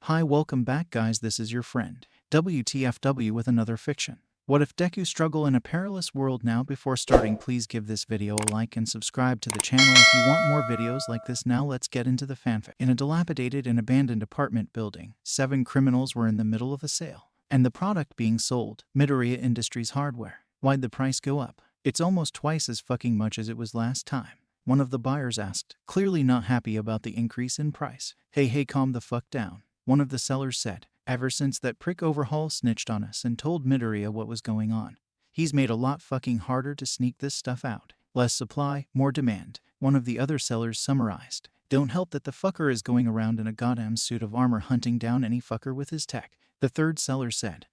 Hi, welcome back guys, this is your friend, WTFW with another fiction. What if Deku struggle in a perilous world? Now before starting, please give this video a like and subscribe to the channel if you want more videos like this. Now let's get into the fanfic. In a dilapidated and abandoned apartment building, 7 criminals were in the middle of a sale. And the product being sold, Midoriya Industries hardware. Why'd the price go up? It's almost twice as fucking much as it was last time. One of the buyers asked, clearly not happy about the increase in price. Hey, calm the fuck down. One of the sellers said, ever since that prick Overhaul snitched on us and told Midoriya what was going on, he's made a lot fucking harder to sneak this stuff out. Less supply, more demand. One of the other sellers summarized. Don't help that the fucker is going around in a goddamn suit of armor hunting down any fucker with his tech. The third seller said,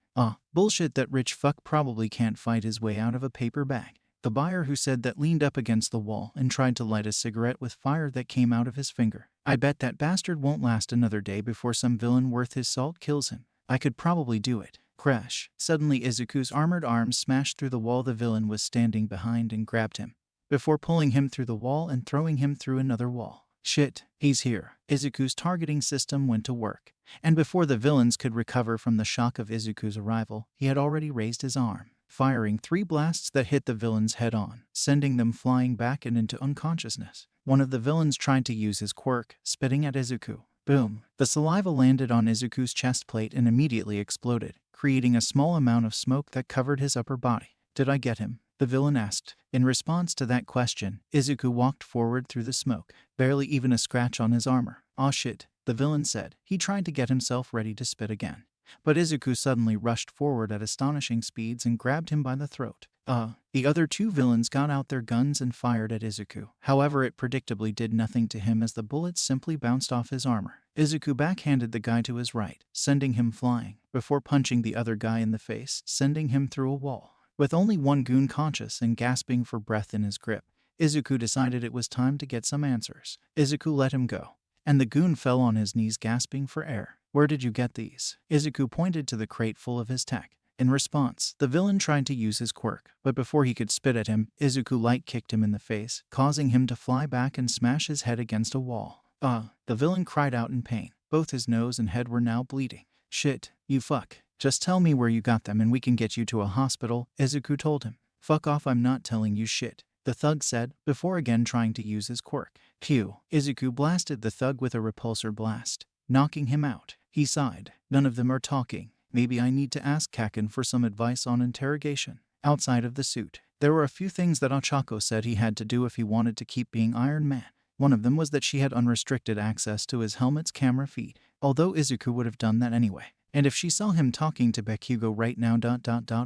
bullshit, that rich fuck probably can't fight his way out of a paper bag. The buyer who said that leaned up against the wall and tried to light a cigarette with fire that came out of his finger. I bet that bastard won't last another day before some villain worth his salt kills him. I could probably do it. Crash. Suddenly Izuku's armored arms smashed through the wall the villain was standing behind and grabbed him, before pulling him through the wall and throwing him through another wall. Shit, he's here. Izuku's targeting system went to work, and before the villains could recover from the shock of Izuku's arrival, he had already raised his arm, firing 3 blasts that hit the villains head on, sending them flying back and into unconsciousness. One of the villains tried to use his quirk, spitting at Izuku. Boom. The saliva landed on Izuku's chest plate and immediately exploded, creating a small amount of smoke that covered his upper body. Did I get him? The villain asked. In response to that question, Izuku walked forward through the smoke, barely even a scratch on his armor. Aw shit, the villain said. He tried to get himself ready to spit again, but Izuku suddenly rushed forward at astonishing speeds and grabbed him by the throat. The other 2 villains got out their guns and fired at Izuku. However, it predictably did nothing to him as the bullets simply bounced off his armor. Izuku backhanded the guy to his right, sending him flying, before punching the other guy in the face, sending him through a wall. With only one goon conscious and gasping for breath in his grip, Izuku decided it was time to get some answers. Izuku let him go, and the goon fell on his knees gasping for air. Where did you get these? Izuku pointed to the crate full of his tech. In response, the villain tried to use his quirk, but before he could spit at him, Izuku light kicked him in the face, causing him to fly back and smash his head against a wall. The villain cried out in pain. Both his nose and head were now bleeding. Shit, you fuck. Just tell me where you got them and we can get you to a hospital, Izuku told him. Fuck off, I'm not telling you shit, the thug said, before again trying to use his quirk. Phew. Izuku blasted the thug with a repulsor blast, knocking him out. He sighed. None of them are talking. Maybe I need to ask Kaken for some advice on interrogation. Outside of the suit, there were a few things that Ochako said he had to do if he wanted to keep being Iron Man. One of them was that she had unrestricted access to his helmet's camera feed, although Izuku would have done that anyway. And if she saw him talking to Bakugo right now ...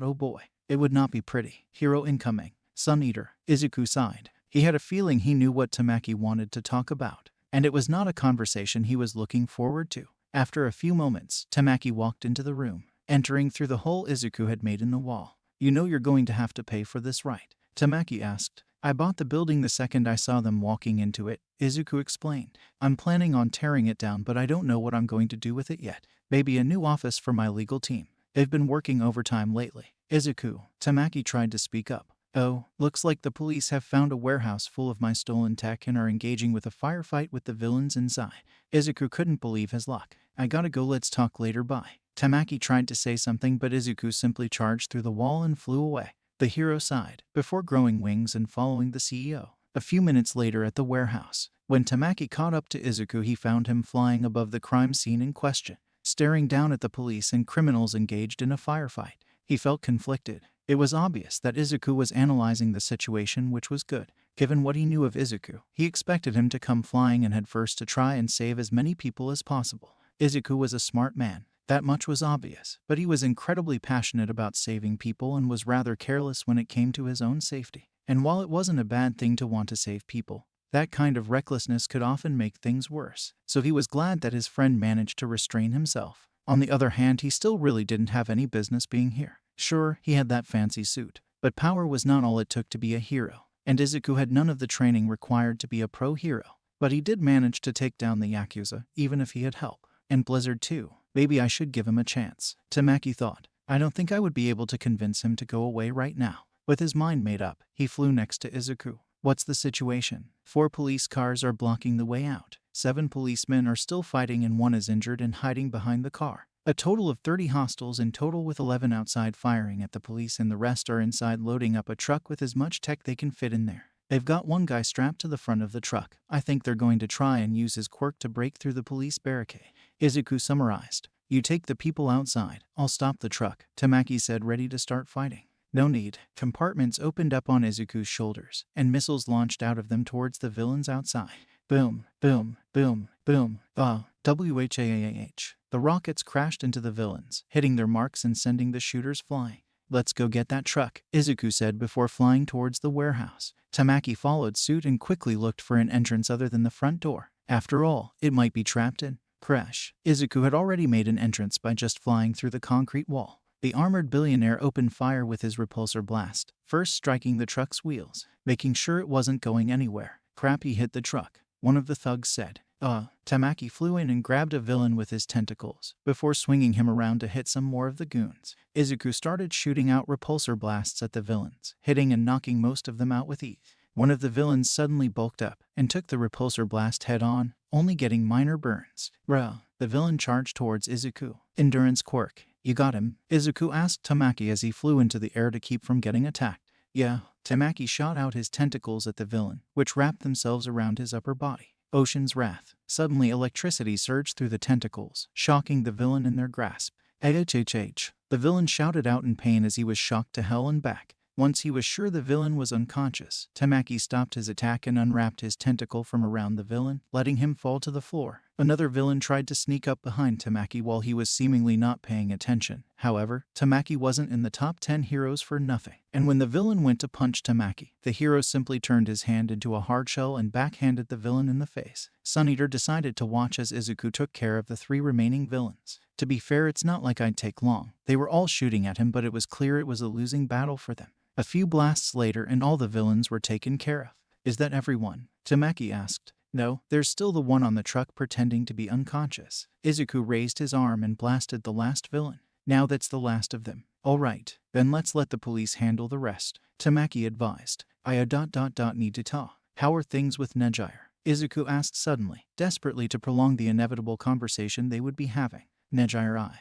oh boy, it would not be pretty. Hero incoming. Sun Eater. Izuku sighed. He had a feeling he knew what Tamaki wanted to talk about, and it was not a conversation he was looking forward to. After a few moments, Tamaki walked into the room, entering through the hole Izuku had made in the wall. You know you're going to have to pay for this, right? Tamaki asked. I bought the building the second I saw them walking into it, Izuku explained. I'm planning on tearing it down, but I don't know what I'm going to do with it yet. Maybe a new office for my legal team. They've been working overtime lately. Izuku. Tamaki tried to speak up. Oh, looks like the police have found a warehouse full of my stolen tech and are engaging with a firefight with the villains inside. Izuku couldn't believe his luck. I gotta go, let's talk later, bye. Tamaki tried to say something, but Izuku simply charged through the wall and flew away. The hero sighed, before growing wings and following the CEO. A few minutes later at the warehouse, when Tamaki caught up to Izuku, he found him flying above the crime scene in question, staring down at the police and criminals engaged in a firefight. He felt conflicted. It was obvious that Izuku was analyzing the situation, which was good. Given what he knew of Izuku, he expected him to come flying and head first to try and save as many people as possible. Izuku was a smart man. That much was obvious, but he was incredibly passionate about saving people and was rather careless when it came to his own safety. And while it wasn't a bad thing to want to save people, that kind of recklessness could often make things worse. So he was glad that his friend managed to restrain himself. On the other hand, he still really didn't have any business being here. Sure, he had that fancy suit, but power was not all it took to be a hero, and Izuku had none of the training required to be a pro hero. But he did manage to take down the Yakuza, even if he had help. And Blizzard too. Maybe I should give him a chance, Tamaki thought. I don't think I would be able to convince him to go away right now. With his mind made up, he flew next to Izuku. What's the situation? 4 police cars are blocking the way out. 7 policemen are still fighting and 1 is injured and hiding behind the car. A total of 30 hostiles in total, with 11 outside firing at the police and the rest are inside loading up a truck with as much tech they can fit in there. They've got 1 guy strapped to the front of the truck. I think they're going to try and use his quirk to break through the police barricade. Izuku summarized. You take the people outside. I'll stop the truck, Tamaki said, ready to start fighting. No need. Compartments opened up on Izuku's shoulders, and missiles launched out of them towards the villains outside. Boom, boom, boom, boom. WHAAH. The rockets crashed into the villains, hitting their marks and sending the shooters flying. Let's go get that truck, Izuku said before flying towards the warehouse. Tamaki followed suit and quickly looked for an entrance other than the front door. After all, it might be trapped in. Crash. Izuku had already made an entrance by just flying through the concrete wall. The armored billionaire opened fire with his repulsor blast, first striking the truck's wheels, making sure it wasn't going anywhere. Crap, he hit the truck, one of the thugs said. Tamaki flew in and grabbed a villain with his tentacles, before swinging him around to hit some more of the goons. Izuku started shooting out repulsor blasts at the villains, hitting and knocking most of them out with ease. One of the villains suddenly bulked up and took the repulsor blast head on, only getting minor burns. The villain charged towards Izuku. Endurance quirk. You got him? Izuku asked Tamaki as he flew into the air to keep from getting attacked. Yeah. Tamaki shot out his tentacles at the villain, which wrapped themselves around his upper body. Ocean's Wrath. Suddenly electricity surged through the tentacles, shocking the villain in their grasp. HHH. The villain shouted out in pain as he was shocked to hell and back. Once he was sure the villain was unconscious, Tamaki stopped his attack and unwrapped his tentacle from around the villain, letting him fall to the floor. Another villain tried to sneak up behind Tamaki while he was seemingly not paying attention. However, Tamaki wasn't in the top 10 heroes for nothing. And when the villain went to punch Tamaki, the hero simply turned his hand into a hard shell and backhanded the villain in the face. Sun Eater decided to watch as Izuku took care of the 3 remaining villains. To be fair, it's not like I'd take long. They were all shooting at him, but it was clear it was a losing battle for them. A few blasts later and all the villains were taken care of. Is that everyone? Tamaki asked. No, there's still the one on the truck pretending to be unconscious. Izuku raised his arm and blasted the last villain. Now that's the last of them. Alright, then let's let the police handle the rest, Tamaki advised. Need to talk. How are things with Nejire? Izuku asked suddenly, desperately to prolong the inevitable conversation they would be having. Nejire.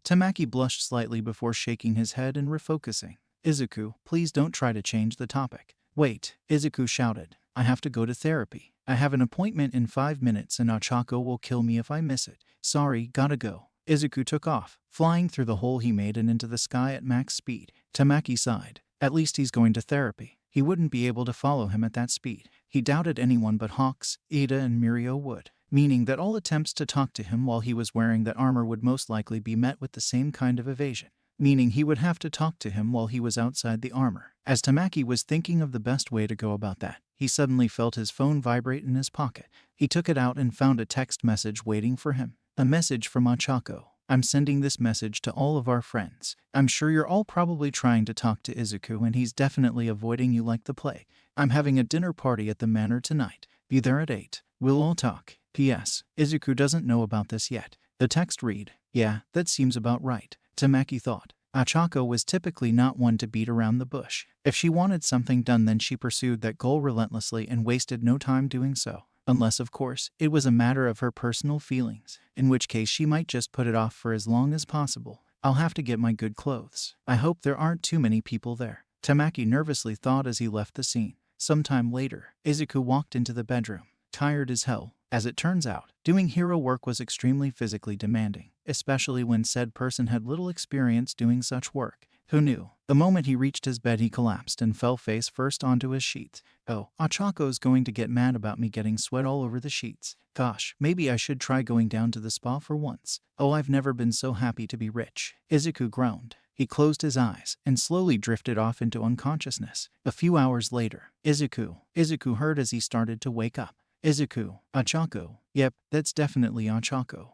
Tamaki blushed slightly before shaking his head and refocusing. Izuku, please don't try to change the topic. Wait, Izuku shouted. I have to go to therapy. I have an appointment in 5 minutes and Ochako will kill me if I miss it. Sorry, gotta go. Izuku took off, flying through the hole he made and into the sky at max speed. Tamaki sighed. At least he's going to therapy. He wouldn't be able to follow him at that speed. He doubted anyone but Hawks, Ida, and Mirio would, meaning that all attempts to talk to him while he was wearing that armor would most likely be met with the same kind of evasion, meaning he would have to talk to him while he was outside the armor. As Tamaki was thinking of the best way to go about that, he suddenly felt his phone vibrate in his pocket. He took it out and found a text message waiting for him. A message from Ochako. I'm sending this message to all of our friends. I'm sure you're all probably trying to talk to Izuku and he's definitely avoiding you like the plague. I'm having a dinner party at the manor tonight. Be there at 8. We'll all talk. P.S. Izuku doesn't know about this yet. The text read, yeah, that seems about right, Tamaki thought. Ochako was typically not one to beat around the bush. If she wanted something done, then she pursued that goal relentlessly and wasted no time doing so. Unless, of course, it was a matter of her personal feelings, in which case she might just put it off for as long as possible. I'll have to get my good clothes. I hope there aren't too many people there, Tamaki nervously thought as he left the scene. Sometime later, Izuku walked into the bedroom, tired as hell. As it turns out, doing hero work was extremely physically demanding, especially when said person had little experience doing such work. Who knew? The moment he reached his bed, he collapsed and fell face first onto his sheets. Oh, Ochako's going to get mad about me getting sweat all over the sheets. Gosh, maybe I should try going down to the spa for once. Oh, I've never been so happy to be rich. Izuku groaned. He closed his eyes and slowly drifted off into unconsciousness. A few hours later, Izuku heard as he started to wake up. Izuku, Ochako. Yep, that's definitely Ochako.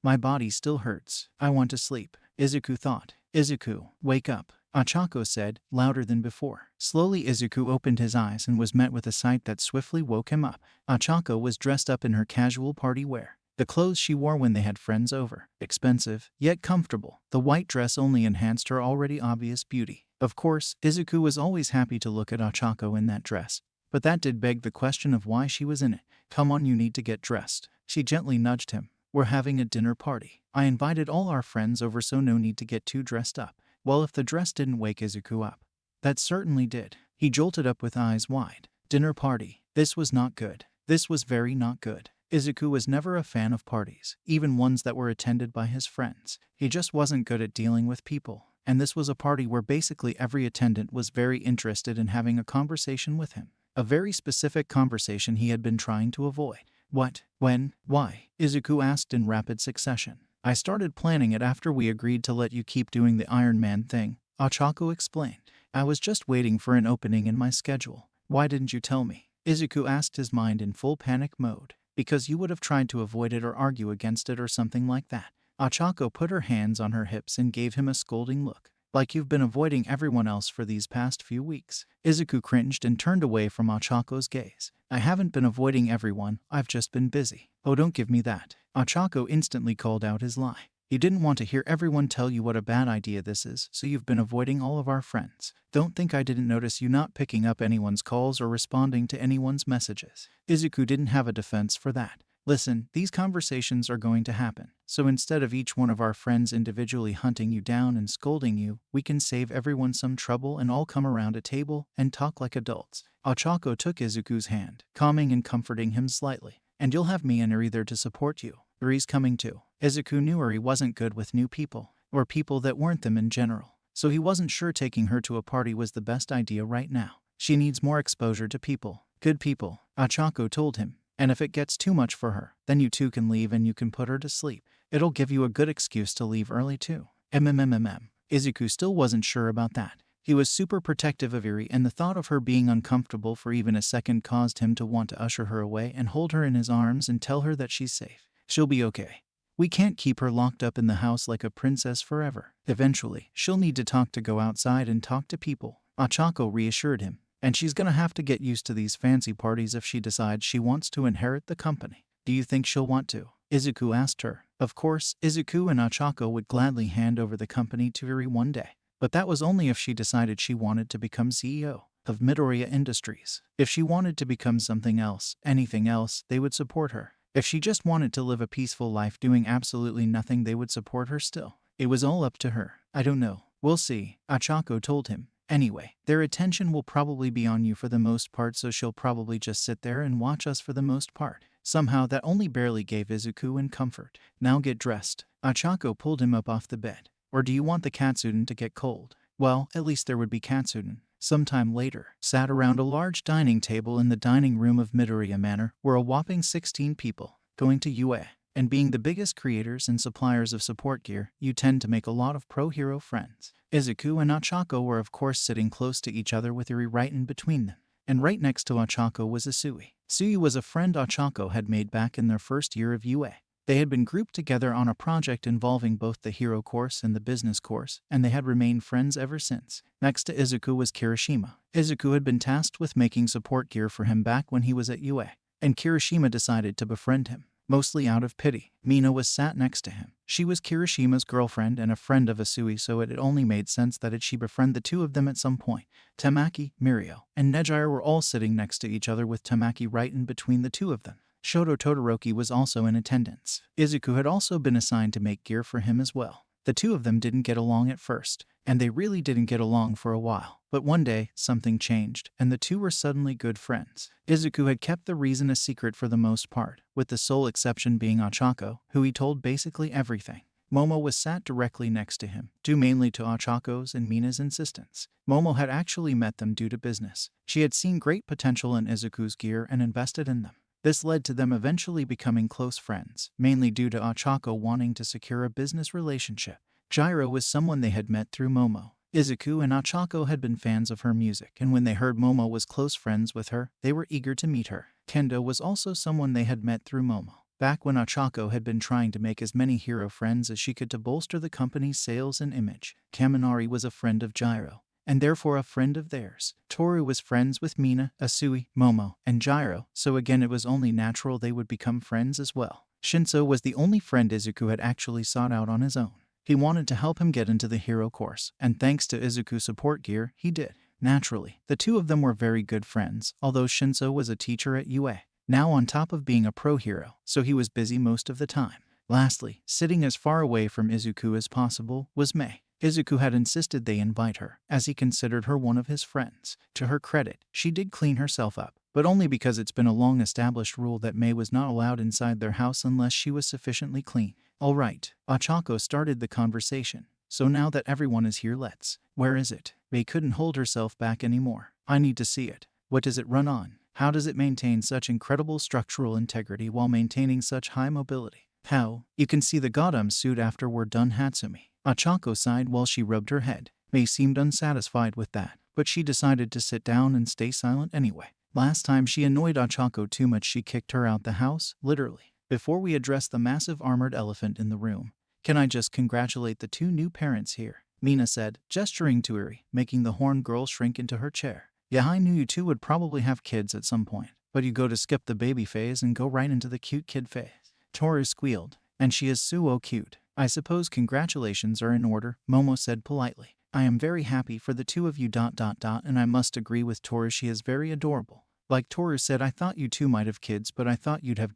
My body still hurts. I want to sleep, Izuku thought. Izuku, wake up, Ochako said, louder than before. Slowly Izuku opened his eyes and was met with a sight that swiftly woke him up. Ochako was dressed up in her casual party wear, the clothes she wore when they had friends over. Expensive, yet comfortable. The white dress only enhanced her already obvious beauty. Of course, Izuku was always happy to look at Ochako in that dress, but that did beg the question of why she was in it. Come on, you need to get dressed. She gently nudged him. We're having a dinner party. I invited all our friends over, so no need to get too dressed up. Well, if the dress didn't wake Izuku up. That certainly did. He jolted up with eyes wide. Dinner party. This was not good. This was very not good. Izuku was never a fan of parties, even ones that were attended by his friends. He just wasn't good at dealing with people. And this was a party where basically every attendant was very interested in having a conversation with him. A very specific conversation he had been trying to avoid. What? When? Why? Izuku asked in rapid succession. I started planning it after we agreed to let you keep doing the Ironman thing, Ochako explained. I was just waiting for an opening in my schedule. Why didn't you tell me? Izuku asked, his mind in full panic mode. Because you would have tried to avoid it or argue against it or something like that. Ochako put her hands on her hips and gave him a scolding look. Like you've been avoiding everyone else for these past few weeks. Izuku cringed and turned away from Ochako's gaze. I haven't been avoiding everyone, I've just been busy. Oh, don't give me that. Ochako instantly called out his lie. You didn't want to hear everyone tell you what a bad idea this is, so you've been avoiding all of our friends. Don't think I didn't notice you not picking up anyone's calls or responding to anyone's messages. Izuku didn't have a defense for that. Listen, these conversations are going to happen, so instead of each one of our friends individually hunting you down and scolding you, we can save everyone some trouble and all come around a table and talk like adults. Ochako took Izuku's hand, calming and comforting him slightly. And you'll have me and Eri there to support you. Eri's coming too. Izuku knew Eri wasn't good with new people, or people that weren't them in general, so he wasn't sure taking her to a party was the best idea right now. She needs more exposure to people. Good people, Ochako told him. And if it gets too much for her, then you two can leave and you can put her to sleep. It'll give you a good excuse to leave early too. Izuku still wasn't sure about that. He was super protective of Eri, and the thought of her being uncomfortable for even a second caused him to want to usher her away and hold her in his arms and tell her that she's safe. She'll be okay. We can't keep her locked up in the house like a princess forever. Eventually, she'll need to go outside and talk to people. Ochako reassured him. And she's gonna have to get used to these fancy parties if she decides she wants to inherit the company. Do you think she'll want to? Izuku asked her. Of course, Izuku and Ochako would gladly hand over the company to Eri one day. But that was only if she decided she wanted to become CEO of Midoriya Industries. If she wanted to become something else, anything else, they would support her. If she just wanted to live a peaceful life doing absolutely nothing, they would support her still. It was all up to her. I don't know. We'll see, Ochako told him. Anyway, their attention will probably be on you for the most part, so she'll probably just sit there and watch us for the most part. Somehow that only barely gave Izuku in comfort. Now get dressed. Ochako pulled him up off the bed. Or do you want the katsudon to get cold? Well, at least there would be katsudon. Sometime later, sat around a large dining table in the dining room of Midoriya Manor were a whopping 16 people. Going to UA. And being the biggest creators and suppliers of support gear, you tend to make a lot of pro-hero friends. Izuku and Ochako were of course sitting close to each other with Eri right in between them. And right next to Ochako was Isui. Isui was a friend Ochako had made back in their first year of UA. They had been grouped together on a project involving both the hero course and the business course, and they had remained friends ever since. Next to Izuku was Kirishima. Izuku had been tasked with making support gear for him back when he was at UA, and Kirishima decided to befriend him. Mostly out of pity. Mina was sat next to him. She was Kirishima's girlfriend and a friend of Isui, so it only made sense that she befriend the two of them at some point. Tamaki, Mirio, and Nejire were all sitting next to each other with Tamaki right in between the two of them. Shoto Todoroki was also in attendance. Izuku had also been assigned to make gear for him as well. The two of them didn't get along at first, and they really didn't get along for a while. But one day, something changed, and the two were suddenly good friends. Izuku had kept the reason a secret for the most part, with the sole exception being Ochako, who he told basically everything. Momo was sat directly next to him, due mainly to Ochako's and Mina's insistence. Momo had actually met them due to business. She had seen great potential in Izuku's gear and invested in them. This led to them eventually becoming close friends, mainly due to Ochako wanting to secure a business relationship. Gyro was someone they had met through Momo. Izuku and Ochako had been fans of her music, and when they heard Momo was close friends with her, they were eager to meet her. Kendo was also someone they had met through Momo. Back when Ochako had been trying to make as many hero friends as she could to bolster the company's sales and image. Kaminari was a friend of Gyro, and therefore a friend of theirs. Toru was friends with Mina, Isui, Momo, and Gyro, so again it was only natural they would become friends as well. Shinso was the only friend Izuku had actually sought out on his own. He wanted to help him get into the hero course, and thanks to Izuku's support gear, he did. Naturally, the two of them were very good friends, although Shinso was a teacher at UA. Now on top of being a pro hero, so he was busy most of the time. Lastly, sitting as far away from Izuku as possible, was Mei. Izuku had insisted they invite her, as he considered her one of his friends. To her credit, she did clean herself up, but only because it's been a long-established rule that Mei was not allowed inside their house unless she was sufficiently clean. Alright, Ochako started the conversation. So now that everyone is here, let's. Where is it? Mei couldn't hold herself back anymore. I need to see it. What does it run on? How does it maintain such incredible structural integrity while maintaining such high mobility? How? You can see the Godam suit after we're done, Hatsumi. Ochako sighed while she rubbed her head. Mei seemed unsatisfied with that, but she decided to sit down and stay silent anyway. Last time she annoyed Ochako too much, she kicked her out the house, literally. Before we address the massive armored elephant in the room, can I just congratulate the two new parents here? Mina said, gesturing to Eri, making the horned girl shrink into her chair. Yeah, I knew you two would probably have kids at some point, but you go to skip the baby phase and go right into the cute kid phase. Toru squealed, and she is so cute. I suppose congratulations are in order, Momo said politely. I am very happy for the two of you ... and I must agree with Toru, she is very adorable. Like Toru said, I thought you two might have kids, but I thought you'd have ...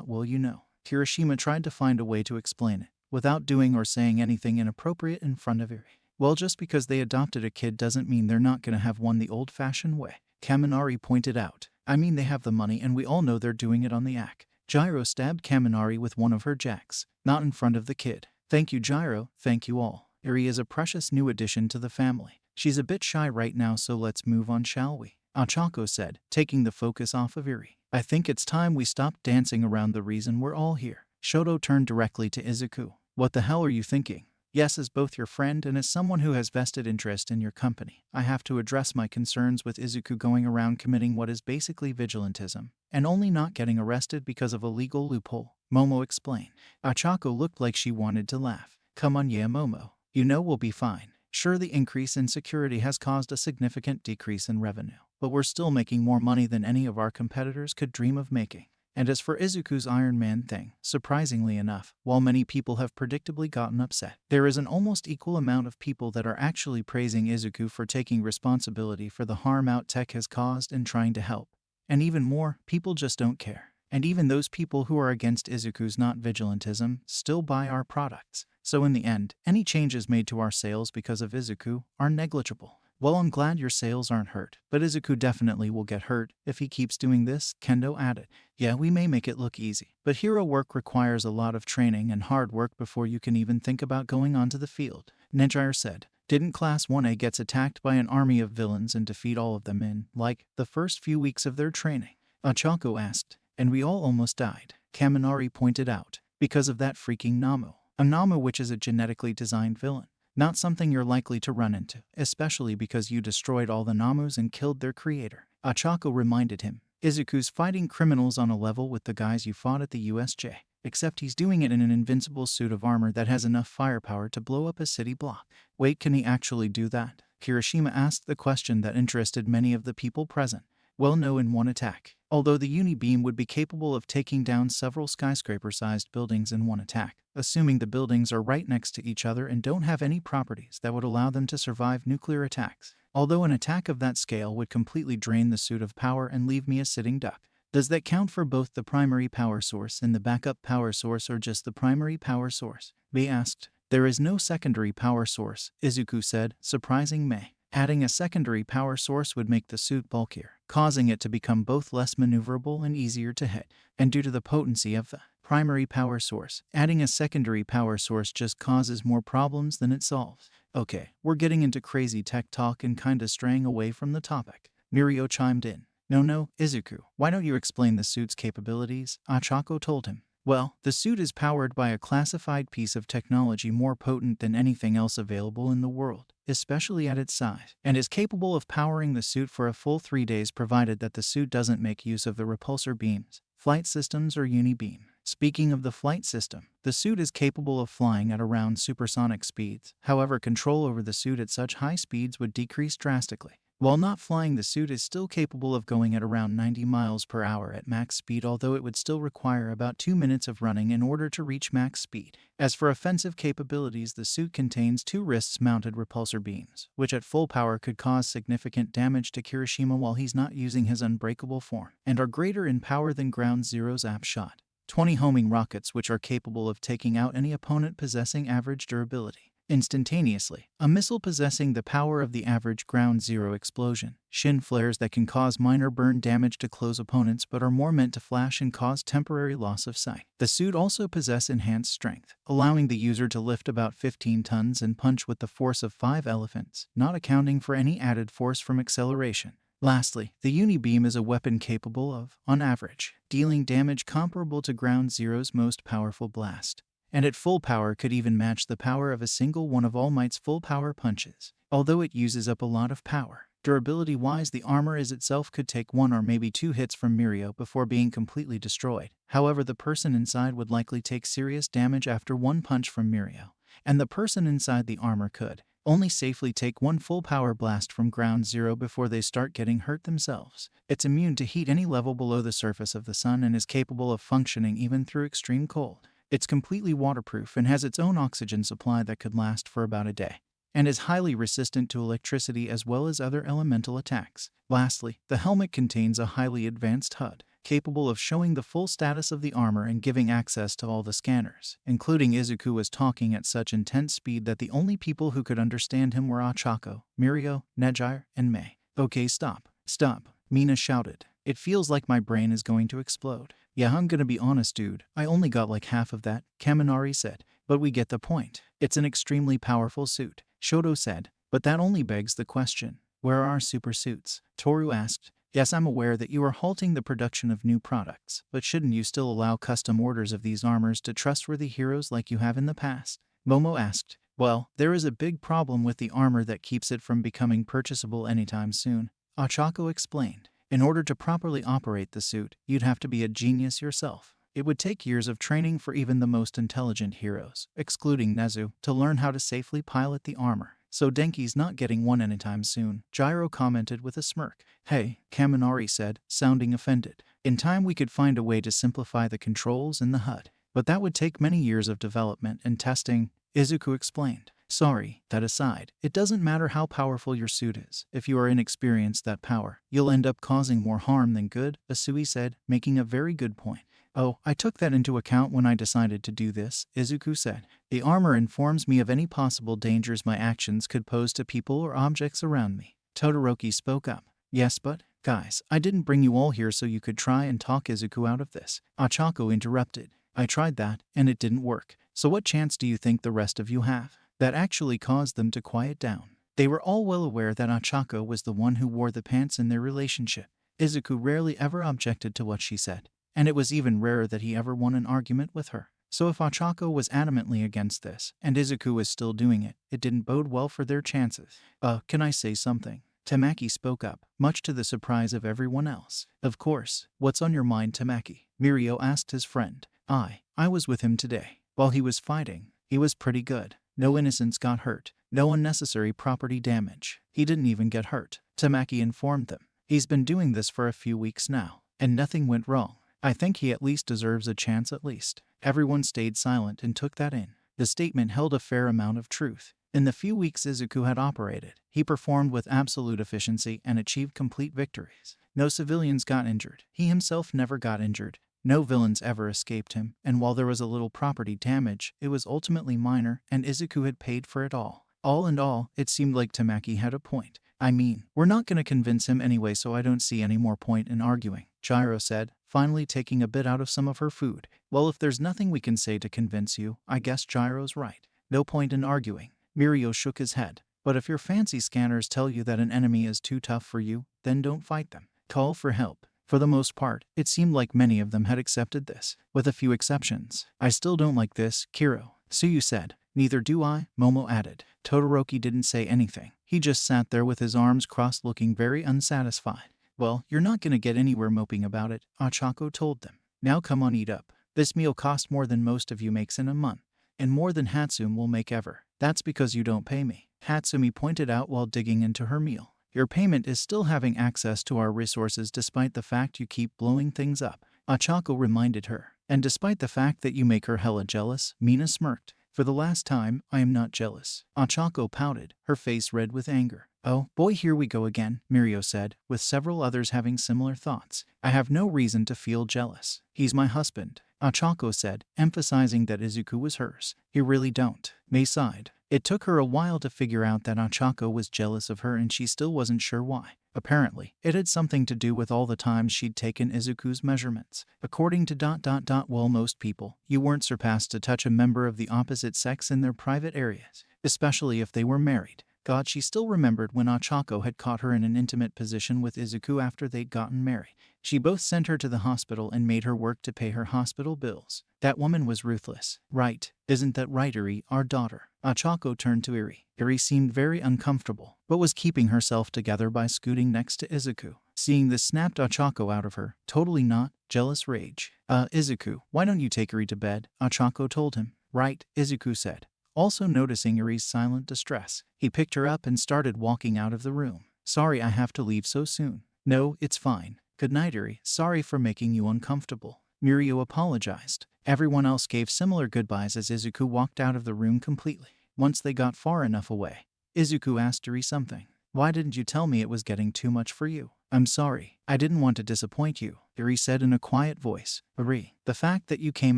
Well, you know. Kirishima tried to find a way to explain it, without doing or saying anything inappropriate in front of Eri. Well, just because they adopted a kid doesn't mean they're not gonna have one the old-fashioned way, Kaminari pointed out. I mean, they have the money and we all know they're doing it on the act. Gyro stabbed Kaminari with one of her jacks, not in front of the kid. Thank you, Gyro, thank you all. Eri is a precious new addition to the family. She's a bit shy right now, so let's move on, shall we? Ochako said, taking the focus off of Eri. I think it's time we stop dancing around the reason we're all here. Shoto turned directly to Izuku. What the hell are you thinking? Yes, as both your friend and as someone who has vested interest in your company, I have to address my concerns with Izuku going around committing what is basically vigilantism, and only not getting arrested because of a legal loophole, Momo explained. Ochako looked like she wanted to laugh. Come on, yeah, Momo. You know we'll be fine. Sure, the increase in security has caused a significant decrease in revenue, but we're still making more money than any of our competitors could dream of making. And as for Izuku's Ironman thing, surprisingly enough, while many people have predictably gotten upset, there is an almost equal amount of people that are actually praising Izuku for taking responsibility for the harm Out Tech has caused and trying to help. And even more, people just don't care. And even those people who are against Izuku's not vigilantism still buy our products. So in the end, any changes made to our sales because of Izuku are negligible. Well, I'm glad your sales aren't hurt, but Izuku definitely will get hurt if he keeps doing this, Kendo added. Yeah, we may make it look easy, but hero work requires a lot of training and hard work before you can even think about going onto the field, Nejire said. Didn't Class 1A gets attacked by an army of villains and defeat all of them in, like, the first few weeks of their training? Ochako asked. And we all almost died, Kaminari pointed out, because of that freaking Namu. A Namu, which is a genetically designed villain. Not something you're likely to run into, especially because you destroyed all the Namus and killed their creator. Ochako reminded him. Izuku's fighting criminals on a level with the guys you fought at the USJ, except he's doing it in an invincible suit of armor that has enough firepower to blow up a city block. Wait, can he actually do that? Kirishima asked the question that interested many of the people present. Well, no, in one attack. Although the Uni-Beam would be capable of taking down several skyscraper-sized buildings in one attack, assuming the buildings are right next to each other and don't have any properties that would allow them to survive nuclear attacks. Although an attack of that scale would completely drain the suit of power and leave me a sitting duck. Does that count for both the primary power source and the backup power source, or just the primary power source? Mei asked. There is no secondary power source, Izuku said, surprising Mei. Adding a secondary power source would make the suit bulkier, causing it to become both less maneuverable and easier to hit. And due to the potency of the primary power source, adding a secondary power source just causes more problems than it solves. Okay, we're getting into crazy tech talk and kinda straying away from the topic. Mirio chimed in. No, Izuku, why don't you explain the suit's capabilities? Ochako told him. Well, the suit is powered by a classified piece of technology more potent than anything else available in the world, especially at its size, and is capable of powering the suit for a full 3 days provided that the suit doesn't make use of the repulsor beams, flight systems, or Uni-Beam. Speaking of the flight system, the suit is capable of flying at around supersonic speeds. However, control over the suit at such high speeds would decrease drastically. While not flying, the suit is still capable of going at around 90 miles per hour at max speed, although it would still require about 2 minutes of running in order to reach max speed. As for offensive capabilities, the suit contains 2 wrists-mounted repulsor beams, which at full power could cause significant damage to Kirishima while he's not using his unbreakable form, and are greater in power than Ground Zero's app shot. 20 homing rockets, which are capable of taking out any opponent possessing average durability instantaneously. A missile possessing the power of the average Ground Zero explosion. Shin flares that can cause minor burn damage to close opponents but are more meant to flash and cause temporary loss of sight. The suit also possesses enhanced strength, allowing the user to lift about 15 tons and punch with the force of 5 elephants, not accounting for any added force from acceleration. Lastly, the Uni-Beam is a weapon capable of, on average, dealing damage comparable to Ground Zero's most powerful blast, and at full power could even match the power of a single one of All Might's full power punches. Although it uses up a lot of power, durability-wise the armor as itself could take 1 or maybe 2 hits from Mirio before being completely destroyed. However, the person inside would likely take serious damage after 1 punch from Mirio, and the person inside the armor could only safely take 1 full power blast from Ground Zero before they start getting hurt themselves. It's immune to heat any level below the surface of the sun and is capable of functioning even through extreme cold. It's completely waterproof and has its own oxygen supply that could last for about a day, and is highly resistant to electricity as well as other elemental attacks. Lastly, the helmet contains a highly advanced HUD, capable of showing the full status of the armor and giving access to all the scanners, including Izuku was talking at such intense speed that the only people who could understand him were Ochako, Mirio, Nejire, and Mei. Okay, stop. Stop, Mina shouted. It feels like my brain is going to explode. Yeah, I'm gonna be honest, dude. I only got like half of that, Kaminari said. But we get the point. It's an extremely powerful suit, Shoto said. But that only begs the question, where are our super suits? Toru asked. Yes, I'm aware that you are halting the production of new products, but shouldn't you still allow custom orders of these armors to trustworthy heroes like you have in the past? Momo asked. Well, there is a big problem with the armor that keeps it from becoming purchasable anytime soon, Ochako explained. In order to properly operate the suit, you'd have to be a genius yourself. It would take years of training for even the most intelligent heroes, excluding Nezu, to learn how to safely pilot the armor. So Denki's not getting one anytime soon, Gyro commented with a smirk. Hey, Kaminari said, sounding offended. In time we could find a way to simplify the controls and the HUD, but that would take many years of development and testing, Izuku explained. Sorry, that aside, it doesn't matter how powerful your suit is. If you are inexperienced that power, you'll end up causing more harm than good, Asui said, making a very good point. Oh, I took that into account when I decided to do this, Izuku said. The armor informs me of any possible dangers my actions could pose to people or objects around me. Todoroki spoke up. Yes, but, guys, I didn't bring you all here so you could try and talk Izuku out of this. Ochako interrupted. I tried that, and it didn't work. So what chance do you think the rest of you have? That actually caused them to quiet down. They were all well aware that Ochako was the one who wore the pants in their relationship. Izuku rarely ever objected to what she said, and it was even rarer that he ever won an argument with her. So if Ochako was adamantly against this, and Izuku was still doing it, it didn't bode well for their chances. Can I say something? Tamaki spoke up, much to the surprise of everyone else. Of course. What's on your mind, Tamaki? Mirio asked his friend. I was with him today. While he was fighting, he was pretty good. No innocents got hurt. No unnecessary property damage. He didn't even get hurt, Tamaki informed them. He's been doing this for a few weeks now, and nothing went wrong. I think he at least deserves a chance at least. Everyone stayed silent and took that in. The statement held a fair amount of truth. In the few weeks Izuku had operated, he performed with absolute efficiency and achieved complete victories. No civilians got injured. He himself never got injured. No villains ever escaped him, and while there was a little property damage, it was ultimately minor, and Izuku had paid for it all. All in all, it seemed like Tamaki had a point. I mean, we're not going to convince him anyway, so I don't see any more point in arguing, Gyro said, finally taking a bit out of some of her food. Well, if there's nothing we can say to convince you, I guess Gyro's right. No point in arguing. Mirio shook his head. But if your fancy scanners tell you that an enemy is too tough for you, then don't fight them. Call for help. For the most part, it seemed like many of them had accepted this, with a few exceptions. I still don't like this, Kiro, Suyu said. Neither do I, Momo added. Todoroki didn't say anything. He just sat there with his arms crossed looking very unsatisfied. Well, you're not gonna get anywhere moping about it, Ochako told them. Now come on, eat up. This meal cost more than most of you makes in a month, and more than Hatsumi will make ever. That's because you don't pay me, Hatsumi pointed out while digging into her meal. Your payment is still having access to our resources despite the fact you keep blowing things up, Ochako reminded her. And despite the fact that you make her hella jealous, Mina smirked. For the last time, I am not jealous. Ochako pouted, her face red with anger. Oh, boy, here we go again, Mirio said, with several others having similar thoughts. I have no reason to feel jealous. He's my husband, Ochako said, emphasizing that Izuku was hers. You really don't. Mei sighed. It took her a while to figure out that Ochako was jealous of her and she still wasn't sure why. Apparently, it had something to do with all the times she'd taken Izuku's measurements. According to ... well, most people, you weren't surpassed to touch a member of the opposite sex in their private areas, especially if they were married. God, she still remembered when Ochako had caught her in an intimate position with Izuku after they'd gotten married. She both sent her to the hospital and made her work to pay her hospital bills. That woman was ruthless. Right, isn't that right, Eri, our daughter? Ochako turned to Eri. Eri seemed very uncomfortable, but was keeping herself together by scooting next to Izuku. Seeing this snapped Ochako out of her, totally not, jealous rage. Izuku, why don't you take Eri to bed? Ochako told him. Right, Izuku said. Also noticing Eri's silent distress, he picked her up and started walking out of the room. Sorry, I have to leave so soon. No, it's fine. Good night, Eri. Sorry for making you uncomfortable. Mirio apologized. Everyone else gave similar goodbyes as Izuku walked out of the room completely. Once they got far enough away, Izuku asked Eri something. Why didn't you tell me it was getting too much for you? I'm sorry. I didn't want to disappoint you, Eri said in a quiet voice. Eri, the fact that you came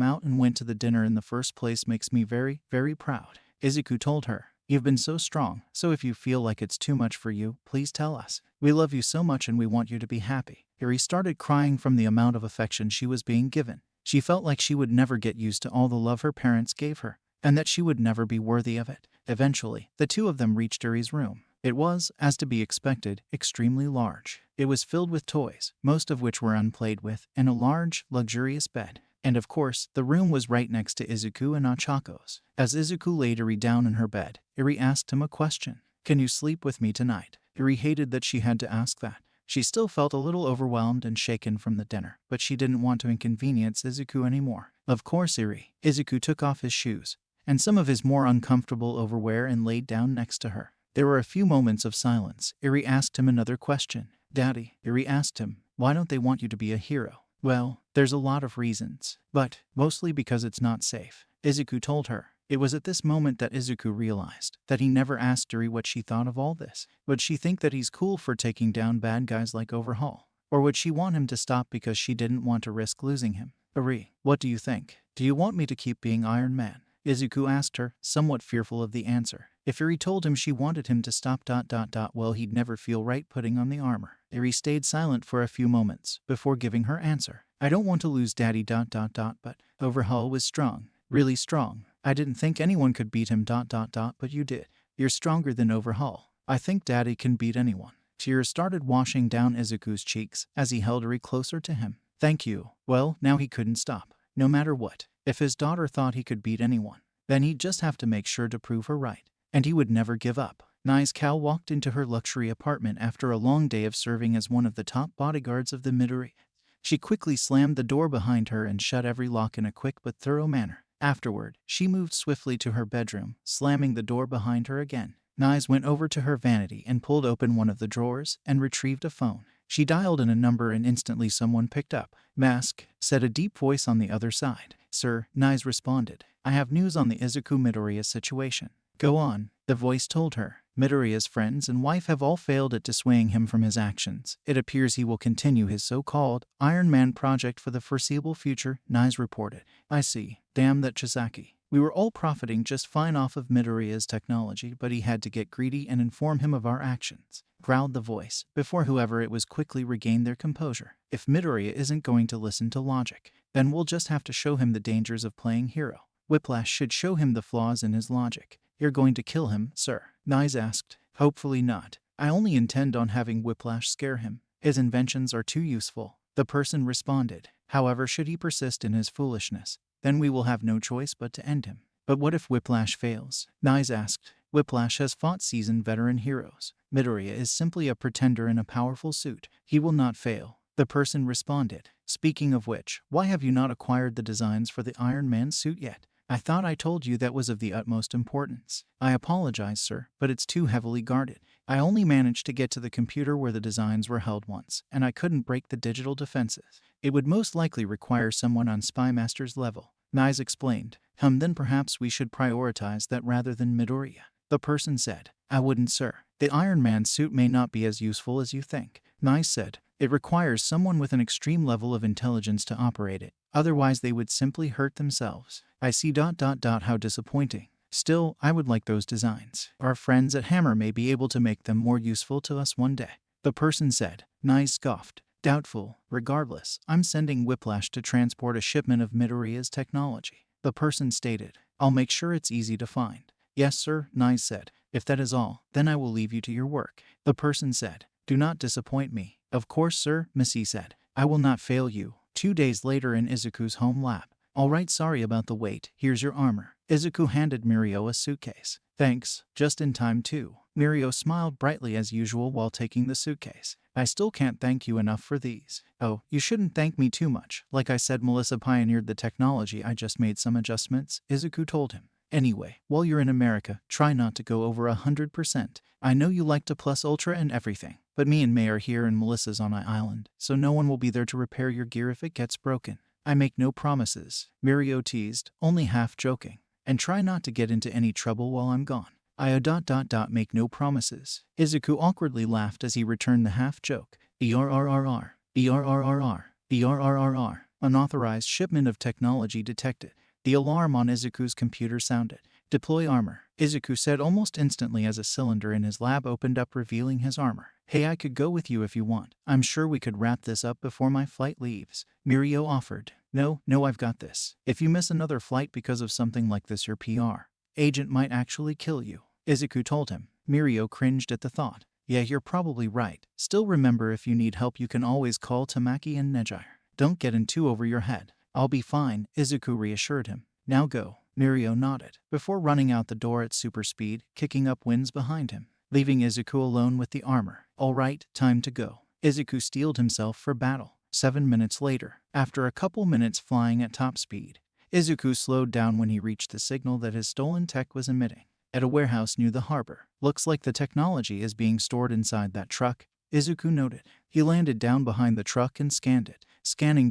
out and went to the dinner in the first place makes me very, very proud, Izuku told her. You've been so strong, so if you feel like it's too much for you, please tell us. We love you so much and we want you to be happy. Eri started crying from the amount of affection she was being given. She felt like she would never get used to all the love her parents gave her, and that she would never be worthy of it. Eventually, the two of them reached Eri's room. It was, as to be expected, extremely large. It was filled with toys, most of which were unplayed with, and a large, luxurious bed. And of course, the room was right next to Izuku and Ochako's. As Izuku laid Eri down in her bed, Eri asked him a question. Can you sleep with me tonight? Eri hated that she had to ask that. She still felt a little overwhelmed and shaken from the dinner, but she didn't want to inconvenience Izuku anymore. Of course, Eri. Izuku took off his shoes and some of his more uncomfortable overwear and laid down next to her. There were a few moments of silence. Eri asked him another question. Daddy, Eri asked him, why don't they want you to be a hero? Well, there's a lot of reasons, but mostly because it's not safe, Izuku told her. It was at this moment that Izuku realized that he never asked Eri what she thought of all this. Would she think that he's cool for taking down bad guys like Overhaul? Or would she want him to stop because she didn't want to risk losing him? Eri, what do you think? Do you want me to keep being Iron Man? Izuku asked her, somewhat fearful of the answer. If Eri told him she wanted him to stop ... well, he'd never feel right putting on the armor. Eri stayed silent for a few moments before giving her answer. I don't want to lose Daddy ... but Overhaul was strong, really strong. I didn't think anyone could beat him ... but you did. You're stronger than Overhaul. I think Daddy can beat anyone. Tears started washing down Izuku's cheeks as he held Eri closer to him. Thank you. Well, now he couldn't stop. No matter what. If his daughter thought he could beat anyone, then he'd just have to make sure to prove her right. And he would never give up. Nice Cow walked into her luxury apartment after a long day of serving as one of the top bodyguards of the Midoriya. She quickly slammed the door behind her and shut every lock in a quick but thorough manner. Afterward, she moved swiftly to her bedroom, slamming the door behind her again. Nice went over to her vanity and pulled open one of the drawers and retrieved a phone. She dialed in a number and instantly someone picked up. Mask, said a deep voice on the other side. Sir, Nice responded. I have news on the Izuku Midoriya situation. Go on, the voice told her. Midoriya's friends and wife have all failed at dissuading him from his actions. It appears he will continue his so-called Iron Man project for the foreseeable future, Nice reported. I see. Damn that Chisaki. We were all profiting just fine off of Midoriya's technology, but he had to get greedy and inform him of our actions, growled the voice, before whoever it was quickly regained their composure. If Midoriya isn't going to listen to logic, then we'll just have to show him the dangers of playing hero. Whiplash should show him the flaws in his logic. You're going to kill him, sir? Nice asked. Hopefully not. I only intend on having Whiplash scare him. His inventions are too useful, the person responded. However, should he persist in his foolishness, then we will have no choice but to end him. But what if Whiplash fails? Nice asked. Whiplash has fought seasoned veteran heroes. Midoriya is simply a pretender in a powerful suit. He will not fail, the person responded. Speaking of which, why have you not acquired the designs for the Iron Man suit yet? I thought I told you that was of the utmost importance. I apologize, sir, but it's too heavily guarded. I only managed to get to the computer where the designs were held once, and I couldn't break the digital defenses. It would most likely require someone on Spy Master's level. Nyes explained. Then perhaps we should prioritize that rather than Midoriya. The person said. I wouldn't, sir. The Iron Man suit may not be as useful as you think. Nyes said. It requires someone with an extreme level of intelligence to operate it. Otherwise they would simply hurt themselves. I see. How disappointing. Still, I would like those designs. Our friends at Hammer may be able to make them more useful to us one day. The person said. Nyes scoffed. Doubtful. Regardless, I'm sending Whiplash to transport a shipment of Midoriya's technology. The person stated. I'll make sure it's easy to find. Yes, sir, Nyes said. If that is all, then I will leave you to your work. The person said. Do not disappoint me. Of course, sir, Missy said. I will not fail you. 2 days later in Izuku's home lab. All right, sorry about the wait. Here's your armor. Izuku handed Mirio a suitcase. Thanks. Just in time too. Mirio smiled brightly as usual while taking the suitcase. I still can't thank you enough for these. Oh, you shouldn't thank me too much. Like I said, Melissa pioneered the technology. I just made some adjustments, Izuku told him. Anyway, while you're in America, try not to go over 100%. I know you like to plus ultra and everything, but me and May are here and Melissa's on an island, so no one will be there to repair your gear if it gets broken. I make no promises, Mirio teased, only half joking. And try not to get into any trouble while I'm gone. Make no promises. Izuku awkwardly laughed as he returned the half joke. ERRRR. Unauthorized shipment of technology detected. The alarm on Izuku's computer sounded. Deploy armor, Izuku said almost instantly as a cylinder in his lab opened up revealing his armor. Hey, I could go with you if you want. I'm sure we could wrap this up before my flight leaves. Mirio offered. No, I've got this. If you miss another flight because of something like this, your PR agent might actually kill you, Izuku told him. Mirio cringed at the thought. Yeah, you're probably right. Still remember, if you need help you can always call Tamaki and Nejire. Don't get in too over your head. I'll be fine, Izuku reassured him. Now go. Mirio nodded, before running out the door at super speed, kicking up winds behind him, leaving Izuku alone with the armor. All right, time to go. Izuku steeled himself for battle. 7 minutes later, after a couple minutes flying at top speed, Izuku slowed down when he reached the signal that his stolen tech was emitting. At a warehouse near the harbor. Looks like the technology is being stored inside that truck, Izuku noted. He landed down behind the truck and scanned it. Scanning ...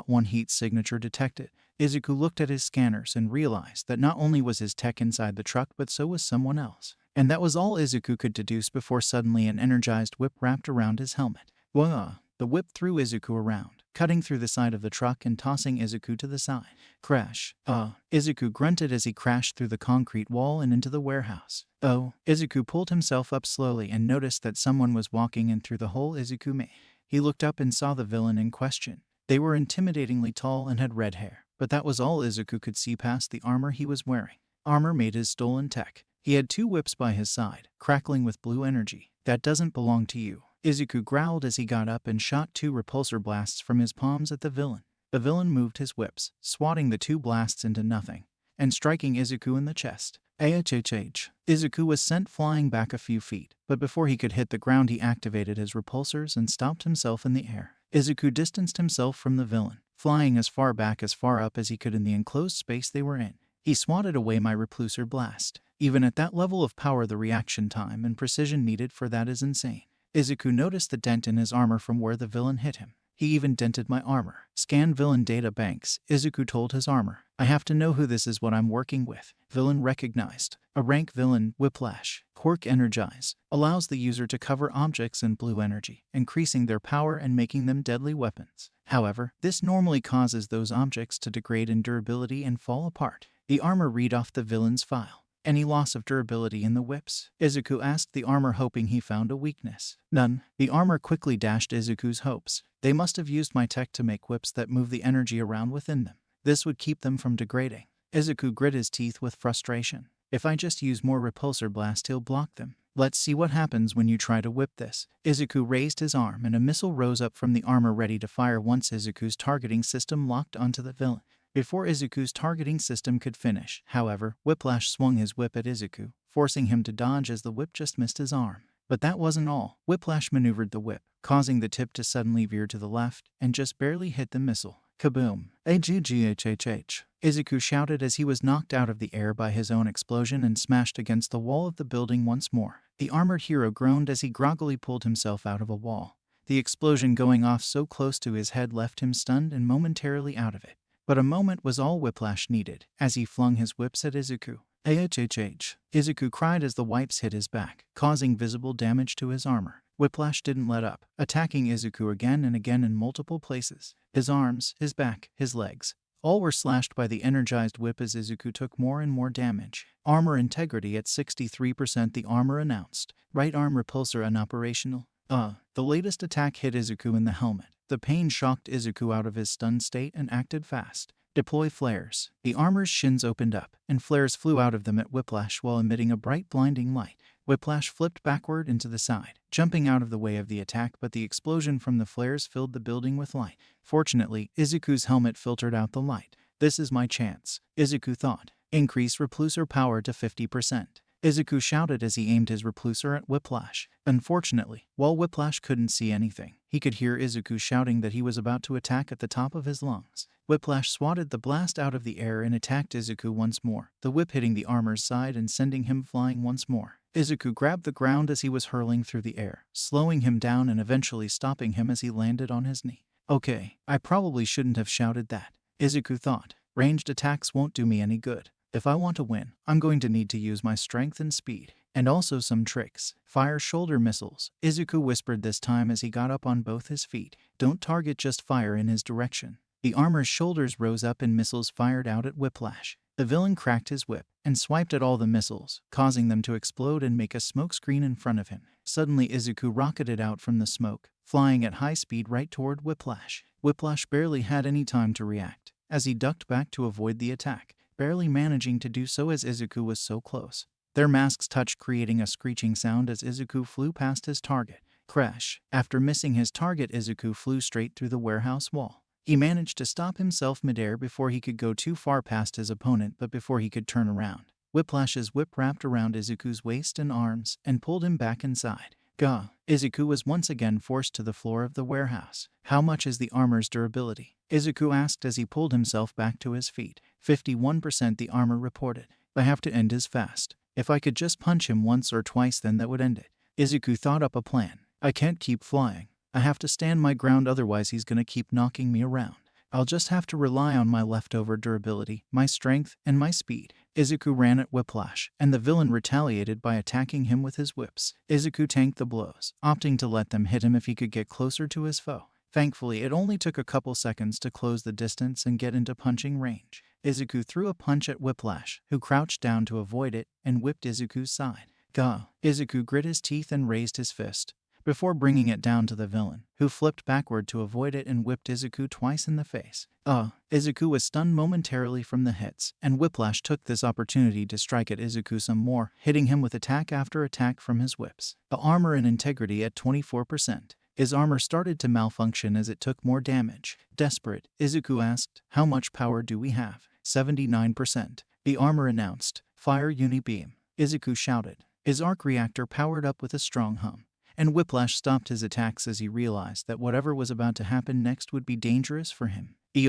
One heat signature detected. Izuku looked at his scanners and realized that not only was his tech inside the truck but so was someone else. And that was all Izuku could deduce before suddenly an energized whip wrapped around his helmet. Whoa! The whip threw Izuku around, cutting through the side of the truck and tossing Izuku to the side. Crash. Izuku grunted as he crashed through the concrete wall and into the warehouse. Oh, Izuku pulled himself up slowly and noticed that someone was walking in through the hole Izuku made. He looked up and saw the villain in question. They were intimidatingly tall and had red hair, but that was all Izuku could see past the armor he was wearing. Armor made his stolen tech. He had 2 whips by his side, crackling with blue energy. That doesn't belong to you. Izuku growled as he got up and shot 2 repulsor blasts from his palms at the villain. The villain moved his whips, swatting the 2 blasts into nothing, and striking Izuku in the chest. Izuku was sent flying back a few feet, but before he could hit the ground he activated his repulsors and stopped himself in the air. Izuku distanced himself from the villain, flying as far back as far up as he could in the enclosed space they were in. He swatted away my repulsor blast. Even at that level of power, the reaction time and precision needed for that is insane. Izuku noticed the dent in his armor from where the villain hit him. He even dented my armor. Scan villain data banks, Izuku told his armor. I have to know who this is, what I'm working with. Villain recognized. A rank villain, Whiplash. Quirk Energize. Allows the user to cover objects in blue energy, increasing their power and making them deadly weapons. However, this normally causes those objects to degrade in durability and fall apart. The armor read off the villain's file. Any loss of durability in the whips? Izuku asked the armor, hoping he found a weakness. None. The armor quickly dashed Izuku's hopes. They must have used my tech to make whips that move the energy around within them. This would keep them from degrading. Izuku grit his teeth with frustration. If I just use more repulsor blast, he'll block them. Let's see what happens when you try to whip this. Izuku raised his arm and a missile rose up from the armor ready to fire once Izuku's targeting system locked onto the villain. Before Izuku's targeting system could finish, however, Whiplash swung his whip at Izuku, forcing him to dodge as the whip just missed his arm. But that wasn't all. Whiplash maneuvered the whip, causing the tip to suddenly veer to the left and just barely hit the missile. Kaboom! Agghhh! Izuku shouted as he was knocked out of the air by his own explosion and smashed against the wall of the building once more. The armored hero groaned as he groggily pulled himself out of a wall. The explosion going off so close to his head left him stunned and momentarily out of it. But a moment was all Whiplash needed, as he flung his whips at Izuku. Ahhh! Izuku cried as the wipes hit his back, causing visible damage to his armor. Whiplash didn't let up, attacking Izuku again and again in multiple places. His arms, his back, his legs, all were slashed by the energized whip as Izuku took more and more damage. Armor integrity at 63%, the armor announced. Right arm repulsor unoperational. The latest attack hit Izuku in the helmet. The pain shocked Izuku out of his stunned state and acted fast. Deploy flares. The armor's shins opened up, and flares flew out of them at Whiplash while emitting a bright blinding light. Whiplash flipped backward into the side, jumping out of the way of the attack, but the explosion from the flares filled the building with light. Fortunately, Izuku's helmet filtered out the light. This is my chance, Izuku thought. Increase repulsor power to 50%. Izuku shouted as he aimed his repulsor at Whiplash. Unfortunately, while Whiplash couldn't see anything, he could hear Izuku shouting that he was about to attack at the top of his lungs. Whiplash swatted the blast out of the air and attacked Izuku once more, the whip hitting the armor's side and sending him flying once more. Izuku grabbed the ground as he was hurling through the air, slowing him down and eventually stopping him as he landed on his knee. Okay, I probably shouldn't have shouted that, Izuku thought. Ranged attacks won't do me any good. If I want to win, I'm going to need to use my strength and speed. And also some tricks. Fire shoulder missiles, Izuku whispered this time as he got up on both his feet. Don't target, just fire in his direction. The armor's shoulders rose up and missiles fired out at Whiplash. The villain cracked his whip and swiped at all the missiles, causing them to explode and make a smoke screen in front of him. Suddenly Izuku rocketed out from the smoke, flying at high speed right toward Whiplash. Whiplash barely had any time to react, as he ducked back to avoid the attack, barely managing to do so as Izuku was so close. Their masks touched, creating a screeching sound as Izuku flew past his target. Crash! After missing his target, Izuku flew straight through the warehouse wall. He managed to stop himself midair before he could go too far past his opponent, but before he could turn around, Whiplash's whip wrapped around Izuku's waist and arms and pulled him back inside. Gah! Izuku was once again forced to the floor of the warehouse. How much is the armor's durability? Izuku asked as he pulled himself back to his feet. 51%, the armor reported. I have to end his fast. If I could just punch him once or twice, then that would end it. Izuku thought up a plan. I can't keep flying. I have to stand my ground, otherwise he's gonna keep knocking me around. I'll just have to rely on my leftover durability, my strength, and my speed. Izuku ran at Whiplash, and the villain retaliated by attacking him with his whips. Izuku tanked the blows, opting to let them hit him if he could get closer to his foe. Thankfully, it only took a couple seconds to close the distance and get into punching range. Izuku threw a punch at Whiplash, who crouched down to avoid it, and whipped Izuku's side. Gah! Izuku grit his teeth and raised his fist, before bringing it down to the villain, who flipped backward to avoid it and whipped Izuku twice in the face. Izuku was stunned momentarily from the hits, and Whiplash took this opportunity to strike at Izuku some more, hitting him with attack after attack from his whips. The armor and integrity at 24%. His armor started to malfunction as it took more damage. Desperate, Izuku asked, how much power do we have? 79%. The armor announced. Fire uni beam. Izuku shouted. His arc reactor powered up with a strong hum, and Whiplash stopped his attacks as he realized that whatever was about to happen next would be dangerous for him. A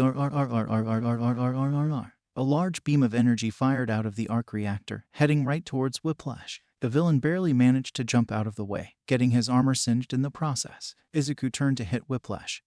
large beam of energy fired out of the arc reactor, heading right towards Whiplash. The villain barely managed to jump out of the way, getting his armor singed in the process. Izuku turned to hit Whiplash,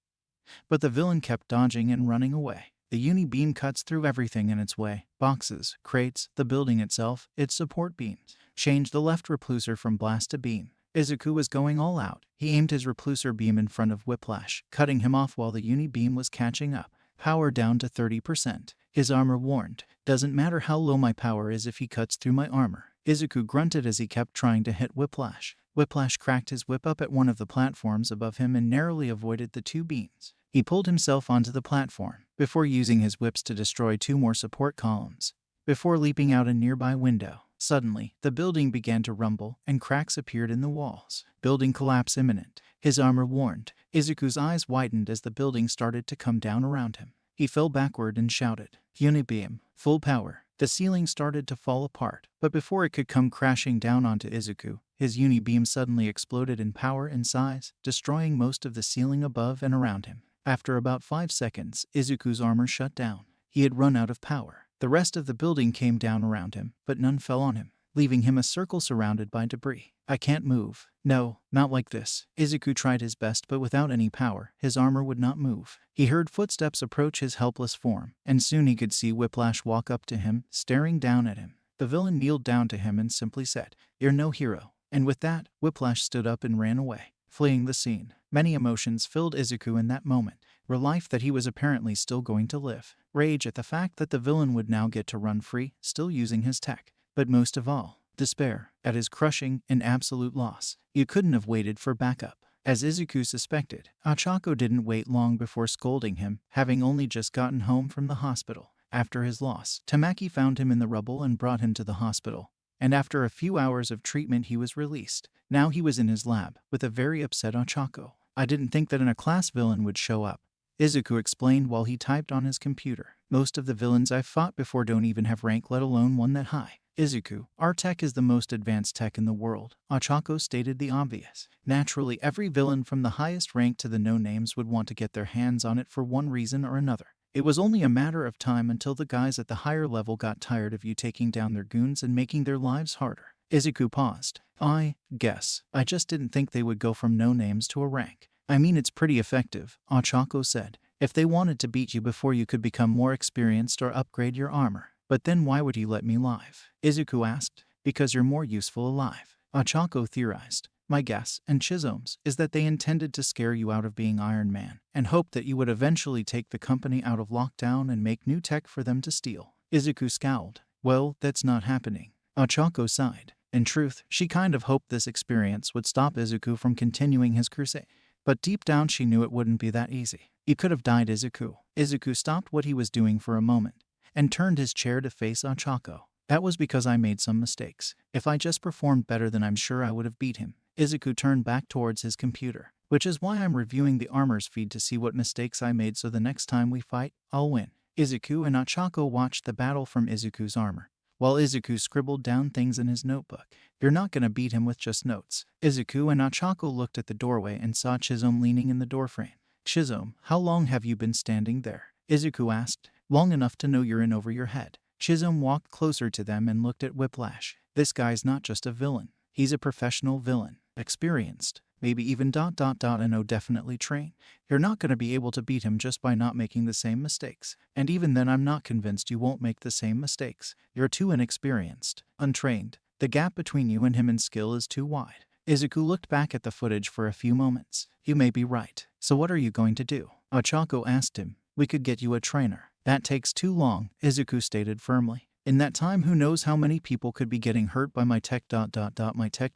but the villain kept dodging and running away. The uni beam cuts through everything in its way: boxes, crates, the building itself, its support beams. Change the left repulsor from blast to beam. Izuku was going all out. He aimed his repulsor beam in front of Whiplash, cutting him off while the uni beam was catching up. Power down to 30%. His armor warned. Doesn't matter how low my power is if he cuts through my armor. Izuku grunted as he kept trying to hit Whiplash. Whiplash cracked his whip up at one of the platforms above him and narrowly avoided the two beams. He pulled himself onto the platform, before using his whips to destroy two more support columns, before leaping out a nearby window. Suddenly, the building began to rumble, and cracks appeared in the walls. Building collapse imminent. His armor warned. Izuku's eyes widened as the building started to come down around him. He fell backward and shouted, Unibeam, full power. The ceiling started to fall apart, but before it could come crashing down onto Izuku, his uni beam suddenly exploded in power and size, destroying most of the ceiling above and around him. After about 5 seconds, Izuku's armor shut down. He had run out of power. The rest of the building came down around him, but none fell on him, leaving him a circle surrounded by debris. I can't move. No, not like this. Izuku tried his best, but without any power, his armor would not move. He heard footsteps approach his helpless form, and soon he could see Whiplash walk up to him, staring down at him. The villain kneeled down to him and simply said, "You're no hero." And with that, Whiplash stood up and ran away, fleeing the scene. Many emotions filled Izuku in that moment. Relief that he was apparently still going to live. Rage at the fact that the villain would now get to run free, still using his tech. But most of all, despair at his crushing and absolute loss. You couldn't have waited for backup. As Izuku suspected, Ochako didn't wait long before scolding him, having only just gotten home from the hospital. After his loss, Tamaki found him in the rubble and brought him to the hospital. And after a few hours of treatment he was released. Now he was in his lab, with a very upset Ochako. I didn't think that a class villain would show up, Izuku explained while he typed on his computer. Most of the villains I've fought before don't even have rank, let alone one that high. Izuku, our tech is the most advanced tech in the world. Ochako stated the obvious. Naturally, every villain from the highest rank to the no-names would want to get their hands on it for one reason or another. It was only a matter of time until the guys at the higher level got tired of you taking down their goons and making their lives harder. Izuku paused. I guess. I just didn't think they would go from no-names to a rank. I mean, it's pretty effective, Ochako said. If they wanted to beat you before you could become more experienced or upgrade your armor. But then why would you let me live? Izuku asked. Because you're more useful alive, Ochako theorized. My guess, and Chizome's, is that they intended to scare you out of being Iron Man, and hoped that you would eventually take the company out of lockdown and make new tech for them to steal. Izuku scowled. Well, that's not happening. Ochako sighed. In truth, she kind of hoped this experience would stop Izuku from continuing his crusade. But deep down she knew it wouldn't be that easy. You could have died, Izuku. Izuku stopped what he was doing for a moment, and turned his chair to face Ochako. That was because I made some mistakes. If I just performed better, then I'm sure I would have beat him. Izuku turned back towards his computer, which is why I'm reviewing the armor's feed to see what mistakes I made so the next time we fight, I'll win. Izuku and Ochako watched the battle from Izuku's armor, while Izuku scribbled down things in his notebook. You're not gonna beat him with just notes. Izuku and Ochako looked at the doorway and saw Chizome leaning in the doorframe. Chizome, how long have you been standing there? Izuku asked. Long enough to know you're in over your head. Chizome walked closer to them and looked at Whiplash. This guy's not just a villain. He's a professional villain. Experienced. Maybe even ... and definitely trained. You're not going to be able to beat him just by not making the same mistakes. And even then I'm not convinced you won't make the same mistakes. You're too inexperienced. Untrained. The gap between you and him in skill is too wide. Izuku looked back at the footage for a few moments. You may be right. So what are you going to do? Ochako asked him. We could get you a trainer. That takes too long, Izuku stated firmly. In that time, who knows how many people could be getting hurt by my tech ... my tech ...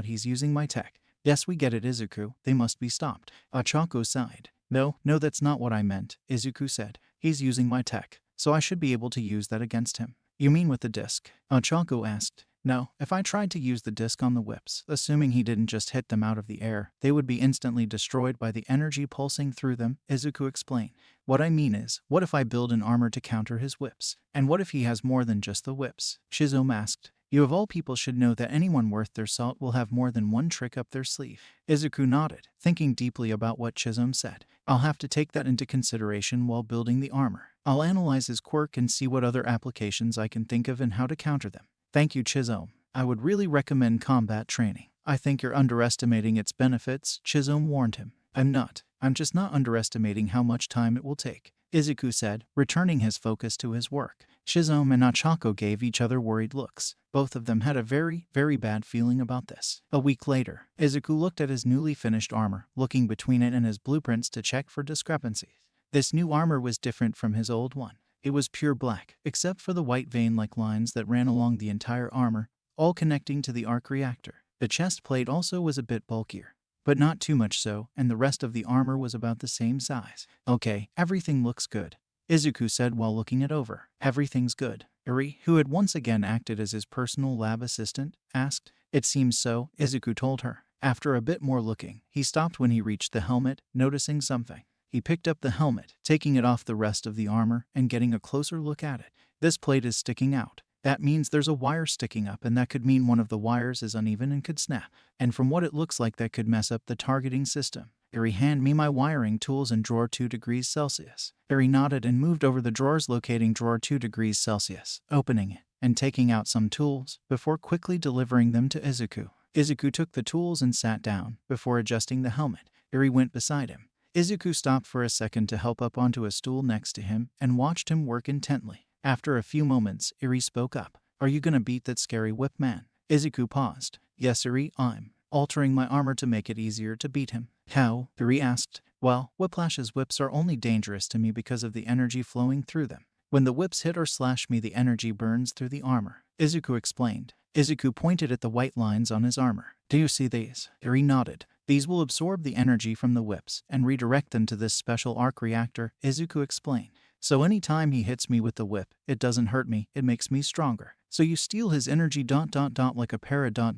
He's using my tech. Yes, we get it, Izuku. They must be stopped. Ochako sighed. No, that's not what I meant, Izuku said. He's using my tech, so I should be able to use that against him. You mean with the disc? Ochako asked. No, if I tried to use the disc on the whips, assuming he didn't just hit them out of the air, they would be instantly destroyed by the energy pulsing through them, Izuku explained. What I mean is, what if I build an armor to counter his whips? And what if he has more than just the whips? Chizome asked. You of all people should know that anyone worth their salt will have more than one trick up their sleeve. Izuku nodded, thinking deeply about what Chizome said. I'll have to take that into consideration while building the armor. I'll analyze his quirk and see what other applications I can think of and how to counter them. Thank you, Chizome. I would really recommend combat training. I think you're underestimating its benefits, Chizome warned him. I'm not. I'm just not underestimating how much time it will take, Izuku said, returning his focus to his work. Chizome and Ochako gave each other worried looks. Both of them had a very, very bad feeling about this. A week later, Izuku looked at his newly finished armor, looking between it and his blueprints to check for discrepancies. This new armor was different from his old one. It was pure black, except for the white vein-like lines that ran along the entire armor, all connecting to the arc reactor. The chest plate also was a bit bulkier, but not too much so, and the rest of the armor was about the same size. Okay, everything looks good, Izuku said while looking it over. Everything's good. Eri, who had once again acted as his personal lab assistant, asked. It seems so, Izuku told her. After a bit more looking, he stopped when he reached the helmet, noticing something. He picked up the helmet, taking it off the rest of the armor and getting a closer look at it. This plate is sticking out. That means there's a wire sticking up, and that could mean one of the wires is uneven and could snap. And from what it looks like, that could mess up the targeting system. Eri, hand me my wiring tools and drawer 2 degrees Celsius. Eri nodded and moved over the drawers, locating drawer 2 degrees Celsius, opening it, and taking out some tools, before quickly delivering them to Izuku. Izuku took the tools and sat down, before adjusting the helmet. Eri went beside him. Izuku stopped for a second to help up onto a stool next to him, and watched him work intently. After a few moments, Eri spoke up. Are you gonna beat that scary whip man? Izuku paused. Yes, Eri, I'm altering my armor to make it easier to beat him. How? Eri asked. Well, Whiplash's whips are only dangerous to me because of the energy flowing through them. When the whips hit or slash me, the energy burns through the armor, Izuku explained. Izuku pointed at the white lines on his armor. Do you see these? Eri nodded. These will absorb the energy from the whips and redirect them to this special arc reactor, Izuku explained. So anytime he hits me with the whip, it doesn't hurt me, it makes me stronger. So you steal his energy ... like a parasick,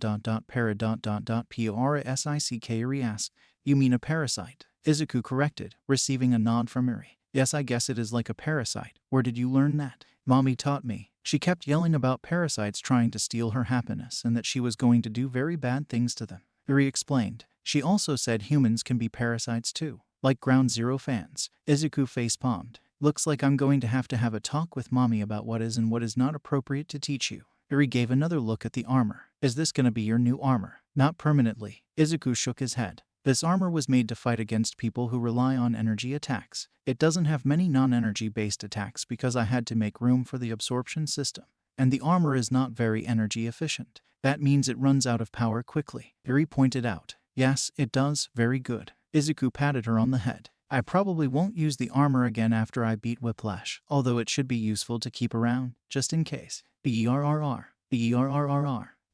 Eri asked. You mean a parasite? Izuku corrected, receiving a nod from Eri. Yes, I guess it is like a parasite. Where did you learn that? Mommy taught me. She kept yelling about parasites trying to steal her happiness and that she was going to do very bad things to them. Eri explained. She also said humans can be parasites too, like Ground Zero fans. Izuku face-palmed. Looks like I'm going to have a talk with Mommy about what is and what is not appropriate to teach you. Eri gave another look at the armor. Is this gonna be your new armor? Not permanently. Izuku shook his head. This armor was made to fight against people who rely on energy attacks. It doesn't have many non-energy based attacks because I had to make room for the absorption system. And the armor is not very energy efficient. That means it runs out of power quickly, Eri pointed out. Yes, it does. Very good. Izuku patted her on the head. I probably won't use the armor again after I beat Whiplash, although it should be useful to keep around, just in case. BERRR.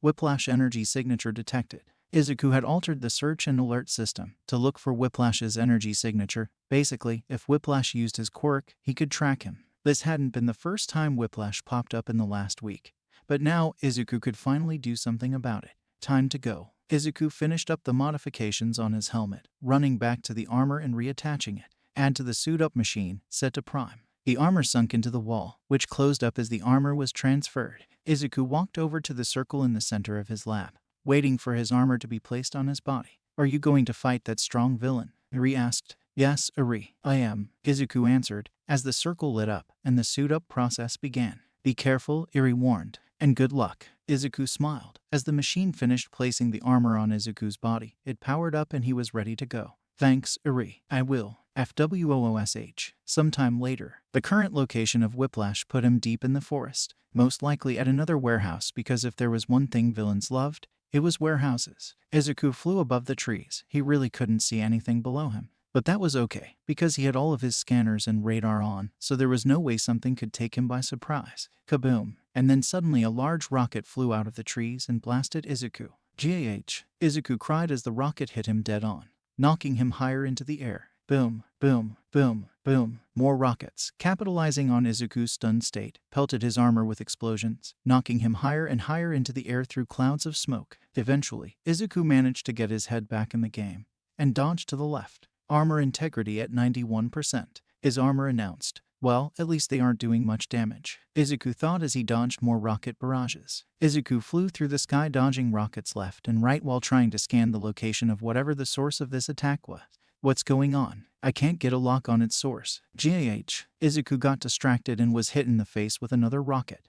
Whiplash energy signature detected. Izuku had altered the search and alert system to look for Whiplash's energy signature. Basically, if Whiplash used his quirk, he could track him. This hadn't been the first time Whiplash popped up in the last week. But now, Izuku could finally do something about it. Time to go. Izuku finished up the modifications on his helmet, running back to the armor and reattaching it. Add to the suit-up machine, set to prime. The armor sunk into the wall, which closed up as the armor was transferred. Izuku walked over to the circle in the center of his lab, waiting for his armor to be placed on his body. Are you going to fight that strong villain? Eri asked. Yes, Eri, I am, Izuku answered, as the circle lit up and the suit-up process began. Be careful, Eri warned, and good luck. Izuku smiled. As the machine finished placing the armor on Izuku's body, it powered up and he was ready to go. Thanks, Eri. I will. FWOOSH. Sometime later, the current location of Whiplash put him deep in the forest, most likely at another warehouse because if there was one thing villains loved, it was warehouses. Izuku flew above the trees. He really couldn't see anything below him. But that was okay, because he had all of his scanners and radar on, so there was no way something could take him by surprise. Kaboom! And then suddenly a large rocket flew out of the trees and blasted Izuku. GAH! Izuku cried as the rocket hit him dead on, knocking him higher into the air. Boom, boom, boom, boom. More rockets, capitalizing on Izuku's stunned state, pelted his armor with explosions, knocking him higher and higher into the air through clouds of smoke. Eventually, Izuku managed to get his head back in the game and dodged to the left. Armor integrity at 91%. His armor announced. Well, at least they aren't doing much damage, Izuku thought as he dodged more rocket barrages. Izuku flew through the sky dodging rockets left and right while trying to scan the location of whatever the source of this attack was. What's going on? I can't get a lock on its source. GAH. Izuku got distracted and was hit in the face with another rocket.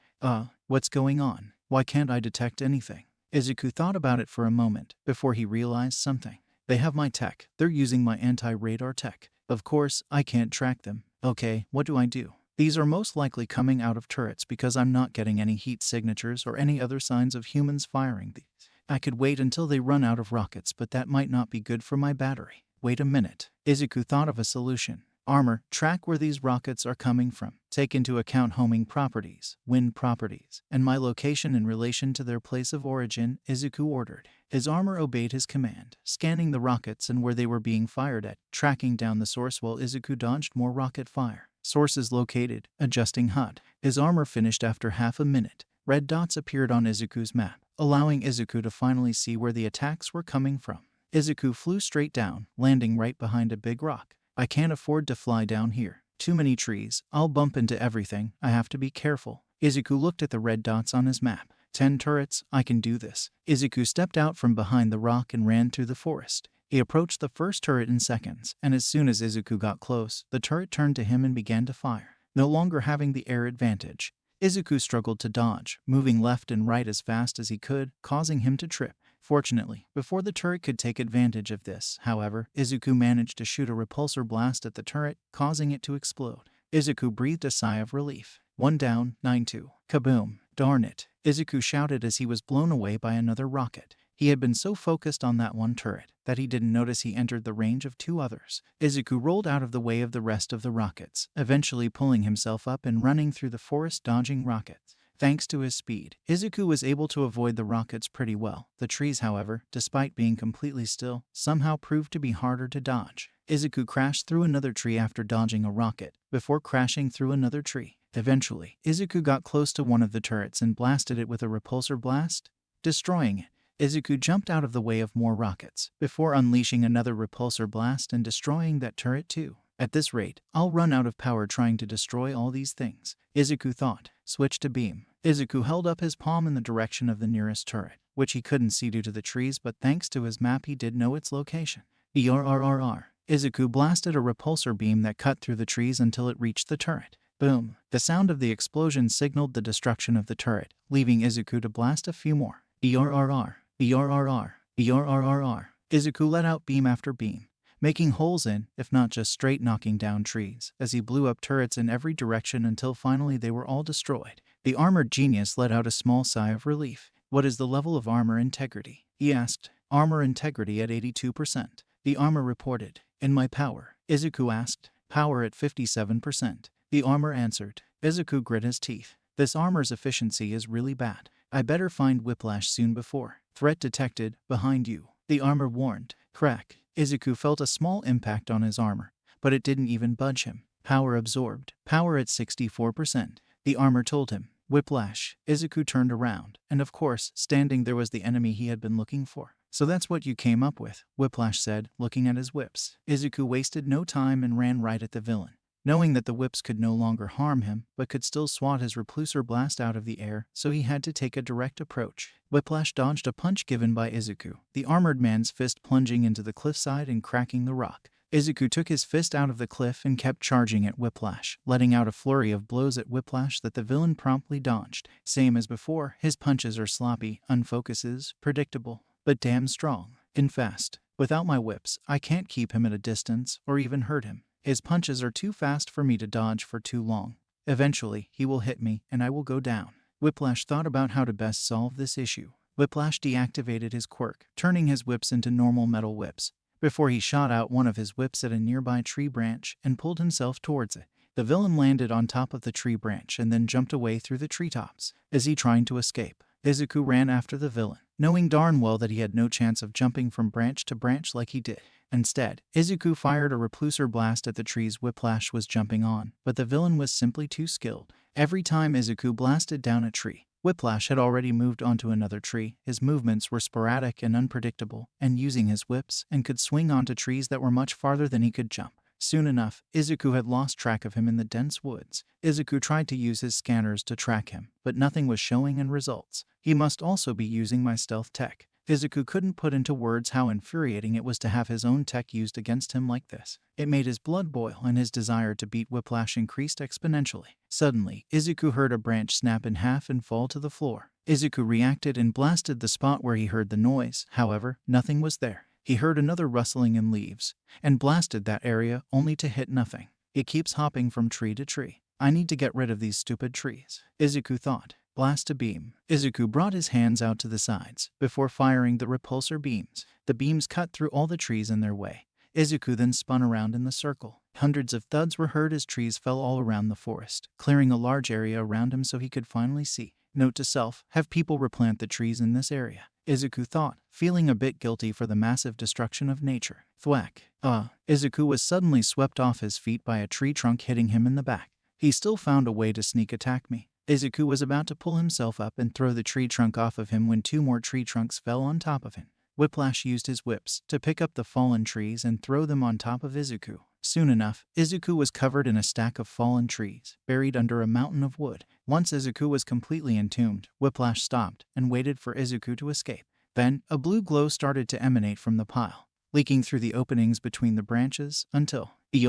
What's going on? Why can't I detect anything? Izuku thought about it for a moment before he realized something. They have my tech. They're using my anti-radar tech. Of course, I can't track them. Okay, what do I do? These are most likely coming out of turrets because I'm not getting any heat signatures or any other signs of humans firing these. I could wait until they run out of rockets, but that might not be good for my battery. Wait a minute. Izuku thought of a solution. Armor, track where these rockets are coming from. Take into account homing properties, wind properties, and my location in relation to their place of origin, Izuku ordered. His armor obeyed his command, scanning the rockets and where they were being fired at, tracking down the source while Izuku dodged more rocket fire. Sources located, adjusting HUD. His armor finished after half a minute. Red dots appeared on Izuku's map, allowing Izuku to finally see where the attacks were coming from. Izuku flew straight down, landing right behind a big rock. I can't afford to fly down here. Too many trees. I'll bump into everything. I have to be careful. Izuku looked at the red dots on his map. 10 turrets. I can do this. Izuku stepped out from behind the rock and ran through the forest. He approached the first turret in seconds, and as soon as Izuku got close, the turret turned to him and began to fire. No longer having the air advantage, Izuku struggled to dodge, moving left and right as fast as he could, causing him to trip. Fortunately, before the turret could take advantage of this, however, Izuku managed to shoot a repulsor blast at the turret, causing it to explode. Izuku breathed a sigh of relief. 1 down, 9-2. Kaboom! Darn it! Izuku shouted as he was blown away by another rocket. He had been so focused on that one turret that he didn't notice he entered the range of 2 others. Izuku rolled out of the way of the rest of the rockets, eventually pulling himself up and running through the forest dodging rockets. Thanks to his speed, Izuku was able to avoid the rockets pretty well. The trees, however, despite being completely still, somehow proved to be harder to dodge. Izuku crashed through another tree after dodging a rocket, before crashing through another tree. Eventually, Izuku got close to one of the turrets and blasted it with a repulsor blast, destroying it. Izuku jumped out of the way of more rockets, before unleashing another repulsor blast and destroying that turret too. At this rate, I'll run out of power trying to destroy all these things, Izuku thought. Switch to beam. Izuku held up his palm in the direction of the nearest turret, which he couldn't see due to the trees, but thanks to his map he did know its location. ERRRR. Izuku blasted a repulsor beam that cut through the trees until it reached the turret. Boom. The sound of the explosion signaled the destruction of the turret, leaving Izuku to blast a few more. ERRR. ERRR. ERRRR. Izuku let out beam after beam, making holes in, if not just straight knocking down trees, as he blew up turrets in every direction until finally they were all destroyed. The armored genius let out a small sigh of relief. What is the level of armor integrity? He asked. Armor integrity at 82%. The armor reported. In my power? Izuku asked. Power at 57%. The armor answered. Izuku grit his teeth. This armor's efficiency is really bad. I better find Whiplash soon before. Threat detected, behind you. The armor warned. Crack. Izuku felt a small impact on his armor, but it didn't even budge him. Power absorbed. Power at 64%. The armor told him. Whiplash. Izuku turned around, and of course, standing there was the enemy he had been looking for. So that's what you came up with, Whiplash said, looking at his whips. Izuku wasted no time and ran right at the villain. Knowing that the whips could no longer harm him, but could still swat his repulsor blast out of the air, so he had to take a direct approach. Whiplash dodged a punch given by Izuku, the armored man's fist plunging into the cliffside and cracking the rock. Izuku took his fist out of the cliff and kept charging at Whiplash, letting out a flurry of blows at Whiplash that the villain promptly dodged. Same as before, his punches are sloppy, unfocuses, predictable, but damn strong and fast. Without my whips, I can't keep him at a distance or even hurt him. His punches are too fast for me to dodge for too long. Eventually, he will hit me and I will go down. Whiplash thought about how to best solve this issue. Whiplash deactivated his quirk, turning his whips into normal metal whips, before he shot out one of his whips at a nearby tree branch and pulled himself towards it. The villain landed on top of the tree branch and then jumped away through the treetops. Is he trying to escape? Izuku ran after the villain, knowing darn well that he had no chance of jumping from branch to branch like he did. Instead, Izuku fired a repulsor blast at the trees Whiplash was jumping on, but the villain was simply too skilled. Every time Izuku blasted down a tree, Whiplash had already moved onto another tree. His movements were sporadic and unpredictable, and using his whips, and could swing onto trees that were much farther than he could jump. Soon enough, Izuku had lost track of him in the dense woods. Izuku tried to use his scanners to track him, but nothing was showing in results. He must also be using my stealth tech. Izuku couldn't put into words how infuriating it was to have his own tech used against him like this. It made his blood boil and his desire to beat Whiplash increased exponentially. Suddenly, Izuku heard a branch snap in half and fall to the floor. Izuku reacted and blasted the spot where he heard the noise. However, nothing was there. He heard another rustling in leaves, and blasted that area only to hit nothing. It keeps hopping from tree to tree. I need to get rid of these stupid trees, Izuku thought. Blast a beam. Izuku brought his hands out to the sides, before firing the repulsor beams. The beams cut through all the trees in their way. Izuku then spun around in the circle. Hundreds of thuds were heard as trees fell all around the forest, clearing a large area around him so he could finally see. Note to self, have people replant the trees in this area, Izuku thought, feeling a bit guilty for the massive destruction of nature. Thwack. Izuku was suddenly swept off his feet by a tree trunk hitting him in the back. He still found a way to sneak attack me. Izuku was about to pull himself up and throw the tree trunk off of him when 2 more tree trunks fell on top of him. Whiplash used his whips to pick up the fallen trees and throw them on top of Izuku. Soon enough, Izuku was covered in a stack of fallen trees, buried under a mountain of wood. Once Izuku was completely entombed, Whiplash stopped and waited for Izuku to escape. Then, a blue glow started to emanate from the pile. leaking through the openings between the branches until the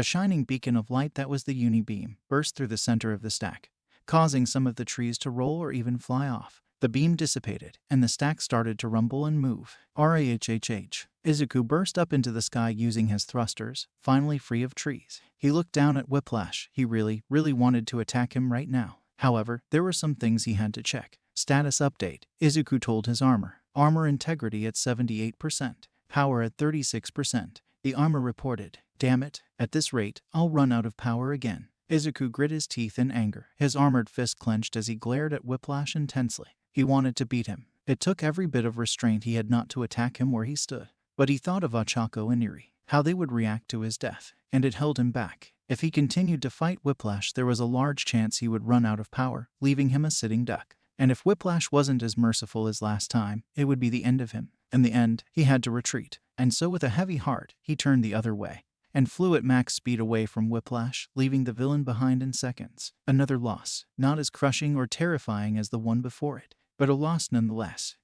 shining beacon of light that was the uni-beam burst through the center of the stack, causing some of the trees to roll or even fly off. The beam dissipated, and the stack started to rumble and move. RAHHH. Izuku burst up into the sky using his thrusters, finally free of trees. He looked down at Whiplash. He really wanted to attack him right now. However, there were some things he had to check. Status update. Izuku told his armor. Armor integrity at 78%. Power at 36%. The armor reported, "Damn it, at this rate, I'll run out of power again." Izuku grit his teeth in anger. His armored fist clenched as he glared at Whiplash intensely. He wanted to beat him. It took every bit of restraint he had not to attack him where he stood. But he thought of Ochako and Eri, how they would react to his death, and it held him back. If he continued to fight Whiplash, there was a large chance he would run out of power, leaving him a sitting duck. And if Whiplash wasn't as merciful as last time, it would be the end of him. In the end, he had to retreat. And so with a heavy heart, he turned the other way and flew at max speed away from Whiplash, leaving the villain behind in seconds. Another loss, not as crushing or terrifying as the one before it, but a loss nonetheless.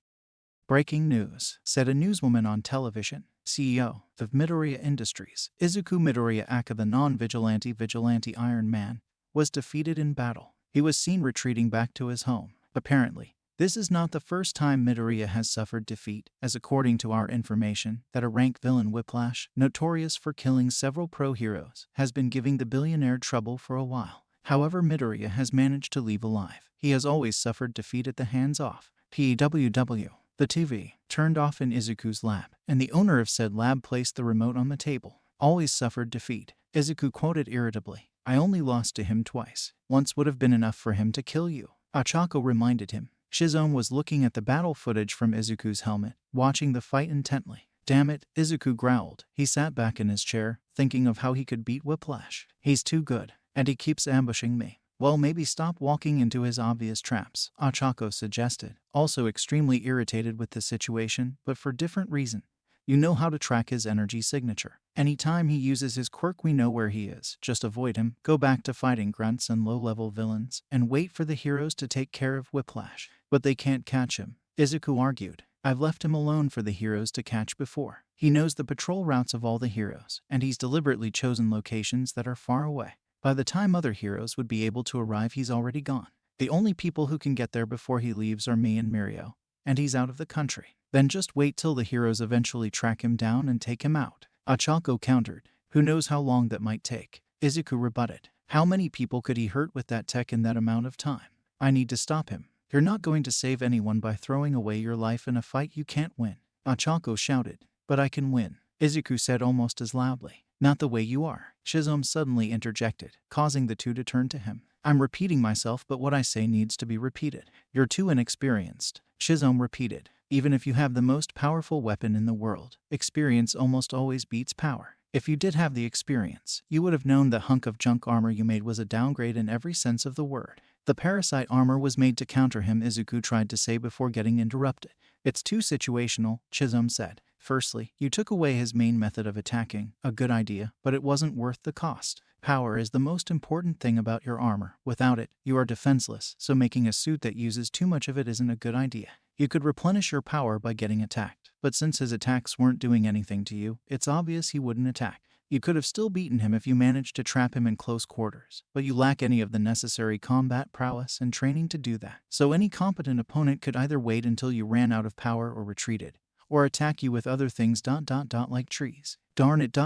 Breaking news, said a newswoman on television. CEO of Midoriya Industries, Izuku Midoriya aka the non-vigilante Iron Man, was defeated in battle. He was seen retreating back to his home. Apparently, this is not the first time Midoriya has suffered defeat, as according to our information, that a rank villain Whiplash, notorious for killing several pro-heroes, has been giving the billionaire trouble for a while. However, Midoriya has managed to leave alive. He has always suffered defeat at the hands of PWW. The TV turned off in Izuku's lab, and the owner of said lab placed the remote on the table. Always suffered defeat. Izuku quoted irritably, "I only lost to him twice. Once would have been enough for him to kill you." Ochako reminded him. Shizome was looking at the battle footage from Izuku's helmet, watching the fight intently. "Damn it," Izuku growled. He sat back in his chair, thinking of how he could beat Whiplash. "He's too good, and he keeps ambushing me." "Well, maybe stop walking into his obvious traps," Ochako suggested, also extremely irritated with the situation, but for different reason. "You know how to track his energy signature. Anytime he uses his quirk, we know where he is. Just avoid him, go back to fighting grunts and low-level villains, and wait for the heroes to take care of Whiplash." "But they can't catch him," Izuku argued. "I've left him alone for the heroes to catch before. He knows the patrol routes of all the heroes, and he's deliberately chosen locations that are far away. By the time other heroes would be able to arrive, he's already gone. The only people who can get there before he leaves are me and Mirio, and he's out of the country. Then just wait till the heroes eventually track him down and take him out." Ochako countered. "Who knows how long that might take?" Izuku rebutted. "How many people could he hurt with that tech in that amount of time? I need to stop him." "You're not going to save anyone by throwing away your life in a fight you can't win," Ochako shouted. "But I can win," Izuku said almost as loudly. "Not the way you are," Shizome suddenly interjected, causing the two to turn to him. "I'm repeating myself, but what I say needs to be repeated. You're too inexperienced," Shizome repeated. "Even if you have the most powerful weapon in the world, experience almost always beats power. If you did have the experience, you would have known the hunk of junk armor you made was a downgrade in every sense of the word." "The parasite armor was made to counter him," Izuku tried to say before getting interrupted. "It's too situational," Shizome said. "Firstly, you took away his main method of attacking, a good idea, but it wasn't worth the cost. Power is the most important thing about your armor. Without it, you are defenseless, so making a suit that uses too much of it isn't a good idea. You could replenish your power by getting attacked, but since his attacks weren't doing anything to you, it's obvious he wouldn't attack. You could have still beaten him if you managed to trap him in close quarters, but you lack any of the necessary combat prowess and training to do that. So any competent opponent could either wait until you ran out of power or retreated, or attack you with other things ... like trees. Darn it ...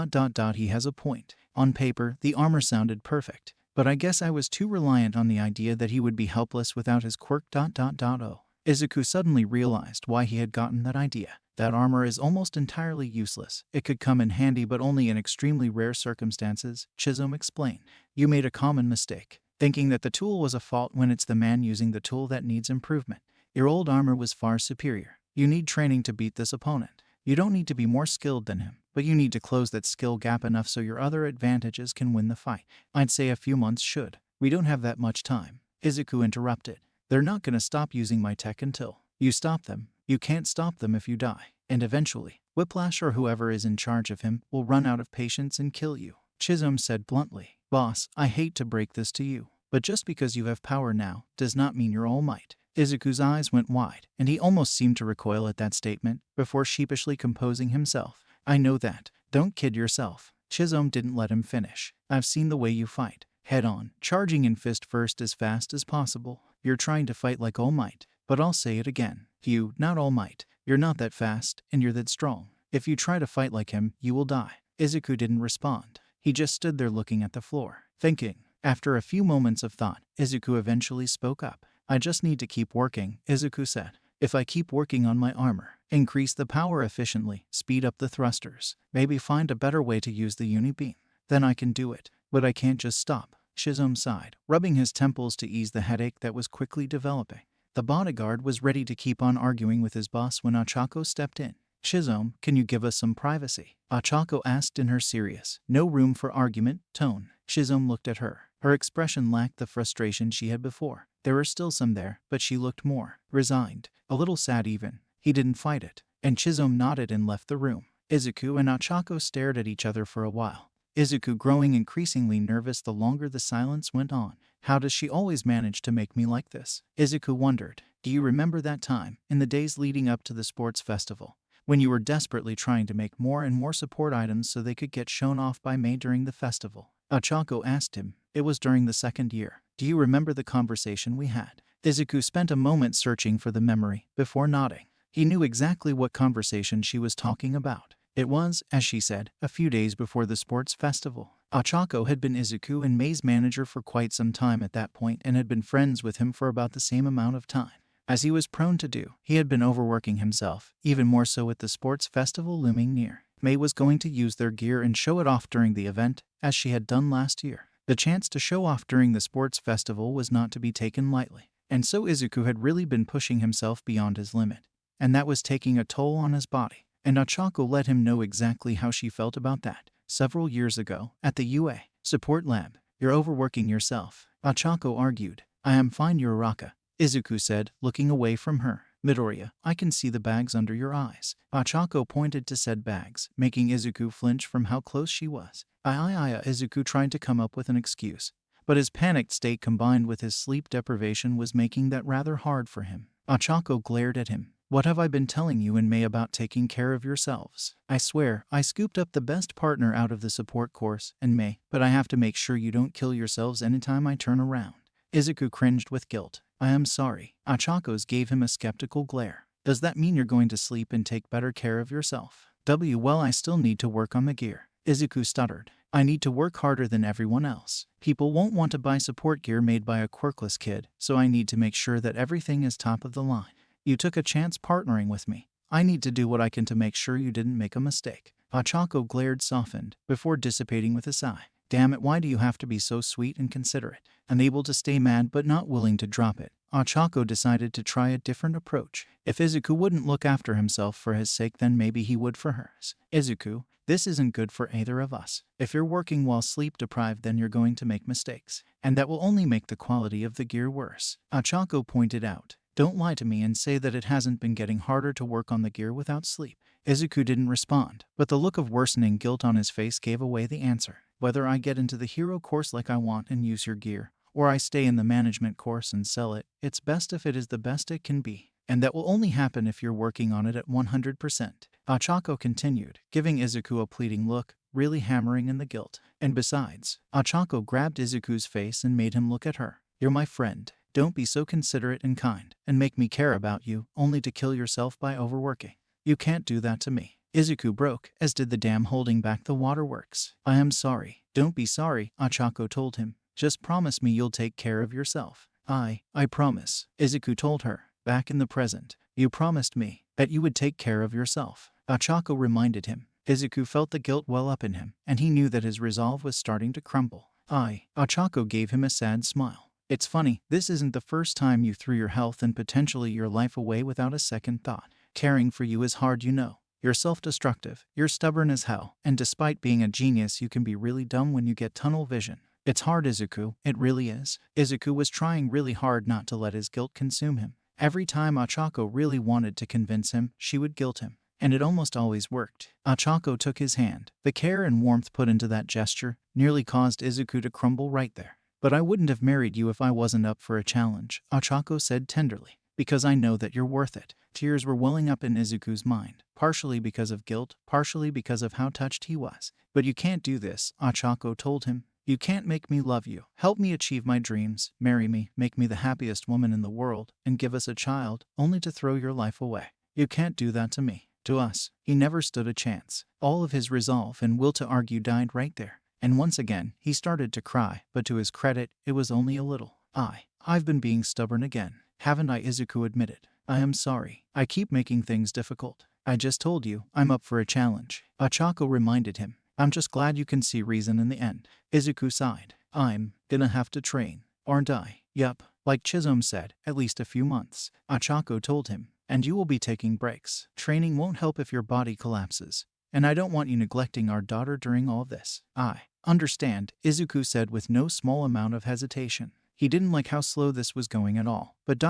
he has a point. On paper, the armor sounded perfect, but I guess I was too reliant on the idea that he would be helpless without his quirk ... Oh. Izuku suddenly realized why he had gotten that idea. That armor is almost entirely useless. It could come in handy but only in extremely rare circumstances, Shizome explained. "You made a common mistake, thinking that the tool was a fault when it's the man using the tool that needs improvement. Your old armor was far superior. You need training to beat this opponent. You don't need to be more skilled than him, but you need to close that skill gap enough so your other advantages can win the fight. I'd say a few months should." "We don't have that much time," Izuku interrupted. "They're not going to stop using my tech until you stop them. You can't stop them if you die. And eventually, Whiplash or whoever is in charge of him will run out of patience and kill you." Shizome said bluntly. "Boss, I hate to break this to you, but just because you have power now does not mean you're all might. Izuku's eyes went wide, and he almost seemed to recoil at that statement, before sheepishly composing himself. I know that. Don't kid yourself. Chizome didn't let him finish. I've seen the way you fight. Head on, charging in fist first as fast as possible. You're trying to fight like All Might. But I'll say it again. You, not All Might. You're not that fast, and you're that strong. If you try to fight like him, you will die. Izuku didn't respond. He just stood there looking at the floor, thinking. After a few moments of thought, Izuku eventually spoke up. I just need to keep working, Izuku said. If I keep working on my armor, increase the power efficiently, speed up the thrusters, maybe find a better way to use the uni-beam, then I can do it. But I can't just stop. Chizome sighed, rubbing his temples to ease the headache that was quickly developing. The bodyguard was ready to keep on arguing with his boss when Ochako stepped in. Chizome, can you give us some privacy? Ochako asked in her serious, no room for argument, tone. Chizome looked at her. Her expression lacked the frustration she had before. There were still some there, but she looked more resigned, a little sad even. He didn't fight it. And Chizome nodded and left the room. Izuku and Ochako stared at each other for a while. Izuku growing increasingly nervous the longer the silence went on. How does she always manage to make me like this? Izuku wondered. Do you remember that time, in the days leading up to the sports festival, when you were desperately trying to make more and more support items so they could get shown off by May during the festival? Ochako asked him. It was during the second year. Do you remember the conversation we had? Izuku spent a moment searching for the memory, before nodding. He knew exactly what conversation she was talking about. It was, as she said, a few days before the sports festival. Ochako had been Izuku and May's manager for quite some time at that point and had been friends with him for about the same amount of time. As he was prone to do, he had been overworking himself, even more so with the sports festival looming near. May was going to use their gear and show it off during the event, as she had done last year. The chance to show off during the sports festival was not to be taken lightly, and so Izuku had really been pushing himself beyond his limit, and that was taking a toll on his body. And Ochako let him know exactly how she felt about that. Several years ago, at the UA support lab, you're overworking yourself. Ochako argued. I am fine, Uraraka, Izuku said, looking away from her. Midoriya, I can see the bags under your eyes. Ochako pointed to said bags, making Izuku flinch from how close she was. Izuku tried to come up with an excuse, but his panicked state combined with his sleep deprivation was making that rather hard for him. Ochako glared at him. What have I been telling you and May about taking care of yourselves? I swear, I scooped up the best partner out of the support course, and May, but I have to make sure you don't kill yourselves anytime I turn around. Izuku cringed with guilt. I am sorry. Ochako's gave him a skeptical glare. Does that mean you're going to sleep and take better care of yourself? Well, I still need to work on the gear. Izuku stuttered. I need to work harder than everyone else. People won't want to buy support gear made by a quirkless kid, so I need to make sure that everything is top of the line. You took a chance partnering with me. I need to do what I can to make sure you didn't make a mistake. Ochako glared softened, before dissipating with a sigh. Damn it, why do you have to be so sweet and considerate? Unable to stay mad but not willing to drop it, Ochako decided to try a different approach. If Izuku wouldn't look after himself for his sake, then maybe he would for hers. Izuku, this isn't good for either of us. If you're working while sleep-deprived, then you're going to make mistakes, and that will only make the quality of the gear worse. Ochako pointed out. Don't lie to me and say that it hasn't been getting harder to work on the gear without sleep. Izuku didn't respond, but the look of worsening guilt on his face gave away the answer. Whether I get into the hero course like I want and use your gear, or I stay in the management course and sell it, it's best if it is the best it can be. And that will only happen if you're working on it at 100%. Ochako continued, giving Izuku a pleading look, really hammering in the guilt. And besides, Ochako grabbed Izuku's face and made him look at her. You're my friend. Don't be so considerate and kind, and make me care about you, only to kill yourself by overworking. You can't do that to me. Izuku broke, as did the dam holding back the waterworks. I am sorry. Don't be sorry, Ochako told him. Just promise me you'll take care of yourself. I promise, Izuku told her. Back in the present, you promised me that you would take care of yourself. Ochako reminded him. Izuku felt the guilt well up in him, and he knew that his resolve was starting to crumble. Ochako gave him a sad smile. It's funny, this isn't the first time you threw your health and potentially your life away without a second thought. Caring for you is hard, you know. You're self-destructive, you're stubborn as hell, and despite being a genius you can be really dumb when you get tunnel vision. It's hard, Izuku, it really is. Izuku was trying really hard not to let his guilt consume him. Every time Ochako really wanted to convince him, she would guilt him. And it almost always worked. Ochako took his hand. The care and warmth put into that gesture nearly caused Izuku to crumble right there. But I wouldn't have married you if I wasn't up for a challenge, Ochako said tenderly. because I know that you're worth it." Tears were welling up in Izuku's mind, partially because of guilt, partially because of how touched he was. "But you can't do this," Ochako told him. "You can't make me love you. Help me achieve my dreams, marry me, make me the happiest woman in the world, and give us a child, only to throw your life away. You can't do that to me, to us." He never stood a chance. All of his resolve and will to argue died right there. And once again, he started to cry, but to his credit, it was only a little. I've been being stubborn again, haven't I?" Izuku admitted. "I am sorry. I keep making things difficult. I just told you, I'm up for a challenge," Ochako reminded him. "I'm just glad you can see reason in the end." Izuku sighed. "I'm gonna have to train, aren't I?" "Yup, like Chisholm said, at least a few months," Ochako told him. "And you will be taking breaks. Training won't help if your body collapses. And I don't want you neglecting our daughter during all this." "I understand," Izuku said with no small amount of hesitation. He didn't like how slow this was going at all, but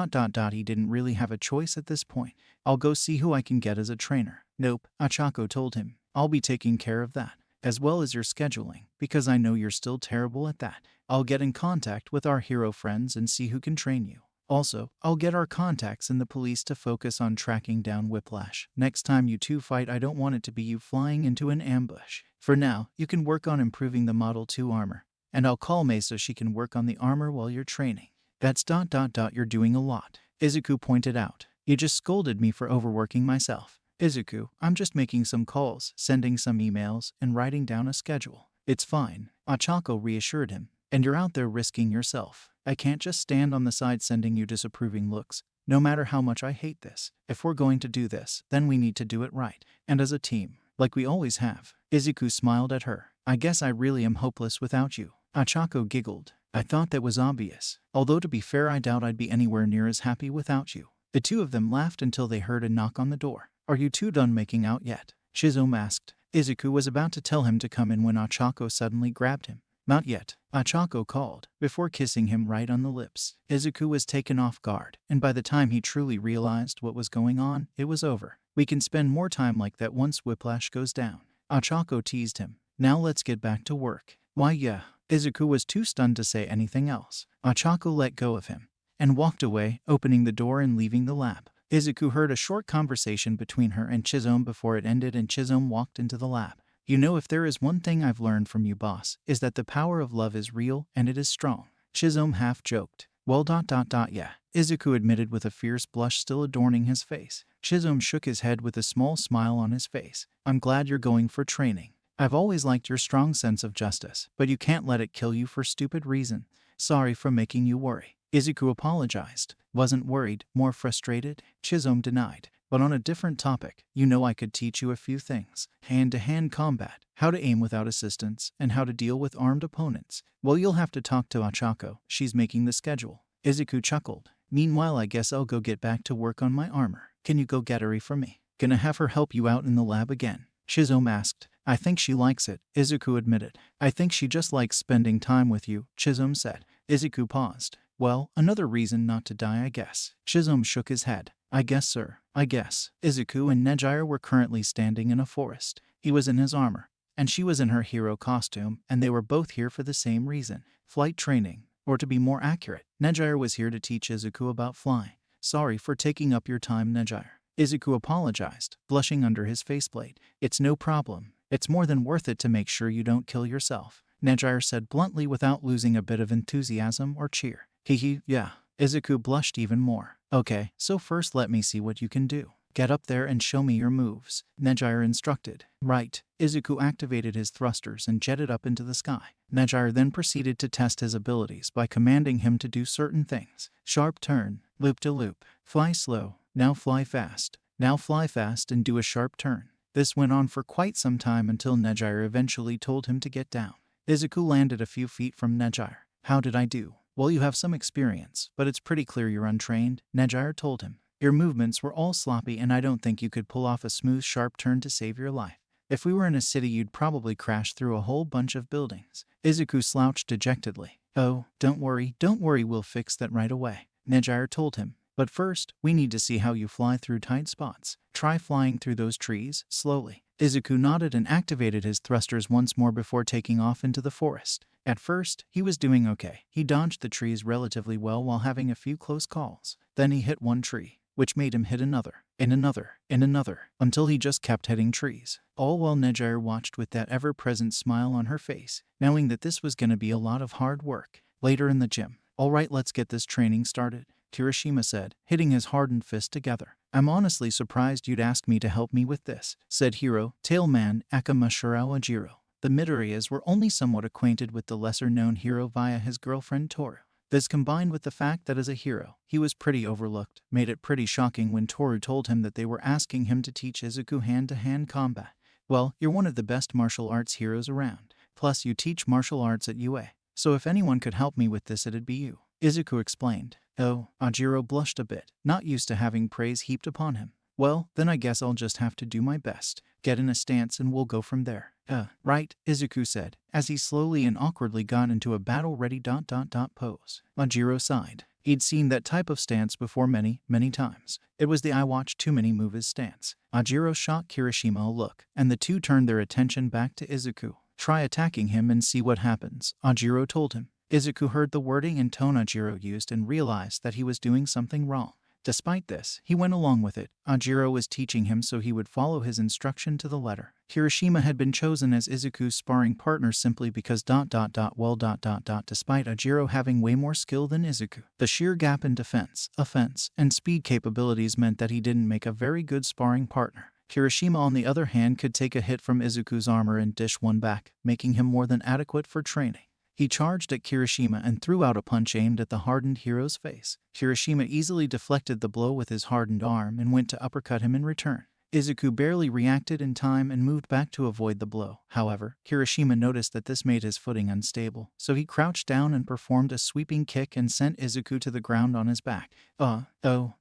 he didn't really have a choice at this point. "I'll go see who I can get as a trainer." "Nope," Ochako told him. "I'll be taking care of that, as well as your scheduling, because I know you're still terrible at that. I'll get in contact with our hero friends and see who can train you. Also, I'll get our contacts in the police to focus on tracking down Whiplash. Next time you two fight, I don't want it to be you flying into an ambush. For now, you can work on improving the Model 2 armor. And I'll call May so she can work on the armor while you're training." "That's you're doing a lot," Izuku pointed out. "You just scolded me for overworking myself." "Izuku, I'm just making some calls, sending some emails, and writing down a schedule. It's fine," Ochako reassured him. "And you're out there risking yourself. I can't just stand on the side sending you disapproving looks. No matter how much I hate this, if we're going to do this, then we need to do it right. And as a team, like we always have." Izuku smiled at her. "I guess I really am hopeless without you." Ochako giggled. "I thought that was obvious. Although to be fair, I doubt I'd be anywhere near as happy without you." The two of them laughed until they heard a knock on the door. "Are you two done making out yet?" Chisholm asked. Izuku was about to tell him to come in when Ochako suddenly grabbed him. "Not yet," Ochako called, before kissing him right on the lips. Izuku was taken off guard, and by the time he truly realized what was going on, it was over. "We can spend more time like that once Whiplash goes down," Ochako teased him. "Now let's get back to work." "Why yeah." Izuku was too stunned to say anything else. Ochako let go of him and walked away, opening the door and leaving the lab. Izuku heard a short conversation between her and Chisholm before it ended, and Chisholm walked into the lab. "You know, if there is one thing I've learned from you, boss, is that the power of love is real and it is strong." Chisholm half joked. "Well, yeah," Izuku admitted with a fierce blush still adorning his face. Chisholm shook his head with a small smile on his face. "I'm glad you're going for training. I've always liked your strong sense of justice, but you can't let it kill you for stupid reason. Sorry for making you worry." Izuku apologized. "Wasn't worried, more frustrated," Chisholm denied. "But on a different topic, you know, I could teach you a few things. Hand-to-hand combat, how to aim without assistance, and how to deal with armed opponents." "Well, you'll have to talk to Ochako. She's making the schedule." Izuku chuckled. "Meanwhile, I guess I'll go get back to work on my armor. Can you go get her for me? Gonna have her help you out in the lab again?" Chisholm asked. "I think she likes it," Izuku admitted. "I think she just likes spending time with you," Chisholm said. Izuku paused. "Well, another reason not to die, I guess." Chisholm shook his head. "I guess, sir. I guess." Izuku and Nejire were currently standing in a forest. He was in his armor, and she was in her hero costume, and they were both here for the same reason. Flight training. Or to be more accurate, Nejire was here to teach Izuku about flying. "Sorry for taking up your time, Nejire." Izuku apologized, blushing under his faceplate. "It's no problem. It's more than worth it to make sure you don't kill yourself," Nejire said bluntly without losing a bit of enthusiasm or cheer. Yeah." Izuku blushed even more. "Okay, so first let me see what you can do. Get up there and show me your moves," Nejire instructed. "Right." Izuku activated his thrusters and jetted up into the sky. Nejire then proceeded to test his abilities by commanding him to do certain things. Sharp turn, loop-to-loop, fly slow, now fly fast and do a sharp turn. This went on for quite some time until Nejire eventually told him to get down. Izuku landed a few feet from Nejire. "How did I do?" "Well, you have some experience, but it's pretty clear you're untrained," Nejire told him. "Your movements were all sloppy, and I don't think you could pull off a smooth, sharp turn to save your life. If we were in a city, you'd probably crash through a whole bunch of buildings." Izuku slouched dejectedly. "Oh, don't worry, we'll fix that right away," Nejire told him. "But first, we need to see how you fly through tight spots. Try flying through those trees, slowly. Izuku nodded and activated his thrusters once more before taking off into the forest. At first, he was doing okay. He dodged the trees relatively well while having a few close calls. Then he hit one tree, which made him hit another, and another, and another, until he just kept hitting trees. All while Nejire watched with that ever-present smile on her face, knowing that this was gonna be a lot of hard work. Later in the gym, "Alright, let's get this training started," Kirishima said, hitting his hardened fist together. "I'm honestly surprised you'd ask me to help me with this," said Hero, Tailman Akamashirawa Jiro. The Midoriyas were only somewhat acquainted with the lesser-known hero via his girlfriend Toru. This, combined with the fact that as a hero, he was pretty overlooked, made it pretty shocking when Toru told him that they were asking him to teach Izuku hand-to-hand combat. "Well, you're one of the best martial arts heroes around. Plus, you teach martial arts at UA. So if anyone could help me with this, it'd be you," Izuku explained. Oh, Ajiro blushed a bit, not used to having praise heaped upon him. "Well, then I guess I'll just have to do my best. Get in a stance and we'll go from there." Right," Izuku said, as he slowly and awkwardly got into a battle-ready ... pose. Ajiro sighed. He'd seen that type of stance before many, many times. It was the "I watch too many movies" stance. Ajiro shot Kirishima a look, and the two turned their attention back to Izuku. "Try attacking him and see what happens," Ajiro told him. Izuku heard the wording and tone Ajiro used and realized that he was doing something wrong. Despite this, he went along with it. Ajiro was teaching him, so he would follow his instruction to the letter. Kirishima had been chosen as Izuku's sparring partner simply because ... despite Ajiro having way more skill than Izuku. The sheer gap in defense, offense, and speed capabilities meant that he didn't make a very good sparring partner. Kirishima, on the other hand, could take a hit from Izuku's armor and dish one back, making him more than adequate for training. He charged at Kirishima and threw out a punch aimed at the hardened hero's face. Kirishima easily deflected the blow with his hardened arm and went to uppercut him in return. Izuku barely reacted in time and moved back to avoid the blow. However, Kirishima noticed that this made his footing unstable, so he crouched down and performed a sweeping kick and sent Izuku to the ground on his back. Oh,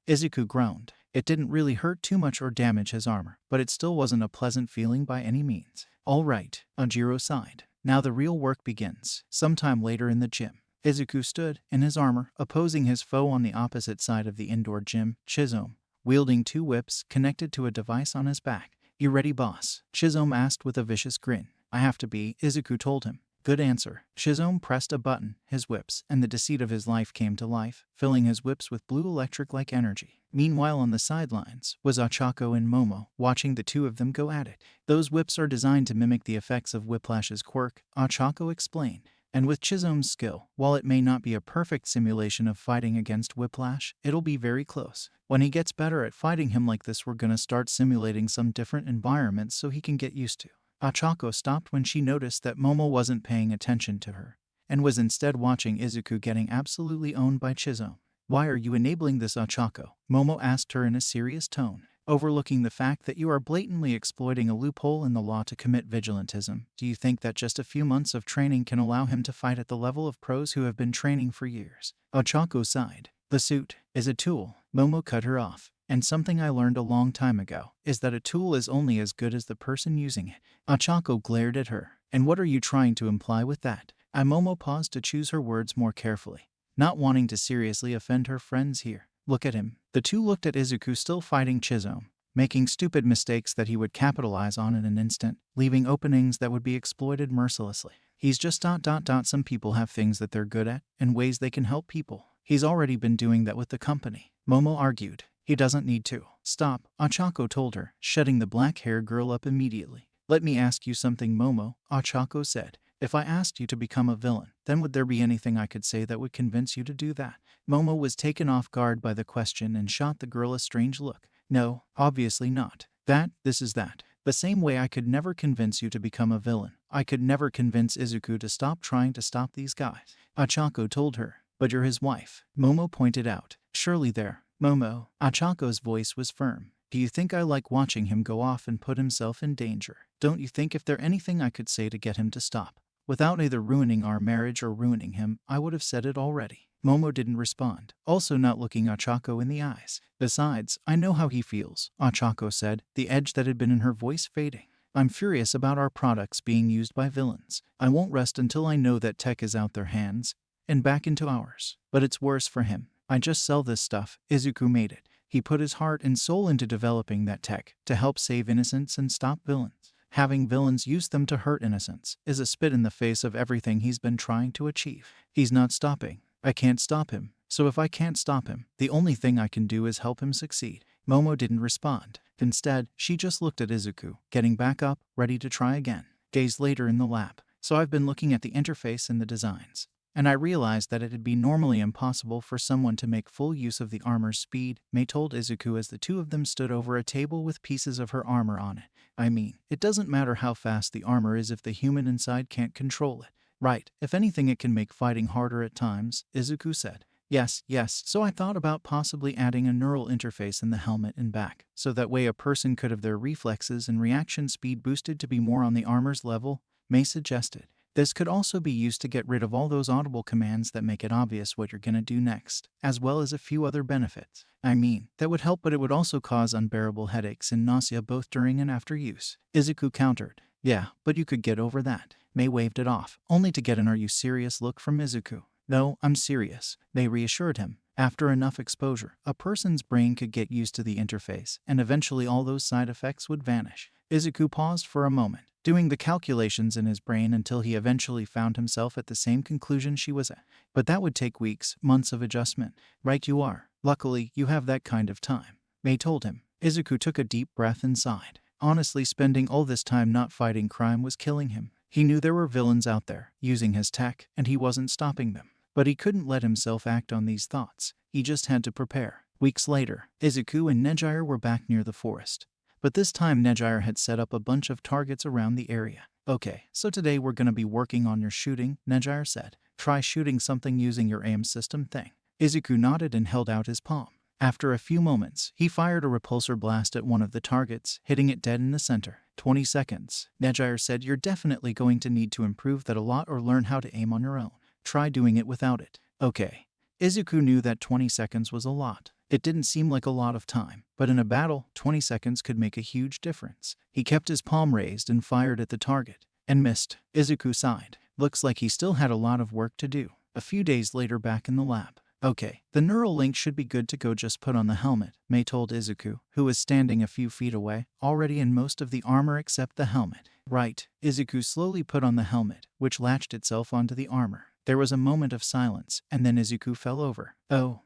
Izuku groaned. It didn't really hurt too much or damage his armor, but it still wasn't a pleasant feeling by any means. "All right," Ajiro sighed. "Now the real work begins." Sometime later in the gym, Izuku stood, in his armor, opposing his foe on the opposite side of the indoor gym, Chizome, wielding two whips connected to a device on his back. "You ready, boss?" Chizome asked with a vicious grin. "I have to be," Izuku told him. "Good answer." Chizome pressed a button, his whips, and the deceit of his life came to life, filling his whips with blue electric-like energy. Meanwhile, on the sidelines, was Ochako and Momo, watching the two of them go at it. "Those whips are designed to mimic the effects of Whiplash's quirk," Ochako explained. "And with Chizome's skill, while it may not be a perfect simulation of fighting against Whiplash, it'll be very close. When he gets better at fighting him like this, we're gonna start simulating some different environments so he can get used to." Ochako stopped when she noticed that Momo wasn't paying attention to her, and was instead watching Izuku getting absolutely owned by Chizome. "Why are you enabling this, Ochako?" Momo asked her in a serious tone. "Overlooking the fact that you are blatantly exploiting a loophole in the law to commit vigilantism. Do you think that just a few months of training can allow him to fight at the level of pros who have been training for years?" Ochako sighed. "The suit is a tool," Momo cut her off. "And something I learned a long time ago is that a tool is only as good as the person using it." Ochako glared at her. "And what are you trying to imply with that?" Momo paused to choose her words more carefully, not wanting to seriously offend her friends here. "Look at him." The two looked at Izuku, still fighting Chizome, making stupid mistakes that he would capitalize on in an instant, leaving openings that would be exploited mercilessly. "He's just ... Some people have things that they're good at, and ways they can help people. He's already been doing that with the company," Momo argued. "He doesn't need to." "Stop," Ochako told her, shutting the black-haired girl up immediately. "Let me ask you something, Momo," Ochako said. "If I asked you to become a villain, then would there be anything I could say that would convince you to do that?" Momo was taken off guard by the question and shot the girl a strange look. "No, obviously not. This is that. The same way I could never convince you to become a villain, I could never convince Izuku to stop trying to stop these guys," Ochako told her. "But you're his wife," Momo pointed out. "Surely there, Momo." Achako's voice was firm. "Do you think I like watching him go off and put himself in danger? Don't you think if there anything I could say to get him to stop, without either ruining our marriage or ruining him, I would have said it already?" Momo didn't respond, also not looking Ochako in the eyes. "Besides, I know how he feels," Ochako said, the edge that had been in her voice fading. "I'm furious about our products being used by villains. I won't rest until I know that tech is out their hands and back into ours. But it's worse for him. I just sell this stuff." Izuku made it. He put his heart and soul into developing that tech to help save innocents and stop villains. Having villains use them to hurt innocents is a spit in the face of everything he's been trying to achieve. He's not stopping. I can't stop him. So if I can't stop him, the only thing I can do is help him succeed. Momo didn't respond. Instead, she just looked at Izuku, getting back up, ready to try again. Days later in the lab. So I've been looking at the interface and the designs, and I realized that it'd be normally impossible for someone to make full use of the armor's speed, Mei told Izuku as the two of them stood over a table with pieces of her armor on it. I mean, it doesn't matter how fast the armor is if the human inside can't control it. Right, if anything it can make fighting harder at times, Izuku said. Yes, so I thought about possibly adding a neural interface in the helmet and back, so that way a person could have their reflexes and reaction speed boosted to be more on the armor's level, Mei suggested. This could also be used to get rid of all those audible commands that make it obvious what you're gonna do next, as well as a few other benefits. I mean, that would help, but it would also cause unbearable headaches and nausea both during and after use. Izuku countered. Yeah, but you could get over that. Mei waved it off, only to get an "Are you serious?" look from Izuku. No, I'm serious, Mei reassured him. After enough exposure, a person's brain could get used to the interface, and eventually all those side effects would vanish. Izuku paused for a moment, doing the calculations in his brain until he eventually found himself at the same conclusion she was at. But that would take weeks, months of adjustment. Right you are. Luckily, you have that kind of time, Mei told him. Izuku took a deep breath and sighed. Honestly, spending all this time not fighting crime was killing him. He knew there were villains out there, using his tech, and he wasn't stopping them. But he couldn't let himself act on these thoughts. He just had to prepare. Weeks later, Izuku and Nejire were back near the forest. But this time Nejire had set up a bunch of targets around the area. Okay, so today we're gonna be working on your shooting, Nejire said. Try shooting something using your aim system thing. Izuku nodded and held out his palm. After a few moments, he fired a repulsor blast at one of the targets, hitting it dead in the center. 20 seconds. Nejire said, you're definitely going to need to improve that a lot or learn how to aim on your own. Try doing it without it. Okay. Izuku knew that 20 seconds was a lot. It didn't seem like a lot of time, but in a battle, 20 seconds could make a huge difference. He kept his palm raised and fired at the target, and missed. Izuku sighed. Looks like he still had a lot of work to do. A few days later back in the lab. Okay, the neural link should be good to go, just put on the helmet, Mei told Izuku, who was standing a few feet away, already in most of the armor except the helmet. Right. Izuku slowly put on the helmet, which latched itself onto the armor. There was a moment of silence, and then Izuku fell over. Oh,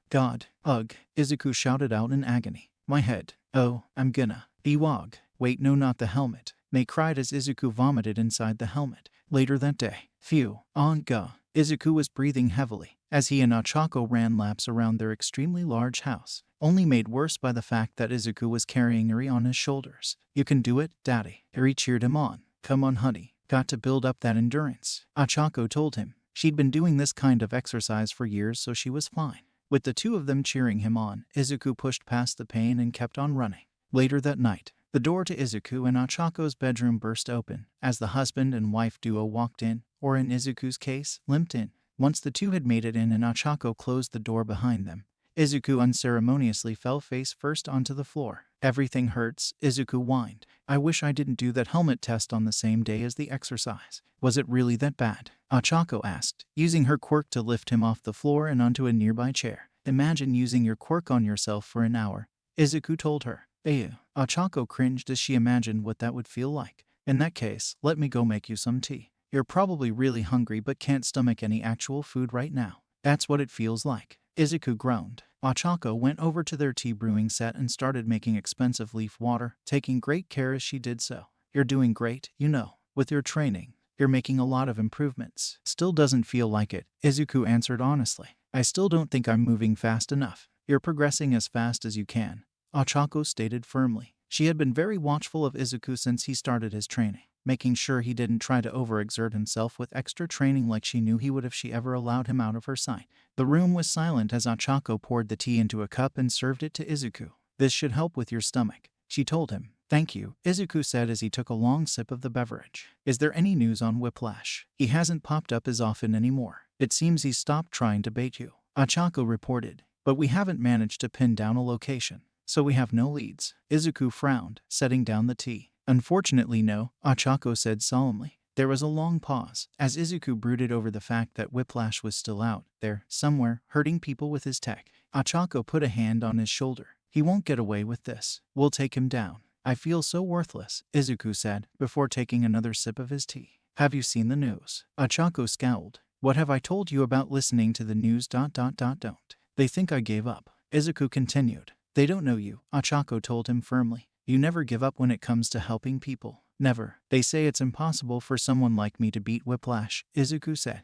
God, ugh, Izuku shouted out in agony. My head. Oh, I'm gonna. Ewog. Wait, no, not the helmet. Mei cried as Izuku vomited inside the helmet. Later that day. Phew. Gah. Izuku was breathing heavily, as he and Ochako ran laps around their extremely large house, only made worse by the fact that Izuku was carrying Eri on his shoulders. You can do it, Daddy. Eri cheered him on. Come on, honey. Got to build up that endurance, Ochako told him. She'd been doing this kind of exercise for years, so she was fine. With the two of them cheering him on, Izuku pushed past the pain and kept on running. Later that night, the door to Izuku and Ochako's bedroom burst open as the husband and wife duo walked in, or in Izuku's case, limped in. Once the two had made it in and Ochako closed the door behind them, Izuku unceremoniously fell face first onto the floor. Everything hurts, Izuku whined. I wish I didn't do that helmet test on the same day as the exercise. Was it really that bad? Ochako asked, using her quirk to lift him off the floor and onto a nearby chair. Imagine using your quirk on yourself for an hour, Izuku told her. Ew. Ochako cringed as she imagined what that would feel like. In that case, let me go make you some tea. You're probably really hungry but can't stomach any actual food right now. That's what it feels like. Izuku groaned. Ochako went over to their tea brewing set and started making expensive leaf water, taking great care as she did so. You're doing great, you know. With your training, you're making a lot of improvements. Still doesn't feel like it, Izuku answered honestly. I still don't think I'm moving fast enough. You're progressing as fast as you can, Ochako stated firmly. She had been very watchful of Izuku since he started his training, making sure he didn't try to overexert himself with extra training like she knew he would if she ever allowed him out of her sight. The room was silent as Ochako poured the tea into a cup and served it to Izuku. This should help with your stomach, she told him. Thank you, Izuku said as he took a long sip of the beverage. Is there any news on Whiplash? He hasn't popped up as often anymore. It seems he's stopped trying to bait you, Ochako reported, but we haven't managed to pin down a location, so we have no leads. Izuku frowned, setting down the tea. Unfortunately no, Ochako said solemnly. There was a long pause, as Izuku brooded over the fact that Whiplash was still out there, somewhere, hurting people with his tech. Ochako put a hand on his shoulder. He won't get away with this. We'll take him down. I feel so worthless, Izuku said, before taking another sip of his tea. Have you seen the news? Ochako scowled. What have I told you about listening to the news? Don't. They think I gave up. Izuku continued. They don't know you, Ochako told him firmly. You never give up when it comes to helping people. Never. They say it's impossible for someone like me to beat Whiplash, Izuku said.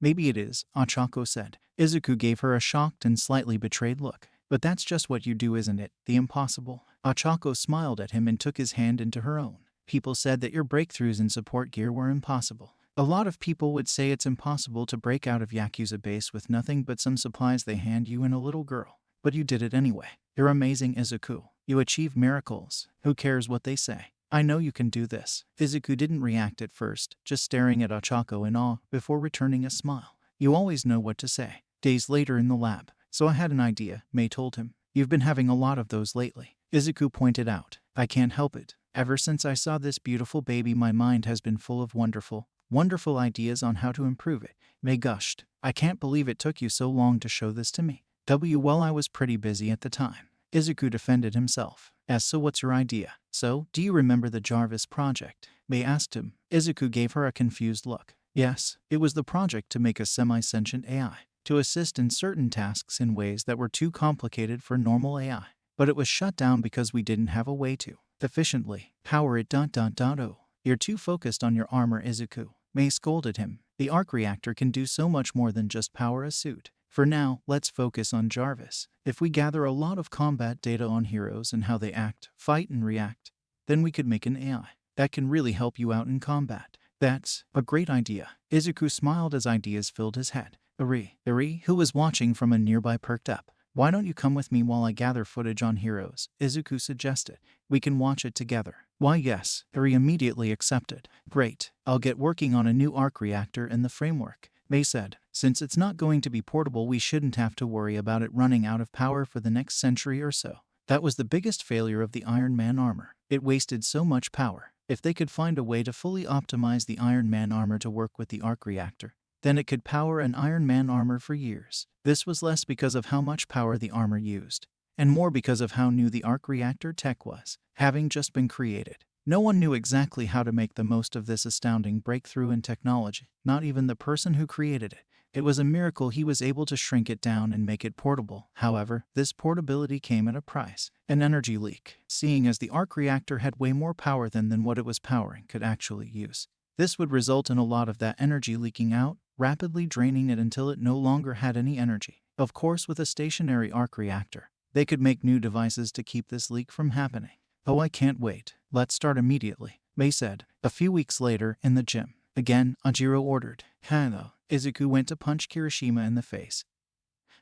Maybe it is, Ochako said. Izuku gave her a shocked and slightly betrayed look. But that's just what you do, isn't it? The impossible. Ochako smiled at him and took his hand into her own. People said that your breakthroughs in support gear were impossible. A lot of people would say it's impossible to break out of Yakuza base with nothing but some supplies they hand you and a little girl. But you did it anyway. You're amazing, Izuku. You achieve miracles. Who cares what they say? I know you can do this. Izuku didn't react at first, just staring at Ochako in awe before returning a smile. You always know what to say. Days later in the lab. So I had an idea, Mei told him. You've been having a lot of those lately. Izuku pointed out. I can't help it. Ever since I saw this beautiful baby, my mind has been full of wonderful ideas on how to improve it. Mei gushed. I can't believe it took you so long to show this to me. Well, I was pretty busy at the time. Izuku defended himself. So what's your idea? So, do you remember the Jarvis project? Mei asked him. Izuku gave her a confused look. Yes, it was the project to make a semi-sentient AI, to assist in certain tasks in ways that were too complicated for normal AI. But it was shut down because we didn't have a way to efficiently power it. Oh. You're too focused on your armor, Izuku. Mei scolded him. The arc reactor can do so much more than just power a suit. For now, let's focus on Jarvis. If we gather a lot of combat data on heroes and how they act, fight, and react, then we could make an AI that can really help you out in combat. That's a great idea. Izuku smiled as ideas filled his head. Eri, who was watching from a nearby, perked up. Why don't you come with me while I gather footage on heroes? Izuku suggested. We can watch it together. Why, yes. Eri immediately accepted. Great. I'll get working on a new arc reactor in the framework. Mei said, since it's not going to be portable, we shouldn't have to worry about it running out of power for the next century or so. That was the biggest failure of the Iron Man armor. It wasted so much power. If they could find a way to fully optimize the Iron Man armor to work with the arc reactor, then it could power an Iron Man armor for years. This was less because of how much power the armor used, and more because of how new the arc reactor tech was, having just been created. No one knew exactly how to make the most of this astounding breakthrough in technology, not even the person who created it. It was a miracle he was able to shrink it down and make it portable. However, this portability came at a price, an energy leak, seeing as the arc reactor had way more power than what it was powering could actually use. This would result in a lot of that energy leaking out, rapidly draining it until it no longer had any energy. Of course, with a stationary arc reactor, they could make new devices to keep this leak from happening. Oh, I can't wait. Let's start immediately, Mei said. A few weeks later, in the gym. Again, Ajiro ordered. Hello. Izuku went to punch Kirishima in the face,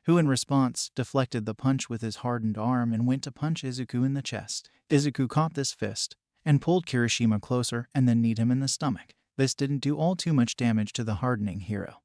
who in response deflected the punch with his hardened arm and went to punch Izuku in the chest. Izuku caught this fist and pulled Kirishima closer and then kneed him in the stomach. This didn't do all too much damage to the hardening hero,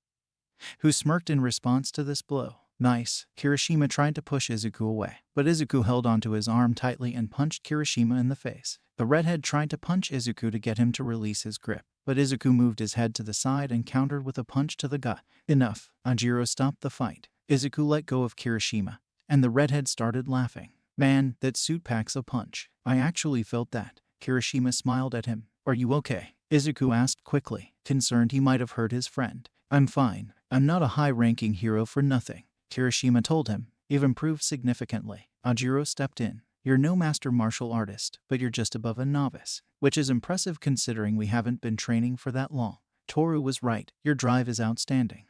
who smirked in response to this blow. Nice. Kirishima tried to push Izuku away, but Izuku held onto his arm tightly and punched Kirishima in the face. The redhead tried to punch Izuku to get him to release his grip, but Izuku moved his head to the side and countered with a punch to the gut. Enough. Ajiro stopped the fight. Izuku let go of Kirishima, and the redhead started laughing. Man, that suit packs a punch. I actually felt that. Kirishima smiled at him. Are you okay? Izuku asked quickly, concerned he might have hurt his friend. I'm fine. I'm not a high-ranking hero for nothing, Kirishima told him. You've improved significantly. Ajiro stepped in. You're no master martial artist, but you're just above a novice, which is impressive considering we haven't been training for that long. Toru was right. Your drive is outstanding.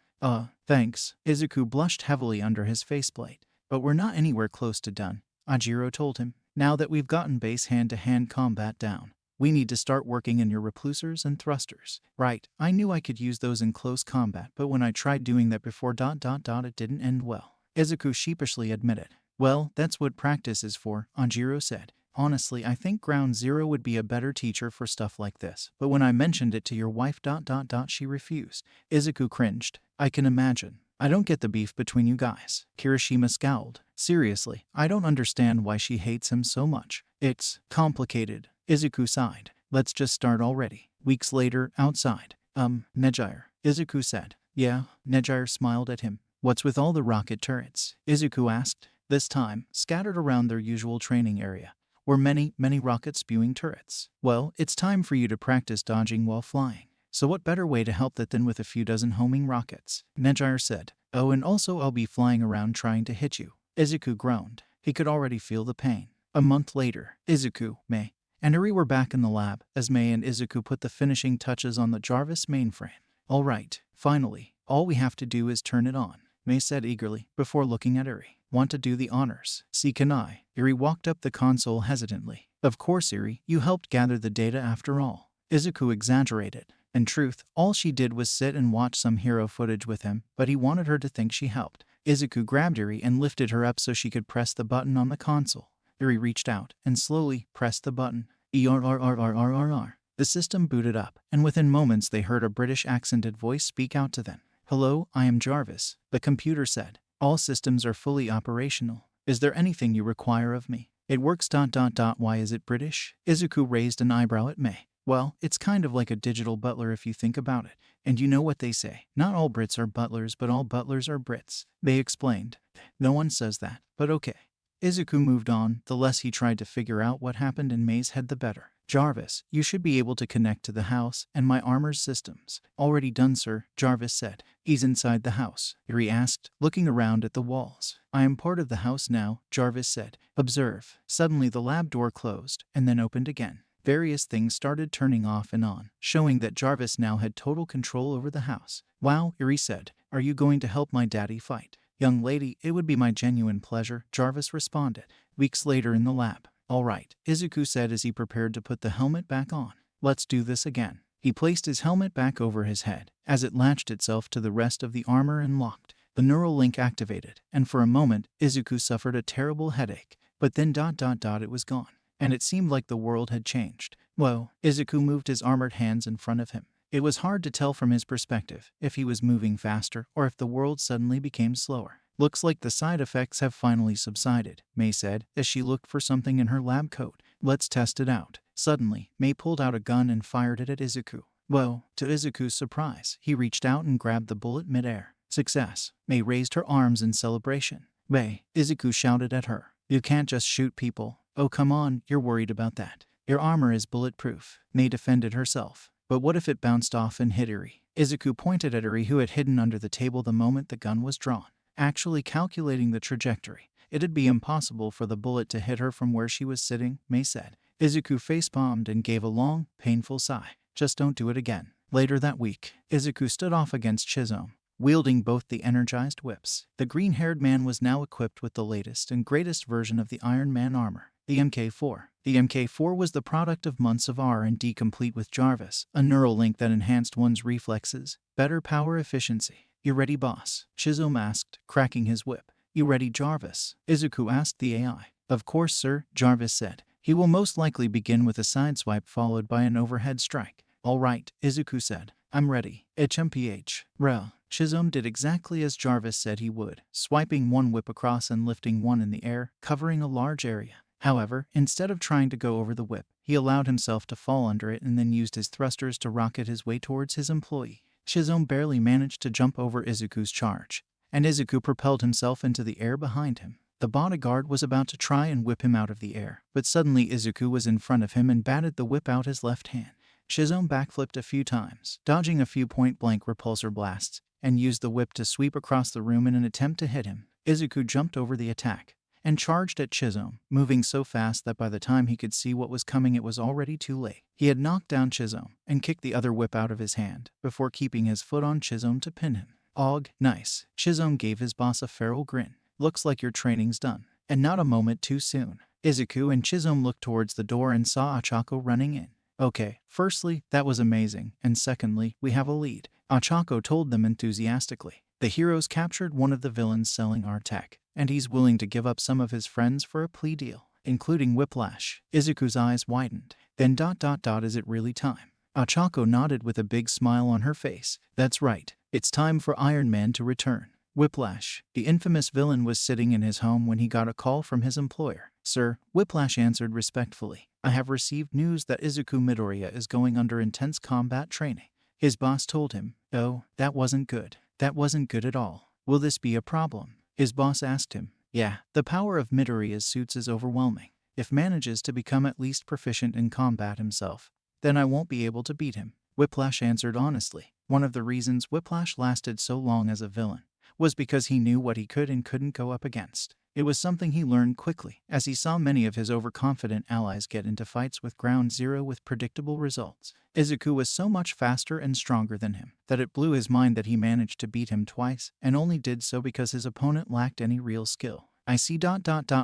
Thanks. Izuku blushed heavily under his faceplate. But we're not anywhere close to done, Ajiro told him. Now that we've gotten base hand-to-hand combat down, we need to start working in your repulsors and thrusters. Right, I knew I could use those in close combat, but when I tried doing that before ... it didn't end well, Izuku sheepishly admitted. Well, that's what practice is for, Ajiro said. Honestly, I think Ground Zero would be a better teacher for stuff like this, but when I mentioned it to your wife ... she refused. Izuku cringed. I can imagine. I don't get the beef between you guys. Kirishima scowled. Seriously, I don't understand why she hates him so much. It's complicated. Izuku sighed. Let's just start already. Weeks later, outside. Nejire, Izuku said. Yeah, Nejire smiled at him. What's with all the rocket turrets? Izuku asked. This time, scattered around their usual training area were many rocket-spewing turrets. Well, it's time for you to practice dodging while flying. So what better way to help that than with a few dozen homing rockets? Nejire said. Oh, and also I'll be flying around trying to hit you. Izuku groaned. He could already feel the pain. A month later, Izuku, Mei, and Eri were back in the lab as Mei and Izuku put the finishing touches on the Jarvis mainframe. All right, finally, all we have to do is turn it on, Mei said eagerly before looking at Eri. Want to do the honors? See, can I? Eri walked up the console hesitantly. Of course, Eri, you helped gather the data after all. Izuku exaggerated. In truth, all she did was sit and watch some hero footage with him, but he wanted her to think she helped. Izuku grabbed Eri and lifted her up so she could press the button on the console. Eri reached out and slowly pressed the button. ERRRRRRR. The system booted up, and within moments they heard a British accented voice speak out to them. Hello, I am Jarvis, the computer said. All systems are fully operational. Is there anything you require of me? It works. Why is it British? Izuku raised an eyebrow at Mei. Well, it's kind of like a digital butler if you think about it. And you know what they say. Not all Brits are butlers, but all butlers are Brits. They explained. No one says that, but okay. Izuku moved on. The less he tried to figure out what happened in Mei's head, the better. Jarvis, you should be able to connect to the house and my armor's systems. Already done, sir, Jarvis said. He's inside the house, Eri asked, looking around at the walls. I am part of the house now, Jarvis said. Observe. Suddenly the lab door closed and then opened again. Various things started turning off and on, showing that Jarvis now had total control over the house. Wow, Eri said. Are you going to help my daddy fight? Young lady, it would be my genuine pleasure, Jarvis responded. Weeks later in the lab. All right, Izuku said as he prepared to put the helmet back on. Let's do this again. He placed his helmet back over his head as it latched itself to the rest of the armor and locked. The neural link activated, and for a moment, Izuku suffered a terrible headache. But then it was gone, and it seemed like the world had changed. Whoa, Izuku moved his armored hands in front of him. It was hard to tell from his perspective if he was moving faster or if the world suddenly became slower. Looks like the side effects have finally subsided, Mei said as she looked for something in her lab coat. Let's test it out. Suddenly, Mei pulled out a gun and fired it at Izuku. Whoa, to Izuku's surprise, he reached out and grabbed the bullet midair. Success. Mei raised her arms in celebration. Mei, Izuku shouted at her. You can't just shoot people. Oh, come on, you're worried about that. Your armor is bulletproof. Mei defended herself. But what if it bounced off and hit Eri? Izuku pointed at Eri, who had hidden under the table the moment the gun was drawn. Actually calculating the trajectory, it'd be impossible for the bullet to hit her from where she was sitting, Mei said. Izuku facepalmed and gave a long, painful sigh. Just don't do it again. Later that week, Izuku stood off against Shizome, wielding both the energized whips. The green-haired man was now equipped with the latest and greatest version of the Iron Man armor, the MK4. The MK4 was the product of months of R&D, complete with Jarvis, a neural link that enhanced one's reflexes, better power efficiency. You ready, boss? Shizome asked, cracking his whip. You ready, Jarvis? Izuku asked the AI. Of course, sir, Jarvis said. He will most likely begin with a sideswipe followed by an overhead strike. All right, Izuku said. I'm ready. HMPH. Rel. Shizome did exactly as Jarvis said he would, swiping one whip across and lifting one in the air, covering a large area. However, instead of trying to go over the whip, he allowed himself to fall under it and then used his thrusters to rocket his way towards his employee. Shizome barely managed to jump over Izuku's charge, and Izuku propelled himself into the air behind him. The bodyguard was about to try and whip him out of the air, but suddenly Izuku was in front of him and batted the whip out his left hand. Shizome backflipped a few times, dodging a few point-blank repulsor blasts, and used the whip to sweep across the room in an attempt to hit him. Izuku jumped over the attack and charged at Shizome, moving so fast that by the time he could see what was coming it was already too late. He had knocked down Shizome and kicked the other whip out of his hand before keeping his foot on Shizome to pin him. Og, nice. Shizome gave his boss a feral grin. Looks like your training's done. And not a moment too soon. Izuku and Shizome looked towards the door and saw Ochako running in. Okay, firstly, that was amazing, and secondly, we have a lead, Ochako told them enthusiastically. The heroes captured one of the villains selling our tech, and he's willing to give up some of his friends for a plea deal, including Whiplash. Izuku's eyes widened. Then ... is it really time? Ochako nodded with a big smile on her face. That's right, it's time for Iron Man to return. Whiplash, the infamous villain, was sitting in his home when he got a call from his employer. Sir, Whiplash answered respectfully. I have received news that Izuku Midoriya is going under intense combat training. His boss told him. Oh, that wasn't good. That wasn't good at all. Will this be a problem? His boss asked him. Yeah, the power of Midoriya's suits is overwhelming. If manages to become at least proficient in combat himself, then I won't be able to beat him. Whiplash answered honestly. One of the reasons Whiplash lasted so long as a villain was because he knew what he could and couldn't go up against. It was something he learned quickly, as he saw many of his overconfident allies get into fights with Ground Zero with predictable results. Izuku was so much faster and stronger than him that it blew his mind that he managed to beat him twice, and only did so because his opponent lacked any real skill. I see.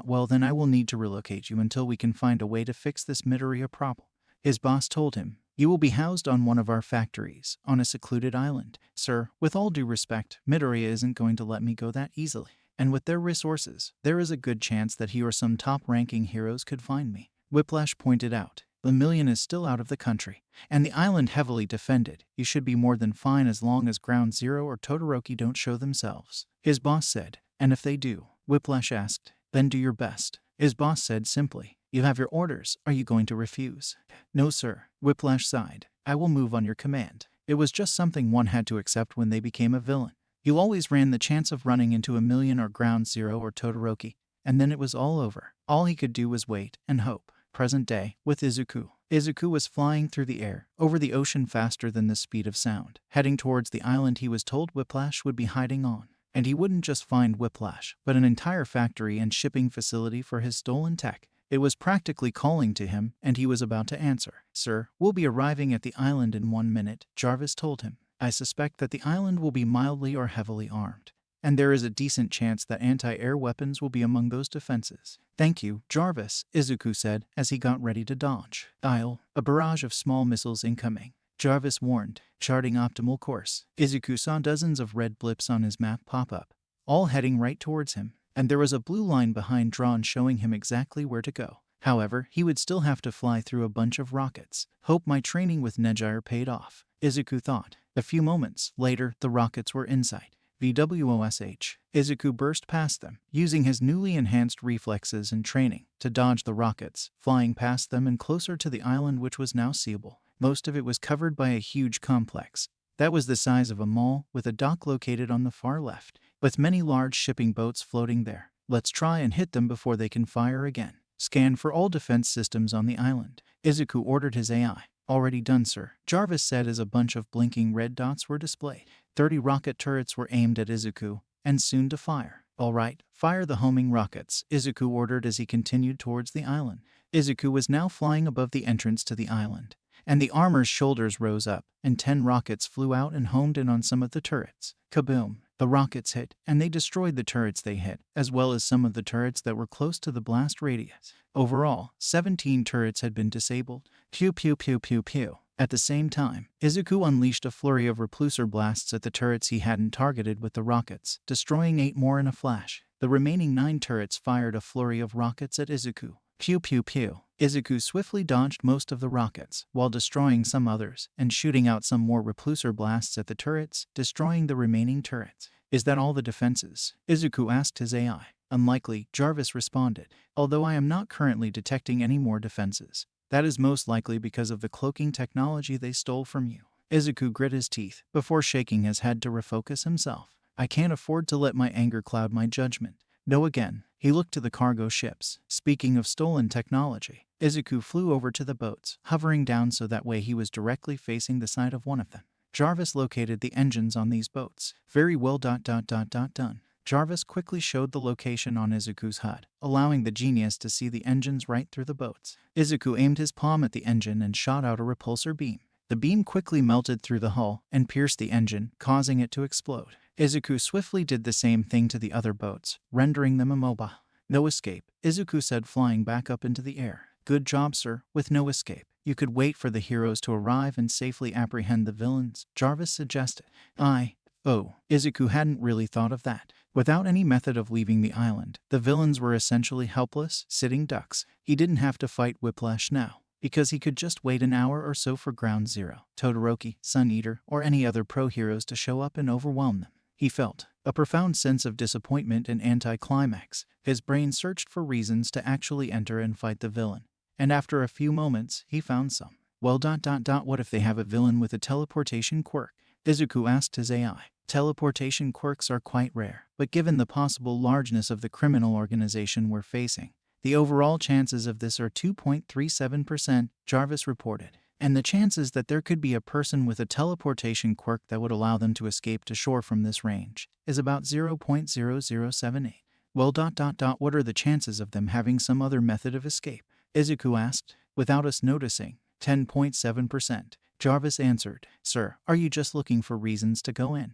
Well, then I will need to relocate you until we can find a way to fix this Midoriya problem. His boss told him. You will be housed on one of our factories, on a secluded island. Sir, with all due respect, Midoriya isn't going to let me go that easily. And with their resources, there is a good chance that he or some top-ranking heroes could find me. Whiplash pointed out. The million is still out of the country, and the island heavily defended. You should be more than fine as long as Ground Zero or Todoroki don't show themselves. His boss said. And if they do? Whiplash asked. Then do your best. His boss said simply. You have your orders. Are you going to refuse? No, sir. Whiplash sighed. I will move on your command. It was just something one had to accept when they became a villain. You always ran the chance of running into a million or Ground Zero or Todoroki, and then it was all over. All he could do was wait and hope. Present day, with Izuku. Izuku was flying through the air, over the ocean faster than the speed of sound, heading towards the island he was told Whiplash would be hiding on. And he wouldn't just find Whiplash, but an entire factory and shipping facility for his stolen tech. It was practically calling to him, and he was about to answer. Sir, we'll be arriving at the island in 1 minute, Jarvis told him. I suspect that the island will be mildly or heavily armed, and there is a decent chance that anti-air weapons will be among those defenses. Thank you, Jarvis, Izuku said as he got ready to dodge. A barrage of small missiles incoming. Jarvis warned, charting optimal course. Izuku saw dozens of red blips on his map pop up, all heading right towards him, and there was a blue line behind drawn showing him exactly where to go. However, he would still have to fly through a bunch of rockets. Hope my training with Nejire paid off, Izuku thought. A few moments later, the rockets were in sight. VWOSH. Izuku burst past them, using his newly enhanced reflexes and training to dodge the rockets, flying past them and closer to the island, which was now seeable. Most of it was covered by a huge complex that was the size of a mall, with a dock located on the far left, with many large shipping boats floating there. Let's try and hit them before they can fire again. Scan for all defense systems on the island. Izuku ordered his AI. Already done, sir, Jarvis said as a bunch of blinking red dots were displayed. 30 rocket turrets were aimed at Izuku, and soon to fire. All right, fire the homing rockets, Izuku ordered as he continued towards the island. Izuku was now flying above the entrance to the island, and the armor's shoulders rose up, and 10 rockets flew out and homed in on some of the turrets. Kaboom! The rockets hit, and they destroyed the turrets they hit, as well as some of the turrets that were close to the blast radius. Overall, 17 turrets had been disabled. Pew pew pew pew pew. At the same time, Izuku unleashed a flurry of repulsor blasts at the turrets he hadn't targeted with the rockets, destroying 8 more in a flash. The remaining 9 turrets fired a flurry of rockets at Izuku. Pew pew pew. Izuku swiftly dodged most of the rockets, while destroying some others, and shooting out some more repulsor blasts at the turrets, destroying the remaining turrets. Is that all the defenses? Izuku asked his AI. Unlikely, Jarvis responded. Although I am not currently detecting any more defenses. That is most likely because of the cloaking technology they stole from you. Izuku grit his teeth, before shaking his head to refocus himself. I can't afford to let my anger cloud my judgment. No again. He looked to the cargo ships. Speaking of stolen technology, Izuku flew over to the boats, hovering down so that way he was directly facing the side of one of them. Jarvis located the engines on these boats. Very well. Done. Jarvis quickly showed the location on Izuku's HUD, allowing the genius to see the engines right through the boats. Izuku aimed his palm at the engine and shot out a repulsor beam. The beam quickly melted through the hull and pierced the engine, causing it to explode. Izuku swiftly did the same thing to the other boats, rendering them immobile. No escape, Izuku said, flying back up into the air. Good job, sir. With no escape, you could wait for the heroes to arrive and safely apprehend the villains, Jarvis suggested. Izuku hadn't really thought of that. Without any method of leaving the island, the villains were essentially helpless, sitting ducks. He didn't have to fight Whiplash now, because he could just wait an hour or so for Ground Zero, Todoroki, Sun Eater, or any other pro-heroes to show up and overwhelm them. He felt a profound sense of disappointment and anticlimax. His brain searched for reasons to actually enter and fight the villain, and after a few moments, he found some. Well, what if they have a villain with a teleportation quirk? Izuku asked his AI. Teleportation quirks are quite rare, but given the possible largeness of the criminal organization we're facing, the overall chances of this are 2.37%, Jarvis reported. And the chances that there could be a person with a teleportation quirk that would allow them to escape to shore from this range is about 0.0078. Well, what are the chances of them having some other method of escape? Izuku asked, without us noticing. 10.7%. Jarvis answered, Sir, are you just looking for reasons to go in?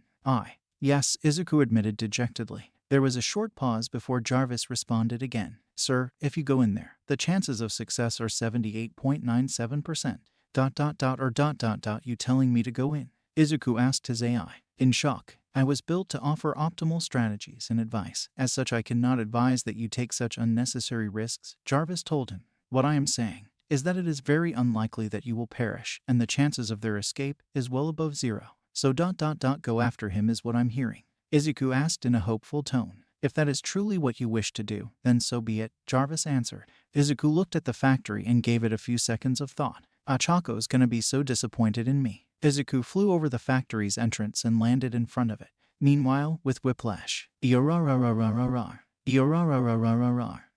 Yes, Izuku admitted dejectedly. There was a short pause before Jarvis responded again. Sir, if you go in there, the chances of success are 78.97%. You telling me to go in? Izuku asked his AI. In shock. I was built to offer optimal strategies and advice. As such, I cannot advise that you take such unnecessary risks, Jarvis told him. What I am saying is that it is very unlikely that you will perish, and the chances of their escape is well above zero. So go after him is what I'm hearing. Izuku asked in a hopeful tone. If that is truly what you wish to do, then so be it, Jarvis answered. Izuku looked at the factory and gave it a few seconds of thought. Achako's gonna be so disappointed in me. Izuku flew over the factory's entrance and landed in front of it. Meanwhile, with Whiplash.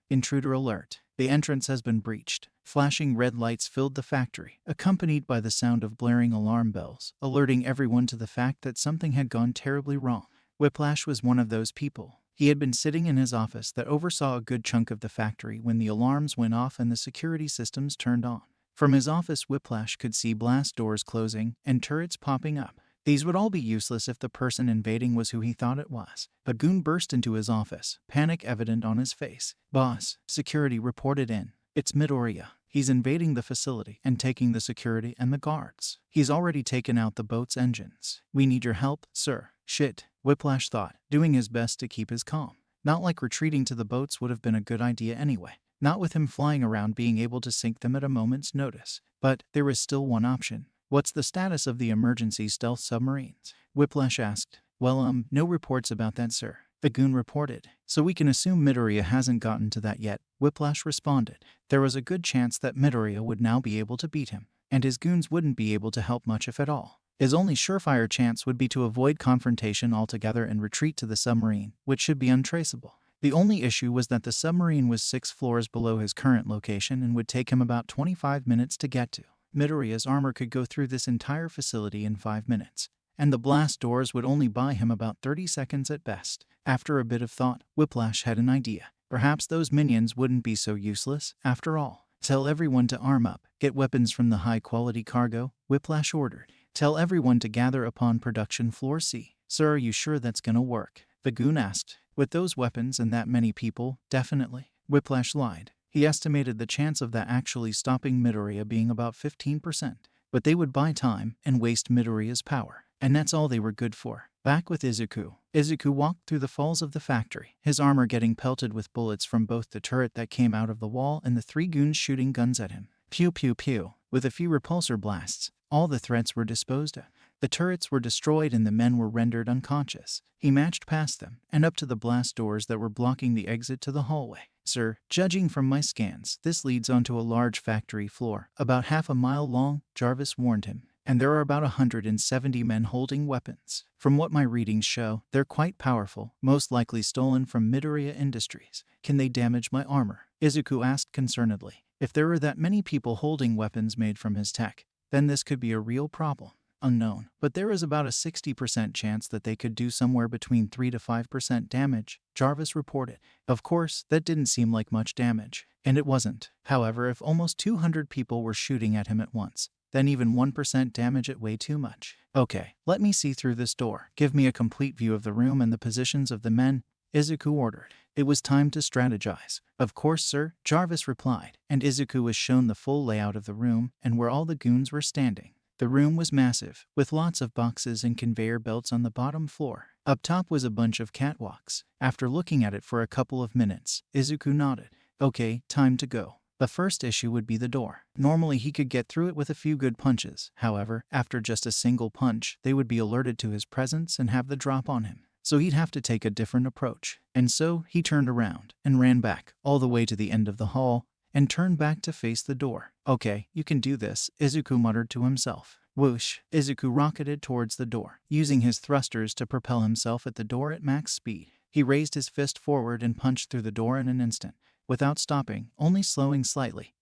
Intruder alert. The entrance has been breached. Flashing red lights filled the factory, accompanied by the sound of blaring alarm bells, alerting everyone to the fact that something had gone terribly wrong. Whiplash was one of those people. He had been sitting in his office that oversaw a good chunk of the factory when the alarms went off and the security systems turned on. From his office, Whiplash could see blast doors closing and turrets popping up. These would all be useless if the person invading was who he thought it was. A goon burst into his office, panic evident on his face. Boss, security reported in. It's Midoriya. He's invading the facility and taking the security and the guards. He's already taken out the boat's engines. We need your help, sir. Shit, Whiplash thought, doing his best to keep his calm. Not like retreating to the boats would have been a good idea anyway. Not with him flying around being able to sink them at a moment's notice. But there was still one option. What's the status of the emergency stealth submarines? Whiplash asked. Well, no reports about that, sir. The goon reported. So we can assume Midoriya hasn't gotten to that yet, Whiplash responded. There was a good chance that Midoriya would now be able to beat him, and his goons wouldn't be able to help much if at all. His only surefire chance would be to avoid confrontation altogether and retreat to the submarine, which should be untraceable. The only issue was that the submarine was 6 floors below his current location and would take him about 25 minutes to get to. Midoriya's armor could go through this entire facility in 5 minutes, and the blast doors would only buy him about 30 seconds at best. After a bit of thought, Whiplash had an idea. Perhaps those minions wouldn't be so useless, after all. Tell everyone to arm up, get weapons from the high-quality cargo, Whiplash ordered. Tell everyone to gather upon production floor C. Sir, are you sure that's gonna work? The goon asked. With those weapons and that many people, definitely. Whiplash lied. He estimated the chance of that actually stopping Midoriya being about 15%. But they would buy time and waste Midoriya's power. And that's all they were good for. Back with Izuku. Izuku walked through the falls of the factory, his armor getting pelted with bullets from both the turret that came out of the wall and the 3 goons shooting guns at him. Pew pew pew. With a few repulsor blasts, all the threats were disposed of. The turrets were destroyed and the men were rendered unconscious. He marched past them and up to the blast doors that were blocking the exit to the hallway. Sir, judging from my scans, this leads onto a large factory floor, about half a mile long, Jarvis warned him. And there are about 170 men holding weapons. From what my readings show, they're quite powerful, most likely stolen from Midoriya Industries. Can they damage my armor? Izuku asked concernedly. If there are that many people holding weapons made from his tech, then this could be a real problem. Unknown, but there is about a 60% chance that they could do somewhere between 3 to 5% damage, Jarvis reported. Of course, that didn't seem like much damage, and it wasn't. However, if almost 200 people were shooting at him at once, then even 1% damage it way too much. Okay, let me see through this door. Give me a complete view of the room and the positions of the men, Izuku ordered. It was time to strategize. Of course, sir, Jarvis replied, and Izuku was shown the full layout of the room and where all the goons were standing. The room was massive, with lots of boxes and conveyor belts on the bottom floor. Up top was a bunch of catwalks. After looking at it for a couple of minutes, Izuku nodded. Okay, time to go. The first issue would be the door. Normally he could get through it with a few good punches. However, after just a single punch, they would be alerted to his presence and have the drop on him. So he'd have to take a different approach. And so he turned around and ran back all the way to the end of the hall and turned back to face the door. Okay, you can do this, Izuku muttered to himself. Whoosh! Izuku rocketed towards the door, using his thrusters to propel himself at the door at max speed. He raised his fist forward and punched through the door in an instant, without stopping, only slowing slightly.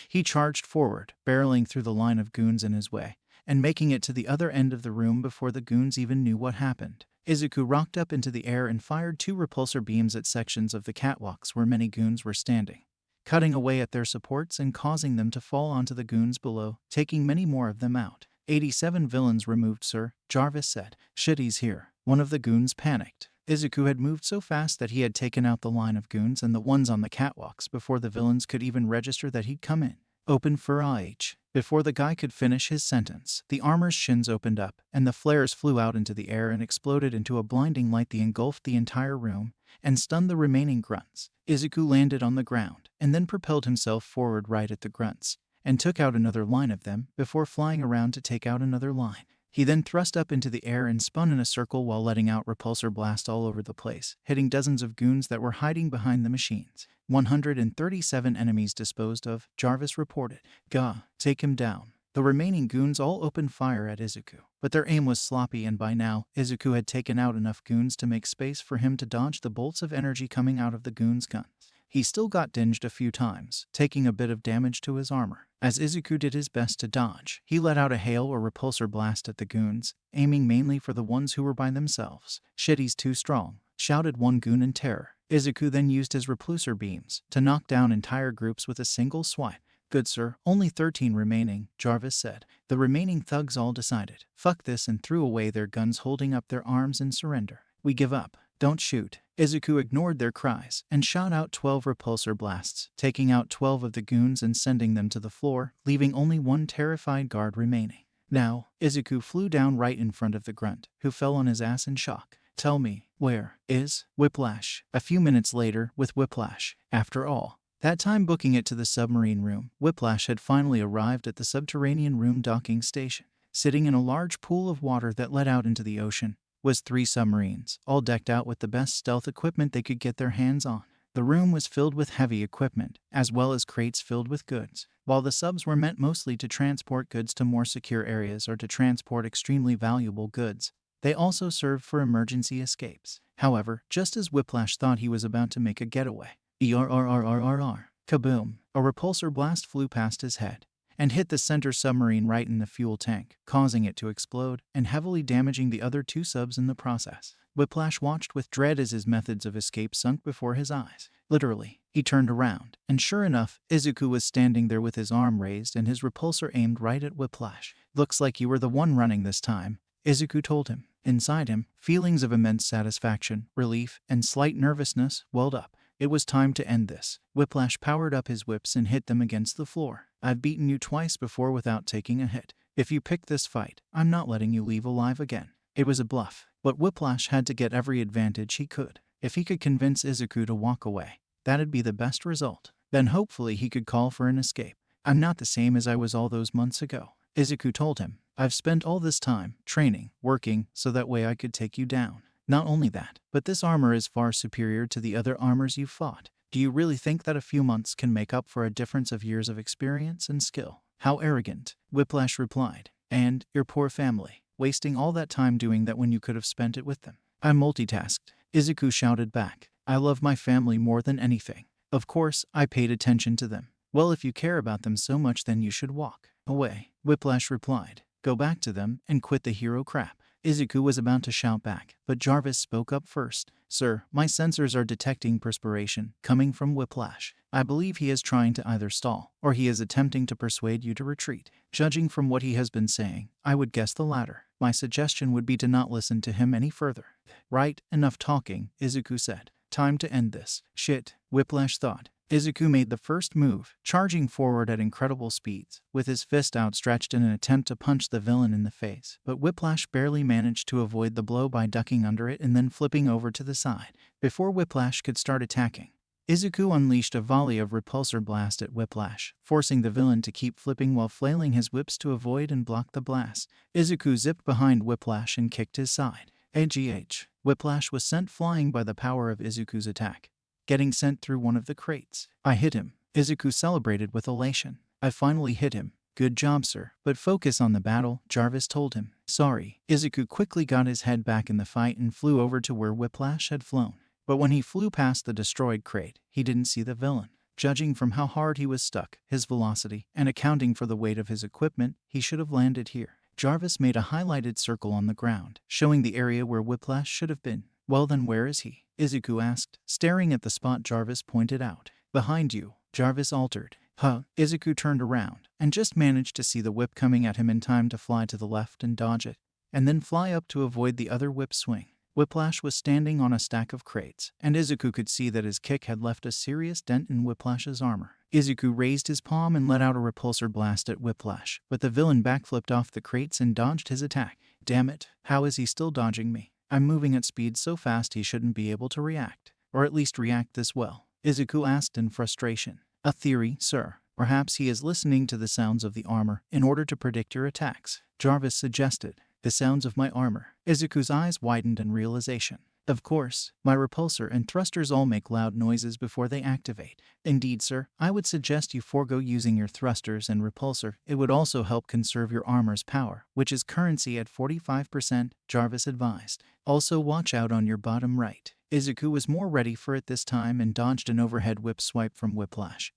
He charged forward, barreling through the line of goons in his way, and making it to the other end of the room before the goons even knew what happened. Izuku rocked up into the air and fired 2 repulsor beams at sections of the catwalks where many goons were standing, cutting away at their supports and causing them to fall onto the goons below, taking many more of them out. 87 villains removed, sir, Jarvis said. Shit, he's here. One of the goons panicked. Izuku had moved so fast that he had taken out the line of goons and the ones on the catwalks before the villains could even register that he'd come in. Open for IH. Before the guy could finish his sentence, the armor's shins opened up, and the flares flew out into the air and exploded into a blinding light that engulfed the entire room and stunned the remaining grunts. Izuku landed on the ground, and then propelled himself forward right at the grunts, and took out another line of them before flying around to take out another line. He then thrust up into the air and spun in a circle while letting out repulsor blasts all over the place, hitting dozens of goons that were hiding behind the machines. 137 enemies disposed of, Jarvis reported. Gah, take him down. The remaining goons all opened fire at Izuku, but their aim was sloppy, and by now, Izuku had taken out enough goons to make space for him to dodge the bolts of energy coming out of the goons' guns. He still got dinged a few times, taking a bit of damage to his armor. As Izuku did his best to dodge, he let out a hail or repulsor blast at the goons, aiming mainly for the ones who were by themselves. Shit, he's too strong, shouted one goon in terror. Izuku then used his repulsor beams to knock down entire groups with a single swipe. Good sir, only 13 remaining, Jarvis said. The remaining thugs all decided, fuck this, and threw away their guns, holding up their arms in surrender. We give up. Don't shoot. Izuku ignored their cries and shot out 12 repulsor blasts, taking out 12 of the goons and sending them to the floor, leaving only one terrified guard remaining. Now, Izuku flew down right in front of the grunt, who fell on his ass in shock. Tell me, where is Whiplash? A few minutes later, with Whiplash. After all that time booking it to the submarine room, Whiplash had finally arrived at the subterranean room docking station. Sitting in a large pool of water that led out into the ocean was 3 submarines, all decked out with the best stealth equipment they could get their hands on. The room was filled with heavy equipment, as well as crates filled with goods. While the subs were meant mostly to transport goods to more secure areas or to transport extremely valuable goods, they also served for emergency escapes. However, just as Whiplash thought he was about to make a getaway, kaboom! A repulsor blast flew past his head and hit the center submarine right in the fuel tank, causing it to explode and heavily damaging the other 2 subs in the process. Whiplash watched with dread as his methods of escape sunk before his eyes. Literally, he turned around, and sure enough, Izuku was standing there with his arm raised and his repulsor aimed right at Whiplash. Looks like you were the one running this time, Izuku told him. Inside him, feelings of immense satisfaction, relief, and slight nervousness welled up. It was time to end this. Whiplash powered up his whips and hit them against the floor. I've beaten you twice before without taking a hit. If you pick this fight, I'm not letting you leave alive again. It was a bluff, but Whiplash had to get every advantage he could. If he could convince Izuku to walk away, that'd be the best result. Then hopefully he could call for an escape. I'm not the same as I was all those months ago, Izuku told him. I've spent all this time training, working, so that way I could take you down. Not only that, but this armor is far superior to the other armors you've fought. Do you really think that a few months can make up for a difference of years of experience and skill? How arrogant, Whiplash replied. And your poor family, wasting all that time doing that when you could have spent it with them. I multitasked, Izuku shouted back. I love my family more than anything. Of course, I paid attention to them. Well, if you care about them so much, then you should walk away, Whiplash replied. Go back to them and quit the hero crap. Izuku was about to shout back, but Jarvis spoke up first. Sir, my sensors are detecting perspiration coming from Whiplash. I believe he is trying to either stall, or he is attempting to persuade you to retreat. Judging from what he has been saying, I would guess the latter. My suggestion would be to not listen to him any further. Right, enough talking, Izuku said. Time to end this. Shit, Whiplash thought. Izuku made the first move, charging forward at incredible speeds, with his fist outstretched in an attempt to punch the villain in the face, but Whiplash barely managed to avoid the blow by ducking under it and then flipping over to the side. Before Whiplash could start attacking, Izuku unleashed a volley of repulsor blast at Whiplash, forcing the villain to keep flipping while flailing his whips to avoid and block the blast. Izuku zipped behind Whiplash and kicked his side. AGH. Whiplash was sent flying by the power of Izuku's attack, getting sent through one of the crates. I hit him, Izuku celebrated with elation. I finally hit him. Good job, sir. But focus on the battle, Jarvis told him. Sorry. Izuku quickly got his head back in the fight and flew over to where Whiplash had flown. But when he flew past the destroyed crate, he didn't see the villain. Judging from how hard he was stuck, his velocity, and accounting for the weight of his equipment, he should have landed here. Jarvis made a highlighted circle on the ground, showing the area where Whiplash should have been. Well then, where is he? Izuku asked, staring at the spot Jarvis pointed out. Behind you, Jarvis altered. Huh? Izuku turned around, and just managed to see the whip coming at him in time to fly to the left and dodge it, and then fly up to avoid the other whip swing. Whiplash was standing on a stack of crates, and Izuku could see that his kick had left a serious dent in Whiplash's armor. Izuku raised his palm and let out a repulsor blast at Whiplash, but the villain backflipped off the crates and dodged his attack. Damn it, how is he still dodging me? I'm moving at speed so fast he shouldn't be able to react. Or at least react this well, Izuku asked in frustration. A theory, sir. Perhaps he is listening to the sounds of the armor in order to predict your attacks, Jarvis suggested. The sounds of my armor. Izuku's eyes widened in realization. Of course, my repulsor and thrusters all make loud noises before they activate. Indeed, sir, I would suggest you forego using your thrusters and repulsor. It would also help conserve your armor's power, which is currency at 45%, Jarvis advised. Also watch out on your bottom right. Izuku was more ready for it this time and dodged an overhead whip swipe from Whiplash,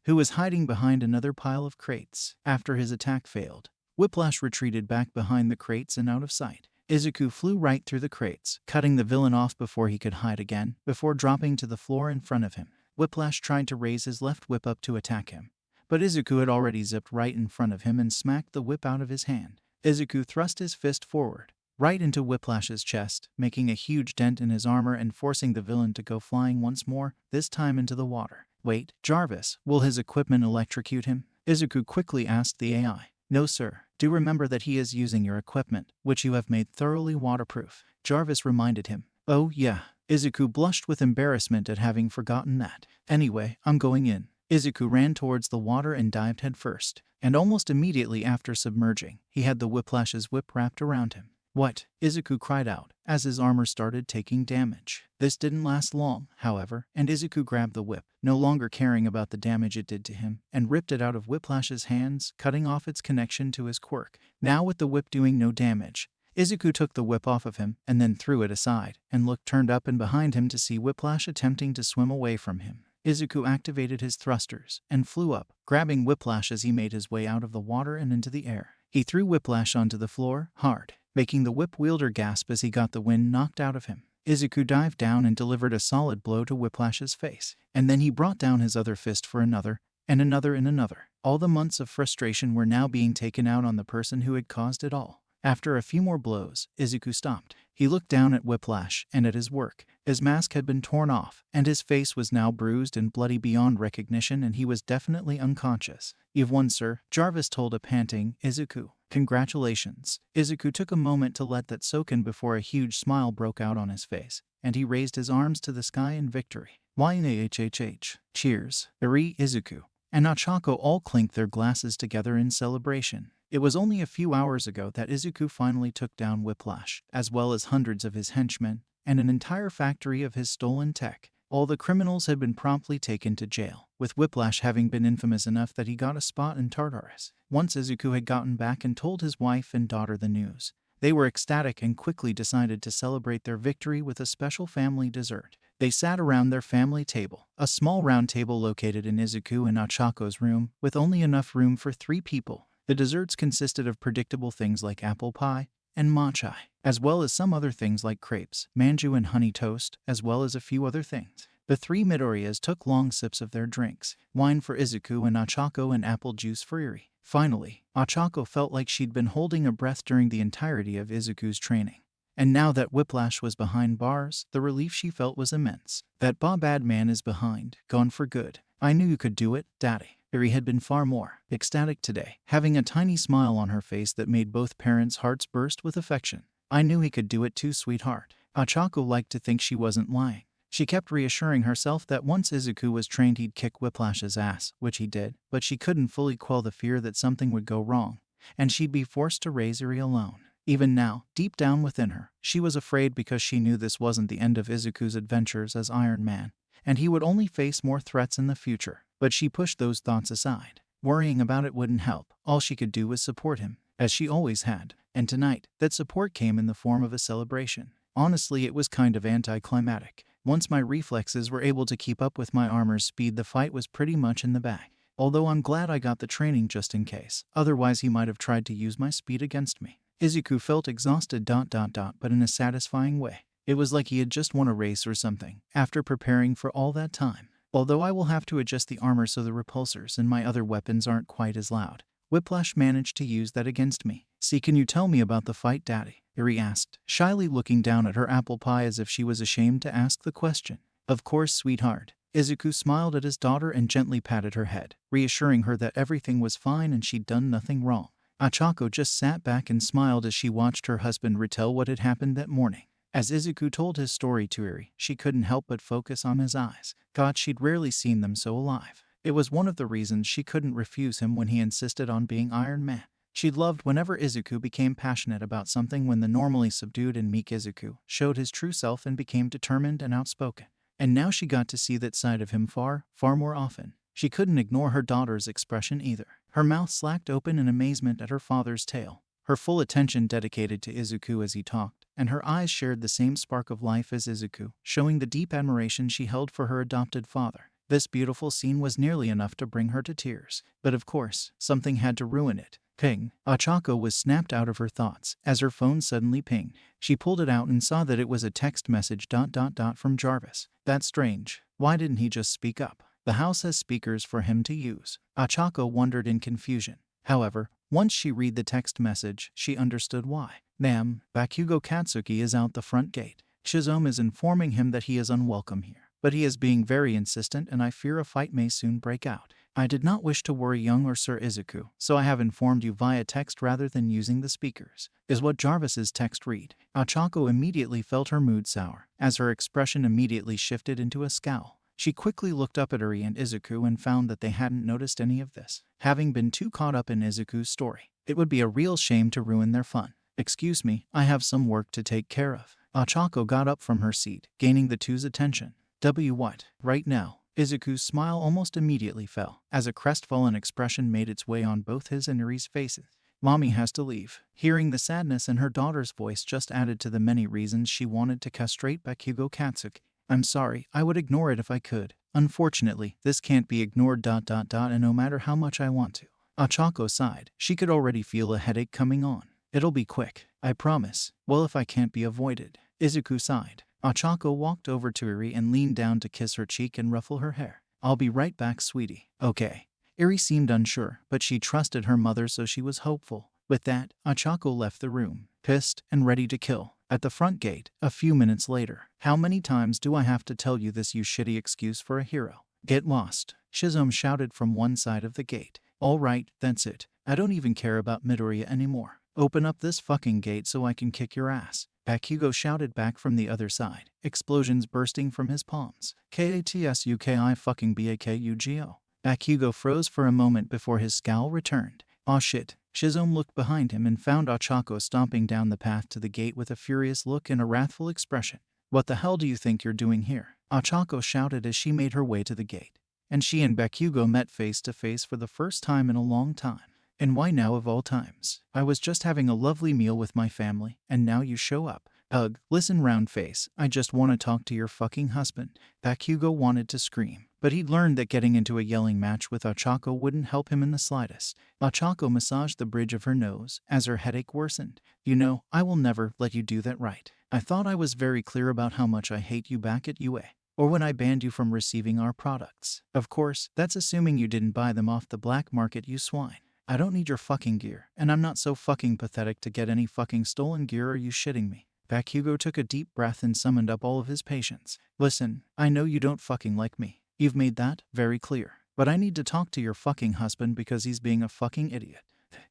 who was hiding behind another pile of crates. After his attack failed, Whiplash retreated back behind the crates and out of sight. Izuku flew right through the crates, cutting the villain off before he could hide again, before dropping to the floor in front of him. Whiplash tried to raise his left whip up to attack him, but Izuku had already zipped right in front of him and smacked the whip out of his hand. Izuku thrust his fist forward, right into Whiplash's chest, making a huge dent in his armor and forcing the villain to go flying once more, this time into the water. Wait, Jarvis, will his equipment electrocute him? Izuku quickly asked the AI. No, sir. Do remember that he is using your equipment, which you have made thoroughly waterproof, Jarvis reminded him. Oh, yeah. Izuku blushed with embarrassment at having forgotten that. Anyway, I'm going in. Izuku ran towards the water and dived headfirst, and almost immediately after submerging, he had the Whiplash's whip wrapped around him. What? Izuku cried out, as his armor started taking damage. This didn't last long, however, and Izuku grabbed the whip, no longer caring about the damage it did to him, and ripped it out of Whiplash's hands, cutting off its connection to his quirk. Now with the whip doing no damage, Izuku took the whip off of him, and then threw it aside, and turned up and behind him to see Whiplash attempting to swim away from him. Izuku activated his thrusters, and flew up, grabbing Whiplash as he made his way out of the water and into the air. He threw Whiplash onto the floor, hard, making the whip wielder gasp as he got the wind knocked out of him. Izuku dived down and delivered a solid blow to Whiplash's face, and then he brought down his other fist for another, and another and another. All the months of frustration were now being taken out on the person who had caused it all. After a few more blows, Izuku stopped. He looked down at Whiplash and at his work. His mask had been torn off, and his face was now bruised and bloody beyond recognition, and he was definitely unconscious. You've won, sir, Jarvis told a panting Izuku. Congratulations. Izuku took a moment to let that soak in before a huge smile broke out on his face, and he raised his arms to the sky in victory. YNAHHH. Cheers. Eri, Izuku, and Ochako all clinked their glasses together in celebration. It was only a few hours ago that Izuku finally took down Whiplash, as well as hundreds of his henchmen, and an entire factory of his stolen tech. All the criminals had been promptly taken to jail, with Whiplash having been infamous enough that he got a spot in Tartarus. Once Izuku had gotten back and told his wife and daughter the news, they were ecstatic and quickly decided to celebrate their victory with a special family dessert. They sat around their family table, a small round table located in Izuku and Ochako's room, with only enough room for 3 people. The desserts consisted of predictable things like apple pie and matcha, as well as some other things like crepes, manju and honey toast, as well as a few other things. The 3 Midoriyas took long sips of their drinks, wine for Izuku and Ochako and apple juice for Eri. Finally, Ochako felt like she'd been holding her breath during the entirety of Izuku's training. And now that Whiplash was behind bars, the relief she felt was immense. That bad man is behind, gone for good. I knew you could do it, Daddy. Eri had been far more ecstatic today, having a tiny smile on her face that made both parents' hearts burst with affection. I knew he could do it too, sweetheart. Ochako liked to think she wasn't lying. She kept reassuring herself that once Izuku was trained he'd kick Whiplash's ass, which he did, but she couldn't fully quell the fear that something would go wrong, and she'd be forced to raise Eri alone. Even now, deep down within her, she was afraid because she knew this wasn't the end of Izuku's adventures as Iron Man. and he would only face more threats in the future. But she pushed those thoughts aside. Worrying about it wouldn't help. All she could do was support him, as she always had. And tonight, that support came in the form of a celebration. Honestly, it was kind of anticlimactic. Once my reflexes were able to keep up with my armor's speed, the fight was pretty much in the bag. Although I'm glad I got the training just in case. Otherwise he might have tried to use my speed against me. Izuku felt exhausted ... but in a satisfying way. It was like he had just won a race or something, after preparing for all that time. Although I will have to adjust the armor so the repulsors and my other weapons aren't quite as loud. Whiplash managed to use that against me. See, can you tell me about the fight, Daddy? Eri asked, shyly looking down at her apple pie as if she was ashamed to ask the question. Of course, sweetheart. Izuku smiled at his daughter and gently patted her head, reassuring her that everything was fine and she'd done nothing wrong. Ochako just sat back and smiled as she watched her husband retell what had happened that morning. As Izuku told his story to Eri, she couldn't help but focus on his eyes. God, she'd rarely seen them so alive. It was one of the reasons she couldn't refuse him when he insisted on being Iron Man. She loved whenever Izuku became passionate about something, when the normally subdued and meek Izuku showed his true self and became determined and outspoken. And now she got to see that side of him far more often. She couldn't ignore her daughter's expression either. Her mouth slacked open in amazement at her father's tale, her full attention dedicated to Izuku as he talked, and her eyes shared the same spark of life as Izuku, showing the deep admiration she held for her adopted father. This beautiful scene was nearly enough to bring her to tears. But of course, something had to ruin it. Ping! Ochako was snapped out of her thoughts as her phone suddenly pinged. She pulled it out and saw that it was a text message ... from Jarvis. That's strange. Why didn't he just speak up? The house has speakers for him to use. Ochako wondered in confusion. However, once she read the text message, she understood why. Ma'am, Bakugo Katsuki is out the front gate. Shizome is informing him that he is unwelcome here. But he is being very insistent and I fear a fight may soon break out. I did not wish to worry young or Sir Izuku, so I have informed you via text rather than using the speakers, is what Jarvis's text read. Ochako immediately felt her mood sour, as her expression immediately shifted into a scowl. She quickly looked up at Eri and Izuku and found that they hadn't noticed any of this, having been too caught up in Izuku's story. It would be a real shame to ruin their fun. Excuse me, I have some work to take care of. Ochako got up from her seat, gaining the two's attention. What? Right now? Izuku's smile almost immediately fell, as a crestfallen expression made its way on both his and Eri's faces. Mommy has to leave. Hearing the sadness in her daughter's voice just added to the many reasons she wanted to castrate Bakugo Katsuki. I'm sorry, I would ignore it if I could. Unfortunately, this can't be ignored ... and no matter how much I want to. Ochako sighed. She could already feel a headache coming on. It'll be quick, I promise. Well, if I can't be avoided. Izuku sighed. Ochako walked over to Eri and leaned down to kiss her cheek and ruffle her hair. I'll be right back, sweetie. Okay. Eri seemed unsure, but she trusted her mother, so she was hopeful. With that, Ochako left the room, pissed and ready to kill. At the front gate, a few minutes later. How many times do I have to tell you this, you shitty excuse for a hero? Get lost, Shizome shouted from one side of the gate. All right, that's it. I don't even care about Midoriya anymore. Open up this fucking gate so I can kick your ass. Bakugo shouted back from the other side, explosions bursting from his palms. Katsuki fucking Bakugo. Bakugo froze for a moment before his scowl returned. Aw shit. Shizome looked behind him and found Ochako stomping down the path to the gate with a furious look and a wrathful expression. What the hell do you think you're doing here? Ochako shouted as she made her way to the gate. And she and Bakugo met face to face for the first time in a long time. And why now of all times? I was just having a lovely meal with my family, and now you show up. Ugh, listen round face, I just want to talk to your fucking husband. Bakugo wanted to scream, but he'd learned that getting into a yelling match with Ochako wouldn't help him in the slightest. Ochako massaged the bridge of her nose as her headache worsened. You know, I will never let you do that, right? I thought I was very clear about how much I hate you back at UA. Or when I banned you from receiving our products. Of course, that's assuming you didn't buy them off the black market, you swine. I don't need your fucking gear, and I'm not so fucking pathetic to get any fucking stolen gear. Are you shitting me? Bakugo took a deep breath and summoned up all of his patience. Listen, I know you don't fucking like me. You've made that very clear. But I need to talk to your fucking husband because he's being a fucking idiot.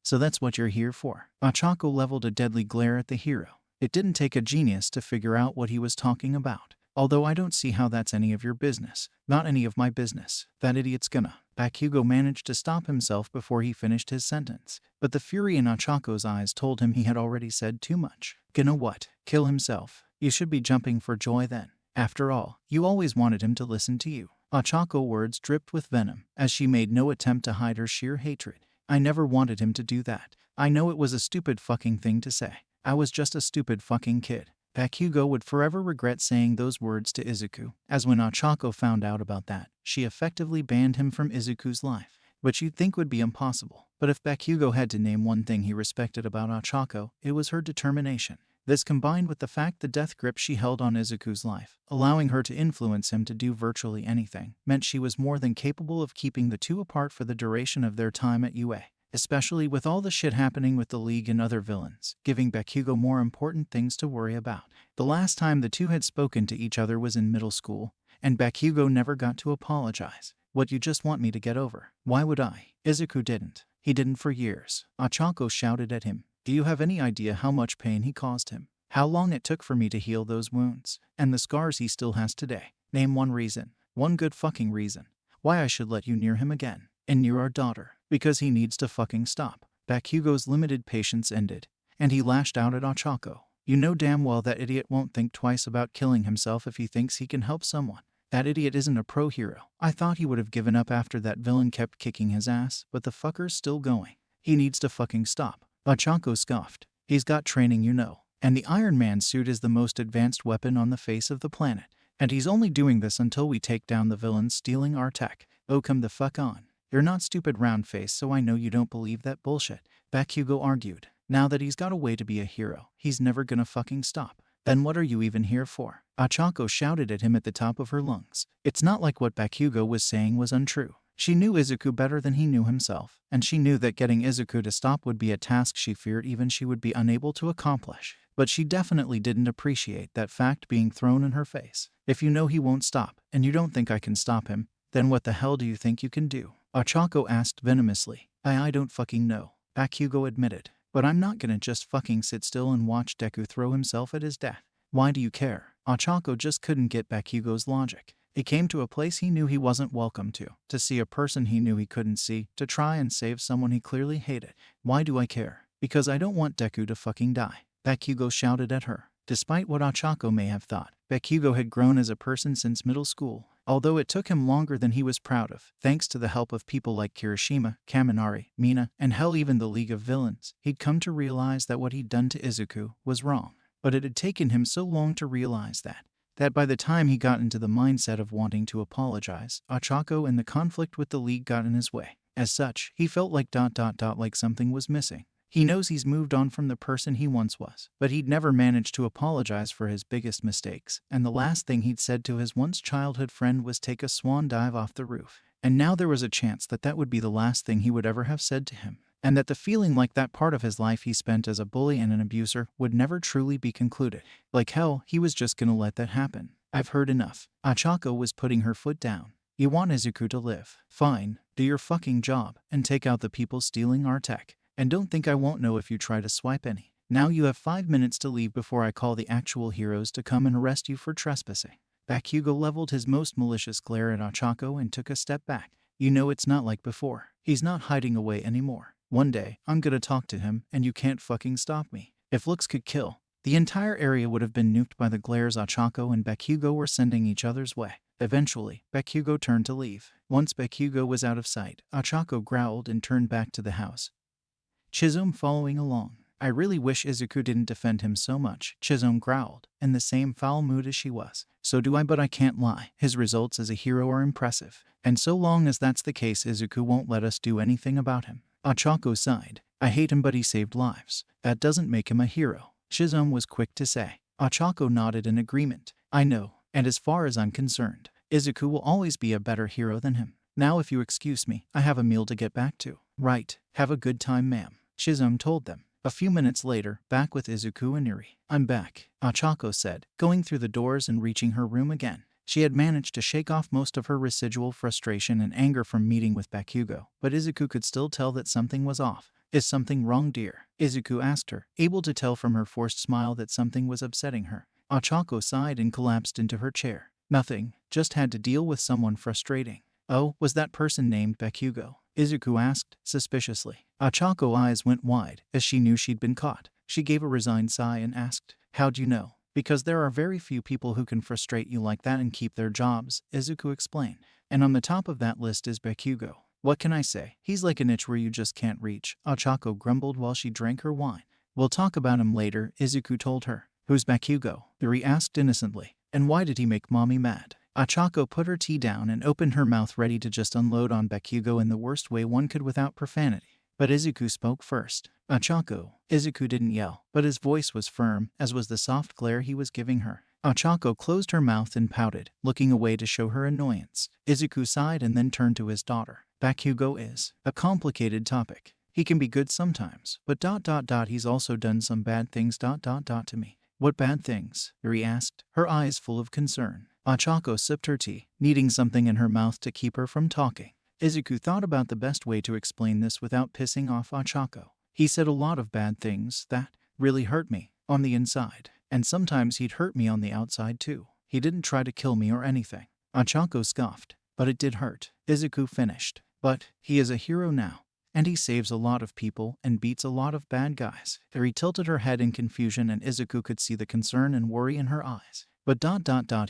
So that's what you're here for. Ochako leveled a deadly glare at the hero. It didn't take a genius to figure out what he was talking about. Although I don't see how that's any of your business. Not any of my business. That idiot's gonna. Bakugo managed to stop himself before he finished his sentence. But the fury in Ochako's eyes told him he had already said too much. Gonna what? Kill himself? You should be jumping for joy then. After all, you always wanted him to listen to you. Ochako words dripped with venom, as she made no attempt to hide her sheer hatred. I never wanted him to do that. I know it was a stupid fucking thing to say. I was just a stupid fucking kid. Bakugo would forever regret saying those words to Izuku, as when Ochako found out about that, she effectively banned him from Izuku's life. Which you'd think would be impossible. But if Bakugo had to name one thing he respected about Ochako, it was her determination. This combined with the fact the death grip she held on Izuku's life, allowing her to influence him to do virtually anything, meant she was more than capable of keeping the two apart for the duration of their time at UA. Especially with all the shit happening with the League and other villains, giving Bakugo more important things to worry about. The last time the two had spoken to each other was in middle school, and Bakugo never got to apologize. What, you just want me to get over? Why would I? Izuku didn't. He didn't for years. Ochako shouted at him. Do you have any idea how much pain he caused him? How long it took for me to heal those wounds? And the scars he still has today? Name one reason. One good fucking reason. Why I should let you near him again. And near our daughter. Because he needs to fucking stop. Bakugo's limited patience ended, and he lashed out at Ochako. You know damn well that idiot won't think twice about killing himself if he thinks he can help someone. That idiot isn't a pro hero. I thought he would have given up after that villain kept kicking his ass, but the fucker's still going. He needs to fucking stop. Ochako scoffed. He's got training, you know. And the Iron Man suit is the most advanced weapon on the face of the planet. And he's only doing this until we take down the villains stealing our tech. Oh, come the fuck on. You're not stupid round face, so I know you don't believe that bullshit. Bakugo argued. Now that he's got a way to be a hero, he's never gonna fucking stop. Then what are you even here for? Ochako shouted at him at the top of her lungs. It's not like what Bakugo was saying was untrue. She knew Izuku better than he knew himself, and she knew that getting Izuku to stop would be a task she feared even she would be unable to accomplish. But she definitely didn't appreciate that fact being thrown in her face. If you know he won't stop, and you don't think I can stop him, then what the hell do you think you can do? Ochako asked venomously. I don't fucking know, Bakugo admitted. But I'm not gonna just fucking sit still and watch Deku throw himself at his death. Why do you care? Ochako just couldn't get Bakugo's logic. It came to a place he knew he wasn't welcome to see a person he knew he couldn't see, to try and save someone he clearly hated. Why do I care? Because I don't want Deku to fucking die, Bakugo shouted at her. Despite what Ochako may have thought, Bakugo had grown as a person since middle school. Although it took him longer than he was proud of, thanks to the help of people like Kirishima, Kaminari, Mina, and hell even the League of Villains, he'd come to realize that what he'd done to Izuku was wrong. But it had taken him so long to realize that by the time he got into the mindset of wanting to apologize, Ochako and the conflict with the League got in his way. As such, he felt like like something was missing. He knows he's moved on from the person he once was, but he'd never managed to apologize for his biggest mistakes, and the last thing he'd said to his once childhood friend was take a swan dive off the roof. And now there was a chance that that would be the last thing he would ever have said to him, and that the feeling like that part of his life he spent as a bully and an abuser would never truly be concluded. Like hell, he was just gonna let that happen. I've heard enough. Ochako was putting her foot down. You want Izuku to live? Fine, do your fucking job, and take out the people stealing our tech. And don't think I won't know if you try to swipe any. Now you have 5 minutes to leave before I call the actual heroes to come and arrest you for trespassing. Bakugo leveled his most malicious glare at Ochako and took a step back. You know it's not like before. He's not hiding away anymore. One day, I'm gonna talk to him, and you can't fucking stop me. If looks could kill, the entire area would have been nuked by the glares Ochako and Bakugo were sending each other's way. Eventually, Bakugo turned to leave. Once Bakugo was out of sight, Ochako growled and turned back to the house. Chizome following along. I really wish Izuku didn't defend him so much, Chizome growled, in the same foul mood as she was. So do I, but I can't lie. His results as a hero are impressive. And so long as that's the case, Izuku won't let us do anything about him. Ochako sighed. I hate him, but he saved lives. That doesn't make him a hero, Chizome was quick to say. Ochako nodded in agreement. I know, and as far as I'm concerned, Izuku will always be a better hero than him. Now if you excuse me, I have a meal to get back to. Right, have a good time, ma'am, Chizome told them. A few minutes later, back with Izuku and Eri. I'm back, Ochako said, going through the doors and reaching her room again. She had managed to shake off most of her residual frustration and anger from meeting with Bakugo, but Izuku could still tell that something was off. Is something wrong, dear? Izuku asked her, able to tell from her forced smile that something was upsetting her. Ochako sighed and collapsed into her chair. Nothing, just had to deal with someone frustrating. Oh, was that person named Bakugo? Izuku asked, suspiciously. Ochako's eyes went wide, as she knew she'd been caught. She gave a resigned sigh and asked, how'd you know? Because there are very few people who can frustrate you like that and keep their jobs, Izuku explained. And on the top of that list is Bakugo. What can I say? He's like an itch where you just can't reach, Ochako grumbled while she drank her wine. We'll talk about him later, Izuku told her. Who's Bakugo? Yuri asked innocently. And why did he make mommy mad? Ochako put her tea down and opened her mouth ready to just unload on Bakugo in the worst way one could without profanity. But Izuku spoke first. Ochako. Izuku didn't yell, but his voice was firm, as was the soft glare he was giving her. Ochako closed her mouth and pouted, looking away to show her annoyance. Izuku sighed and then turned to his daughter. Bakugo is a complicated topic. He can be good sometimes, but he's also done some bad things to me. What bad things? Yuri asked, her eyes full of concern. Ochako sipped her tea, needing something in her mouth to keep her from talking. Izuku thought about the best way to explain this without pissing off Ochako. He said a lot of bad things that really hurt me on the inside, and sometimes he'd hurt me on the outside too. He didn't try to kill me or anything. Ochako scoffed. But it did hurt. Izuku finished. But he is a hero now, and he saves a lot of people and beats a lot of bad guys. Yuri tilted her head in confusion and Izuku could see the concern and worry in her eyes. But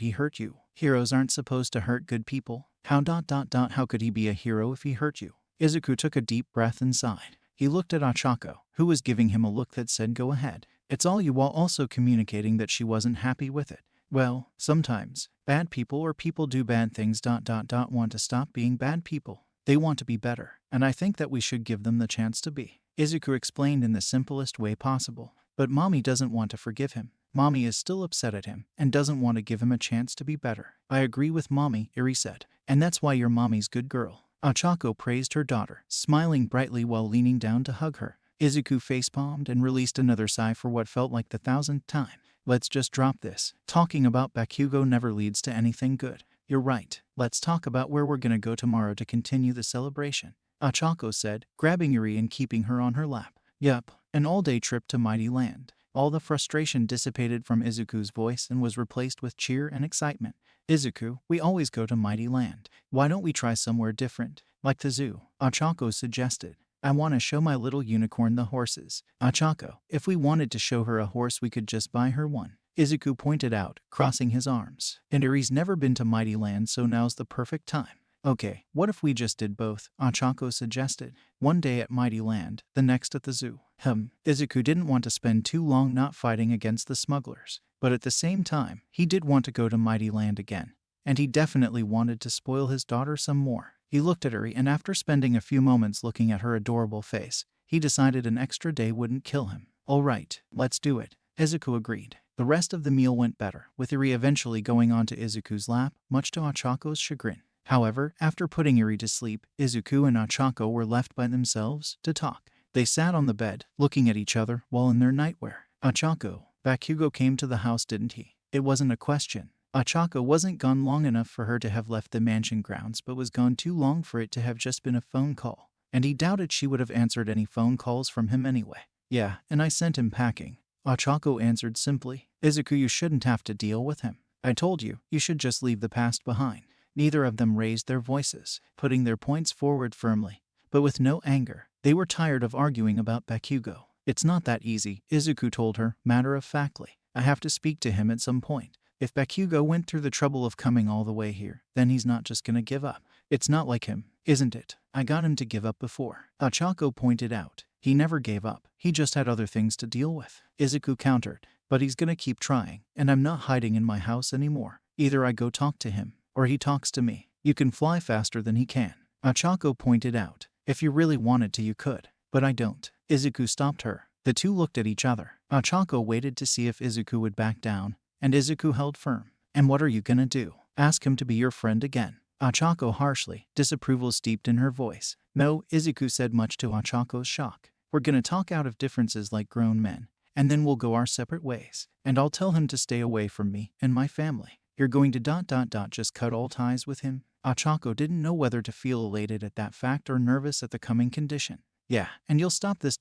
he hurt you. Heroes aren't supposed to hurt good people. How could he be a hero if he hurt you? Izuku took a deep breath and sighed. He looked at Ochako, who was giving him a look that said go ahead. It's all you, while also communicating that she wasn't happy with it. Well, sometimes, bad people or people do bad things want to stop being bad people. They want to be better, and I think that we should give them the chance to be. Izuku explained in the simplest way possible. But mommy doesn't want to forgive him. Mommy is still upset at him and doesn't want to give him a chance to be better. I agree with mommy, Yuri said. And that's why you're mommy's good girl. Ochako praised her daughter, smiling brightly while leaning down to hug her. Izuku facepalmed and released another sigh for what felt like the 1,000th time. Let's just drop this. Talking about Bakugo never leads to anything good. You're right. Let's talk about where we're gonna go tomorrow to continue the celebration, Ochako said, grabbing Yuri and keeping her on her lap. Yup, an all-day trip to Mighty Land. All the frustration dissipated from Izuku's voice and was replaced with cheer and excitement. Izuku, we always go to Mighty Land. Why don't we try somewhere different, like the zoo? Ochako suggested. I want to show my little unicorn the horses. Ochako, if we wanted to show her a horse we could just buy her one, Izuku pointed out, crossing his arms. And Yuri's never been to Mighty Land, so now's the perfect time. Okay, what if we just did both? Ochako suggested. One day at Mighty Land, the next at the zoo. Izuku didn't want to spend too long not fighting against the smugglers. But at the same time, he did want to go to Mighty Land again. And he definitely wanted to spoil his daughter some more. He looked at her and after spending a few moments looking at her adorable face, he decided an extra day wouldn't kill him. Alright, let's do it. Izuku agreed. The rest of the meal went better, with Yuri eventually going onto Izuku's lap, much to Ochako's chagrin. However, after putting Yuri to sleep, Izuku and Ochako were left by themselves to talk. They sat on the bed, looking at each other while in their nightwear. Ochako, Bakugo came to the house, didn't he? It wasn't a question. Ochako wasn't gone long enough for her to have left the mansion grounds but was gone too long for it to have just been a phone call. And he doubted she would have answered any phone calls from him anyway. Yeah, and I sent him packing. Ochako answered simply. Izuku, you shouldn't have to deal with him. I told you, you should just leave the past behind. Neither of them raised their voices, putting their points forward firmly, but with no anger. They were tired of arguing about Bakugo. It's not that easy, Izuku told her, matter-of-factly. I have to speak to him at some point. If Bakugo went through the trouble of coming all the way here, then he's not just gonna give up. It's not like him, isn't it? I got him to give up before. Ochako pointed out. He never gave up. He just had other things to deal with. Izuku countered. But he's gonna keep trying, and I'm not hiding in my house anymore. Either I go talk to him, or he talks to me. You can fly faster than he can. Ochako pointed out. If you really wanted to, you could. But I don't. Izuku stopped her. The two looked at each other. Ochako waited to see if Izuku would back down, and Izuku held firm. And what are you gonna do? Ask him to be your friend again? Ochako harshly, disapproval steeped in her voice. No, Izuku said, much to Ochako's shock. We're gonna talk out of differences like grown men, and then we'll go our separate ways. And I'll tell him to stay away from me and my family. You're going to just cut all ties with him? Ochako didn't know whether to feel elated at that fact or nervous at the coming condition. Yeah, and you'll stop this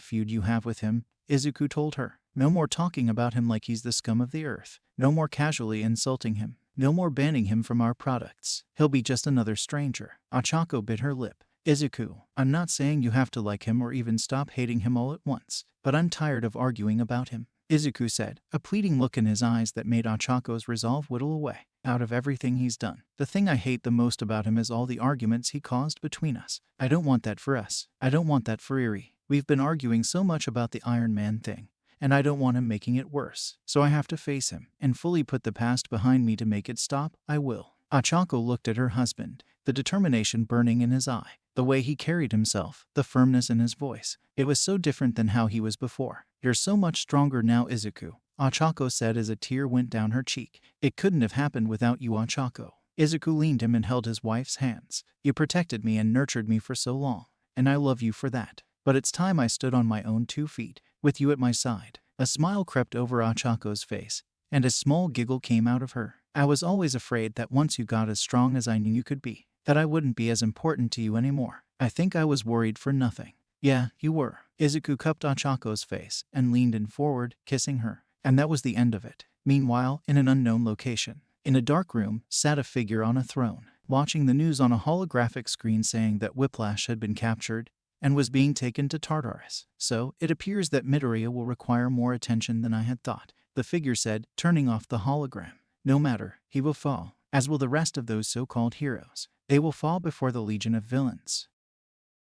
feud you have with him, Izuku told her. No more talking about him like he's the scum of the earth. No more casually insulting him. No more banning him from our products. He'll be just another stranger. Ochako bit her lip. Izuku, I'm not saying you have to like him or even stop hating him all at once, but I'm tired of arguing about him. Izuku said, a pleading look in his eyes that made Ochako's resolve whittle away. Out of everything he's done, the thing I hate the most about him is all the arguments he caused between us. I don't want that for us. I don't want that for Eri. We've been arguing so much about the Iron Man thing, and I don't want him making it worse. So I have to face him and fully put the past behind me to make it stop. I will. Ochako looked at her husband, the determination burning in his eye, the way he carried himself, the firmness in his voice. It was so different than how he was before. You're so much stronger now, Izuku, Ochako said as a tear went down her cheek. It couldn't have happened without you, Ochako. Izuku leaned him and held his wife's hands. You protected me and nurtured me for so long, and I love you for that. But it's time I stood on my own 2 feet, with you at my side. A smile crept over Ochako's face, and a small giggle came out of her. I was always afraid that once you got as strong as I knew you could be, that I wouldn't be as important to you anymore. I think I was worried for nothing. Yeah, you were. Izuku cupped Ochako's face and leaned in forward, kissing her. And that was the end of it. Meanwhile, in an unknown location, in a dark room, sat a figure on a throne, watching the news on a holographic screen saying that Whiplash had been captured and was being taken to Tartarus. So, it appears that Midoriya will require more attention than I had thought, the figure said, turning off the hologram. No matter, he will fall, as will the rest of those so-called heroes. They will fall before the legion of villains.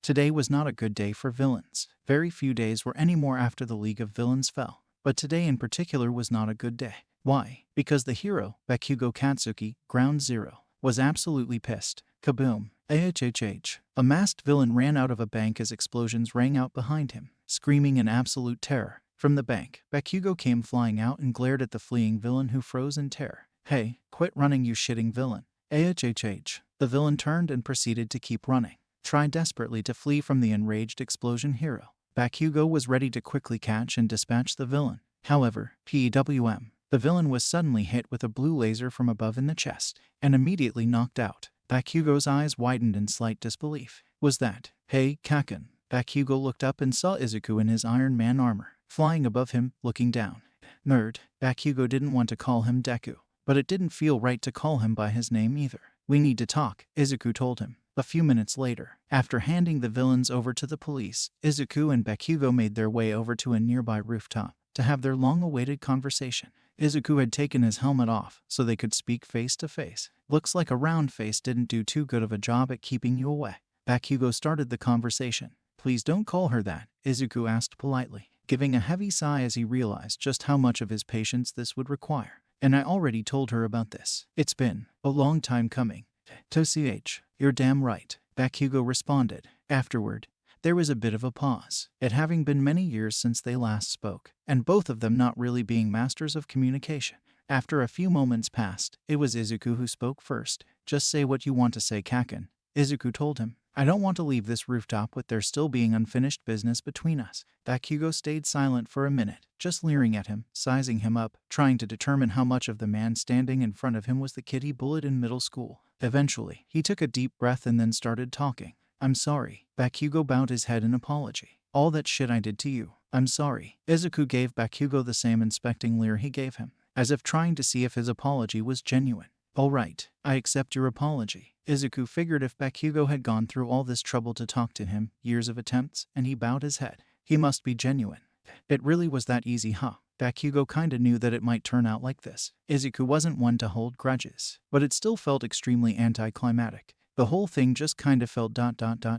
Today was not a good day for villains. Very few days were any more after the League of Villains fell. But today in particular was not a good day. Why? Because the hero, Bakugo Katsuki, Ground Zero, was absolutely pissed. Kaboom. AHHH. A masked villain ran out of a bank as explosions rang out behind him, screaming in absolute terror. From the bank, Bakugo came flying out and glared at the fleeing villain who froze in terror. Hey, quit running, you shitting villain. AHHH. The villain turned and proceeded to keep running, trying desperately to flee from the enraged explosion hero. Bakugo was ready to quickly catch and dispatch the villain. However, PWM, the villain was suddenly hit with a blue laser from above in the chest, and immediately knocked out. Bakugo's eyes widened in slight disbelief. Was that? Hey, Kaken. Bakugo looked up and saw Izuku in his Iron Man armor, flying above him, looking down. Nerd. Bakugo didn't want to call him Deku, but it didn't feel right to call him by his name either. We need to talk, Izuku told him. A few minutes later, after handing the villains over to the police, Izuku and Bakugo made their way over to a nearby rooftop to have their long-awaited conversation. Izuku had taken his helmet off so they could speak face to face. Looks like a round face didn't do too good of a job at keeping you away. Bakugo started the conversation. Please don't call her that, Izuku asked politely, giving a heavy sigh as he realized just how much of his patience this would require. And I already told her about this. It's been a long time coming. Toshi-H, you're damn right, Bakugo responded. Afterward, there was a bit of a pause, it having been many years since they last spoke, and both of them not really being masters of communication. After a few moments passed, it was Izuku who spoke first. Just say what you want to say, Kaken, Izuku told him. I don't want to leave this rooftop with there still being unfinished business between us. Bakugo stayed silent for a minute, just leering at him, sizing him up, trying to determine how much of the man standing in front of him was the kid he bullied in middle school. Eventually, he took a deep breath and then started talking. I'm sorry. Bakugo bowed his head in apology. All that shit I did to you. I'm sorry. Izuku gave Bakugo the same inspecting leer he gave him, as if trying to see if his apology was genuine. All right, I accept your apology. Izuku figured if Bakugo had gone through all this trouble to talk to him, years of attempts, and he bowed his head, he must be genuine. It really was that easy, huh? Bakugo kinda knew that it might turn out like this. Izuku wasn't one to hold grudges, but it still felt extremely anticlimactic. The whole thing just kinda felt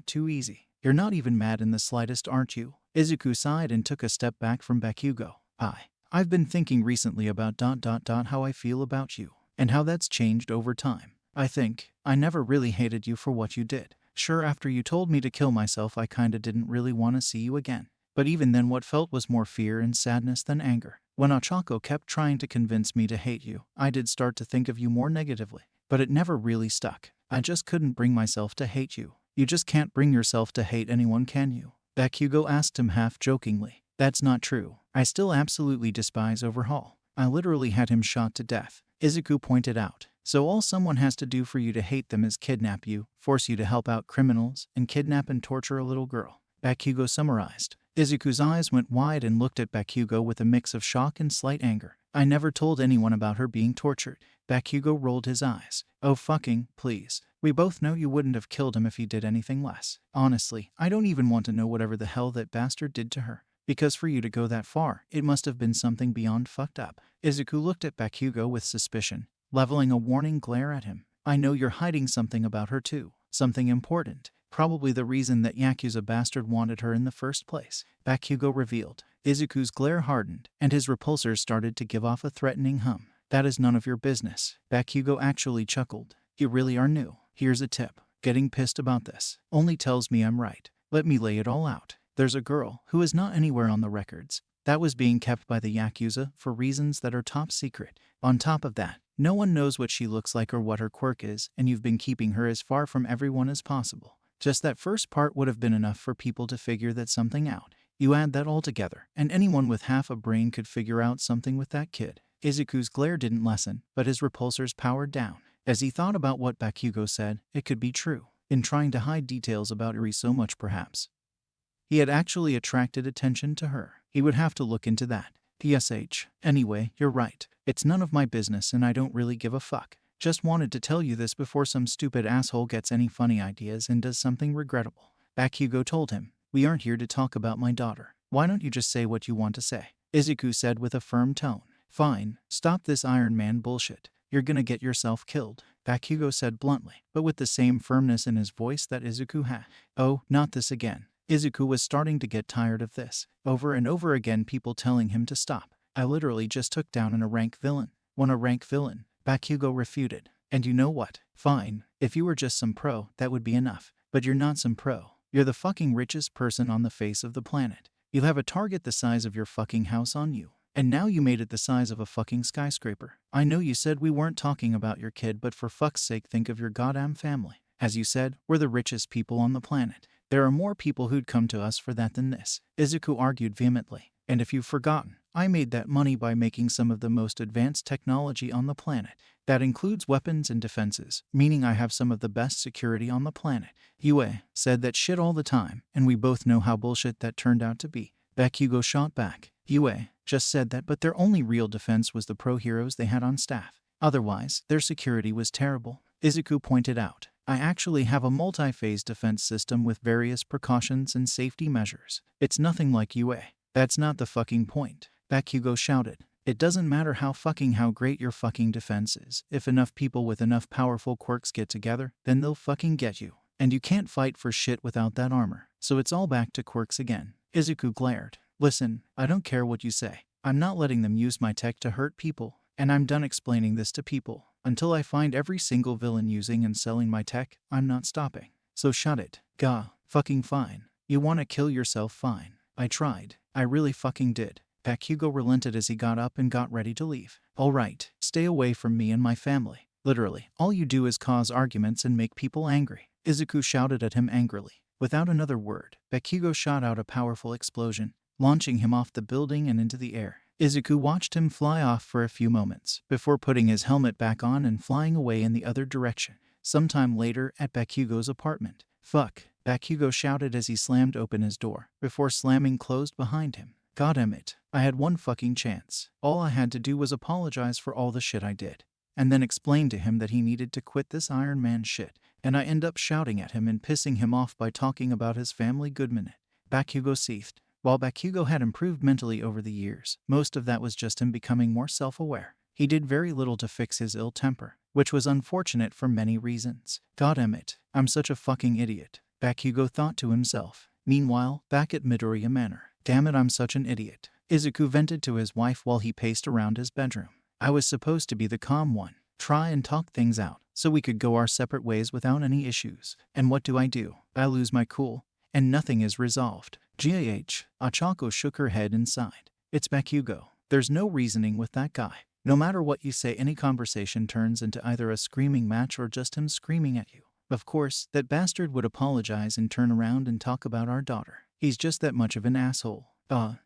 too easy. You're not even mad in the slightest, aren't you? Izuku sighed and took a step back from Bakugo. I've been thinking recently about how I feel about you, and how that's changed over time. I think I never really hated you for what you did. Sure, after you told me to kill myself, I kinda didn't really want to see you again. But even then, what felt was more fear and sadness than anger. When Ochako kept trying to convince me to hate you, I did start to think of you more negatively. But it never really stuck. I just couldn't bring myself to hate you. You just can't bring yourself to hate anyone, can you? Bakugo asked him half-jokingly. That's not true. I still absolutely despise Overhaul. I literally had him shot to death, Izuku pointed out. So all someone has to do for you to hate them is kidnap you, force you to help out criminals, and kidnap and torture a little girl. Bakugo summarized. Izuku's eyes went wide and looked at Bakugo with a mix of shock and slight anger. I never told anyone about her being tortured. Bakugo rolled his eyes. Oh fucking, please. We both know you wouldn't have killed him if he did anything less. Honestly, I don't even want to know whatever the hell that bastard did to her. Because for you to go that far, it must have been something beyond fucked up. Izuku looked at Bakugo with suspicion, leveling a warning glare at him. I know you're hiding something about her too. Something important. Probably the reason that Yakuza bastard wanted her in the first place. Bakugo revealed. Izuku's glare hardened, and his repulsors started to give off a threatening hum. That is none of your business. Bakugo actually chuckled. You really are new. Here's a tip. Getting pissed about this only tells me I'm right. Let me lay it all out. There's a girl who is not anywhere on the records that was being kept by the Yakuza for reasons that are top secret. On top of that, no one knows what she looks like or what her quirk is, and you've been keeping her as far from everyone as possible. Just that first part would have been enough for people to figure that something out. You add that all together, and anyone with half a brain could figure out something with that kid. Izuku's glare didn't lessen, but his repulsors powered down. As he thought about what Bakugo said, it could be true. In trying to hide details about Eri so much perhaps, he had actually attracted attention to her. He would have to look into that. PSH. Anyway, you're right. It's none of my business and I don't really give a fuck. Just wanted to tell you this before some stupid asshole gets any funny ideas and does something regrettable. Bakugo told him, we aren't here to talk about my daughter. Why don't you just say what you want to say? Izuku said with a firm tone. Fine, stop this Iron Man bullshit. You're gonna get yourself killed, Bakugo said bluntly, but with the same firmness in his voice that Izuku had. Oh, not this again. Izuku was starting to get tired of this. Over and over again people telling him to stop. I literally just took down a rank villain. Want a rank villain? Bakugo refuted. And you know what? Fine, if you were just some pro, that would be enough. But you're not some pro. You're the fucking richest person on the face of the planet. You have a target the size of your fucking house on you. And now you made it the size of a fucking skyscraper. I know you said we weren't talking about your kid, but for fuck's sake think of your goddamn family. As you said, we're the richest people on the planet. There are more people who'd come to us for that than this. Izuku argued vehemently. And if you've forgotten, I made that money by making some of the most advanced technology on the planet. That includes weapons and defenses, meaning I have some of the best security on the planet. Yue said that shit all the time, and we both know how bullshit that turned out to be. Bakugo shot back. Yue just said that, but their only real defense was the pro heroes they had on staff. Otherwise, their security was terrible. Izuku pointed out. I actually have a multi-phase defense system with various precautions and safety measures. It's nothing like Yue. That's not the fucking point. Bakugo shouted. It doesn't matter how great your fucking defense is. If enough people with enough powerful quirks get together, then they'll fucking get you. And you can't fight for shit without that armor. So it's all back to quirks again. Izuku glared. Listen, I don't care what you say. I'm not letting them use my tech to hurt people. And I'm done explaining this to people. Until I find every single villain using and selling my tech, I'm not stopping. So shut it. Gah. Fucking fine. You wanna kill yourself, fine. I tried. I really fucking did. Bakugo relented as he got up and got ready to leave. Alright, stay away from me and my family. Literally, all you do is cause arguments and make people angry. Izuku shouted at him angrily. Without another word, Bakugo shot out a powerful explosion, launching him off the building and into the air. Izuku watched him fly off for a few moments, before putting his helmet back on and flying away in the other direction. Sometime later, at Bakugo's apartment. Fuck, Bakugo shouted as he slammed open his door, before slamming closed behind him. Goddamn it, I had one fucking chance. All I had to do was apologize for all the shit I did. And then explain to him that he needed to quit this Iron Man shit. And I end up shouting at him and pissing him off by talking about his family good minute. Bakugo seethed. While Bakugo had improved mentally over the years, most of that was just him becoming more self-aware. He did very little to fix his ill temper, which was unfortunate for many reasons. Goddamn it, I'm such a fucking idiot, Bakugo thought to himself. Meanwhile, back at Midoriya Manor. Damn it, I'm such an idiot. Izuku vented to his wife while he paced around his bedroom. I was supposed to be the calm one. Try and talk things out, so we could go our separate ways without any issues. And what do? I lose my cool, and nothing is resolved. GAH, Achako shook her head and sighed. It's Bakugo. There's no reasoning with that guy. No matter what you say, any conversation turns into either a screaming match or just him screaming at you. Of course, that bastard would apologize and turn around and talk about our daughter. He's just that much of an asshole.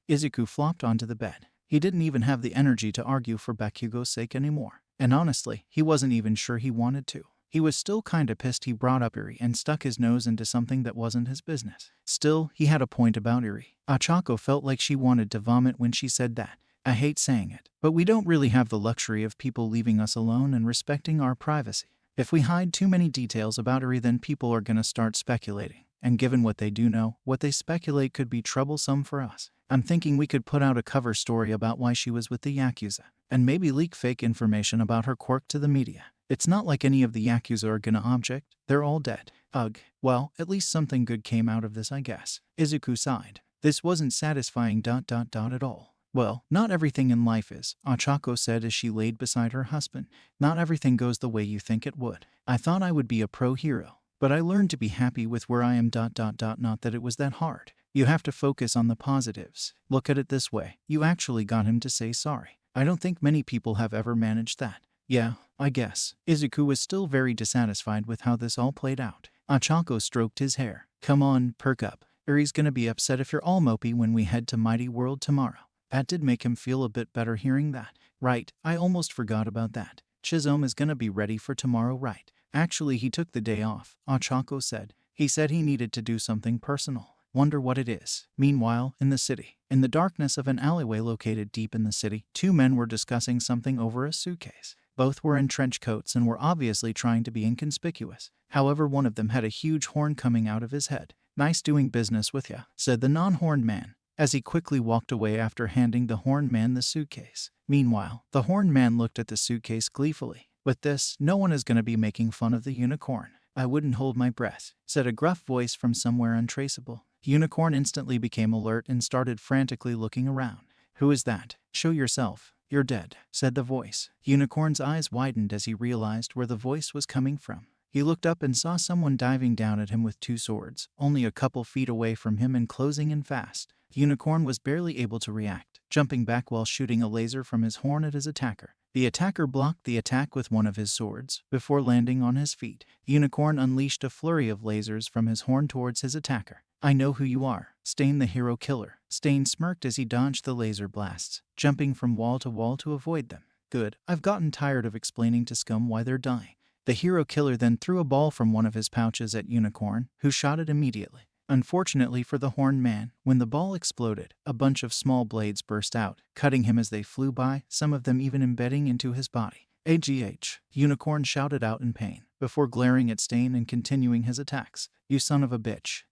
Izuku flopped onto the bed. He didn't even have the energy to argue for Bakugo's sake anymore. And honestly, he wasn't even sure he wanted to. He was still kinda pissed he brought up Eri and stuck his nose into something that wasn't his business. Still, he had a point about Eri. Achako felt like she wanted to vomit when she said that. I hate saying it, but we don't really have the luxury of people leaving us alone and respecting our privacy. If we hide too many details about Eri, then people are gonna start speculating. And given what they do know, what they speculate could be troublesome for us. I'm thinking we could put out a cover story about why she was with the Yakuza, and maybe leak fake information about her quirk to the media. It's not like any of the Yakuza are gonna object. They're all dead. Ugh. Well, at least something good came out of this, I guess. Izuku sighed. This wasn't satisfying ... at all. Well, not everything in life is, Ochako said as she laid beside her husband. Not everything goes the way you think it would. I thought I would be a pro hero, but I learned to be happy with where I am ... Not that it was that hard. You have to focus on the positives. Look at it this way. You actually got him to say sorry. I don't think many people have ever managed that. Yeah, I guess. Izuku was still very dissatisfied with how this all played out. Ochako stroked his hair. Come on, perk up. Uri's gonna be upset if you're all mopey when we head to Mighty World tomorrow. That did make him feel a bit better hearing that. Right, I almost forgot about that. Chizome is gonna be ready for tomorrow, right? Actually, he took the day off, Ochako said. He said he needed to do something personal. Wonder what it is. Meanwhile, in the city, in the darkness of an alleyway located deep in the city, two men were discussing something over a suitcase. Both were in trench coats and were obviously trying to be inconspicuous. However, one of them had a huge horn coming out of his head. Nice doing business with ya, said the non-horned man, as he quickly walked away after handing the horned man the suitcase. Meanwhile, the horned man looked at the suitcase gleefully. With this, no one is going to be making fun of the unicorn. I wouldn't hold my breath, said a gruff voice from somewhere untraceable. Unicorn instantly became alert and started frantically looking around. Who is that? Show yourself. You're dead, said the voice. Unicorn's eyes widened as he realized where the voice was coming from. He looked up and saw someone diving down at him with two swords, only a couple feet away from him and closing in fast. Unicorn was barely able to react, jumping back while shooting a laser from his horn at his attacker. The attacker blocked the attack with one of his swords, before landing on his feet. Unicorn unleashed a flurry of lasers from his horn towards his attacker. I know who you are, Stain the hero killer. Stain smirked as he dodged the laser blasts, jumping from wall to avoid them. Good, I've gotten tired of explaining to scum why they're dying. The hero killer then threw a ball from one of his pouches at Unicorn, who shot it immediately. Unfortunately for the horned man, when the ball exploded, a bunch of small blades burst out, cutting him as they flew by, some of them even embedding into his body. AGH, Unicorn shouted out in pain, before glaring at Stain and continuing his attacks. You son of a bitch.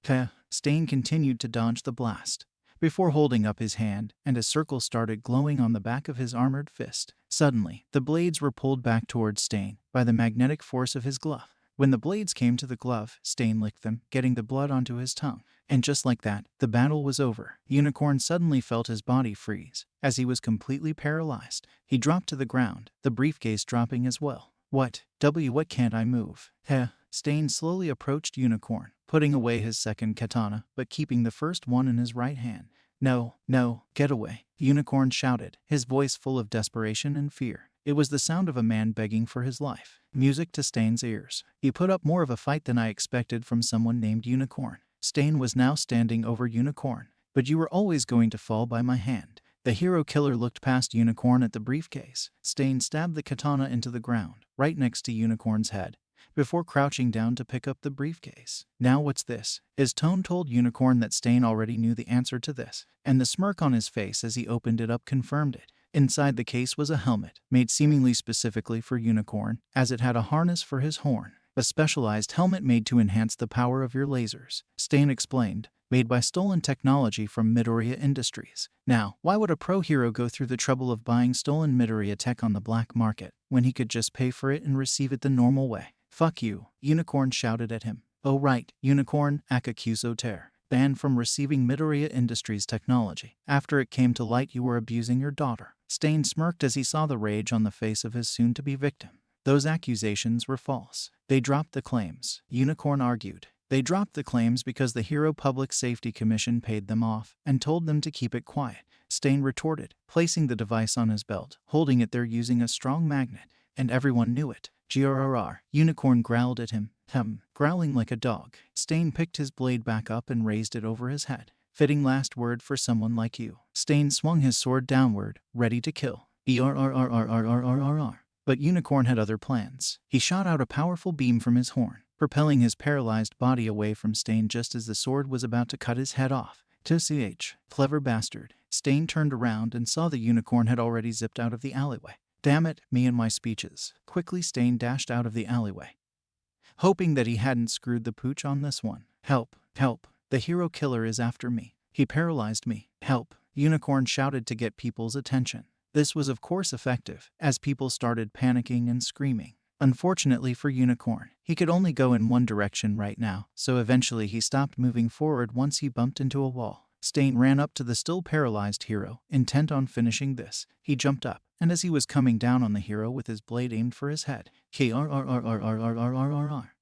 Stain continued to dodge the blast, before holding up his hand, and a circle started glowing on the back of his armored fist. Suddenly, the blades were pulled back towards Stain by the magnetic force of his glove. When the blades came to the glove, Stain licked them, getting the blood onto his tongue. And just like that, the battle was over. Unicorn suddenly felt his body freeze, as he was completely paralyzed. He dropped to the ground, the briefcase dropping as well. What can't I move? Stain slowly approached Unicorn, putting away his second katana, but keeping the first one in his right hand. No, get away, Unicorn shouted, his voice full of desperation and fear. It was the sound of a man begging for his life. Music to Stain's ears. He put up more of a fight than I expected from someone named Unicorn. Stain was now standing over Unicorn. But you were always going to fall by my hand. The hero killer looked past Unicorn at the briefcase. Stain stabbed the katana into the ground, right next to Unicorn's head, before crouching down to pick up the briefcase. Now what's this? His tone told Unicorn that Stain already knew the answer to this, and the smirk on his face as he opened it up confirmed it. Inside the case was a helmet, made seemingly specifically for Unicorn, as it had a harness for his horn. A specialized helmet made to enhance the power of your lasers, Stain explained, made by stolen technology from Midoriya Industries. Now, why would a pro hero go through the trouble of buying stolen Midoriya tech on the black market, when he could just pay for it and receive it the normal way? Fuck you, Unicorn shouted at him. Oh right, Unicorn, Akakuso Ter. Banned from receiving Midoriya Industries technology. After it came to light you were abusing your daughter. Stain smirked as he saw the rage on the face of his soon-to-be victim. Those accusations were false. They dropped the claims, Unicorn argued. They dropped the claims because the Hero Public Safety Commission paid them off and told them to keep it quiet. Stain retorted, placing the device on his belt, holding it there using a strong magnet. And everyone knew it. Grrr, Unicorn growled at him. Growling like a dog. Stain picked his blade back up and raised it over his head. Fitting last word for someone like you. Stain swung his sword downward, ready to kill. But Unicorn had other plans. He shot out a powerful beam from his horn, propelling his paralyzed body away from Stain just as the sword was about to cut his head off. TCH, clever bastard. Stain turned around and saw the Unicorn had already zipped out of the alleyway. Damn it, me and my speeches. Quickly Stain dashed out of the alleyway, hoping that he hadn't screwed the pooch on this one. Help. The hero killer is after me. He paralyzed me. Help. Unicorn shouted to get people's attention. This was of course effective, as people started panicking and screaming. Unfortunately for Unicorn, he could only go in one direction right now, so eventually he stopped moving forward once he bumped into a wall. Stain ran up to the still paralyzed hero, intent on finishing this. He jumped up, and as he was coming down on the hero with his blade aimed for his head,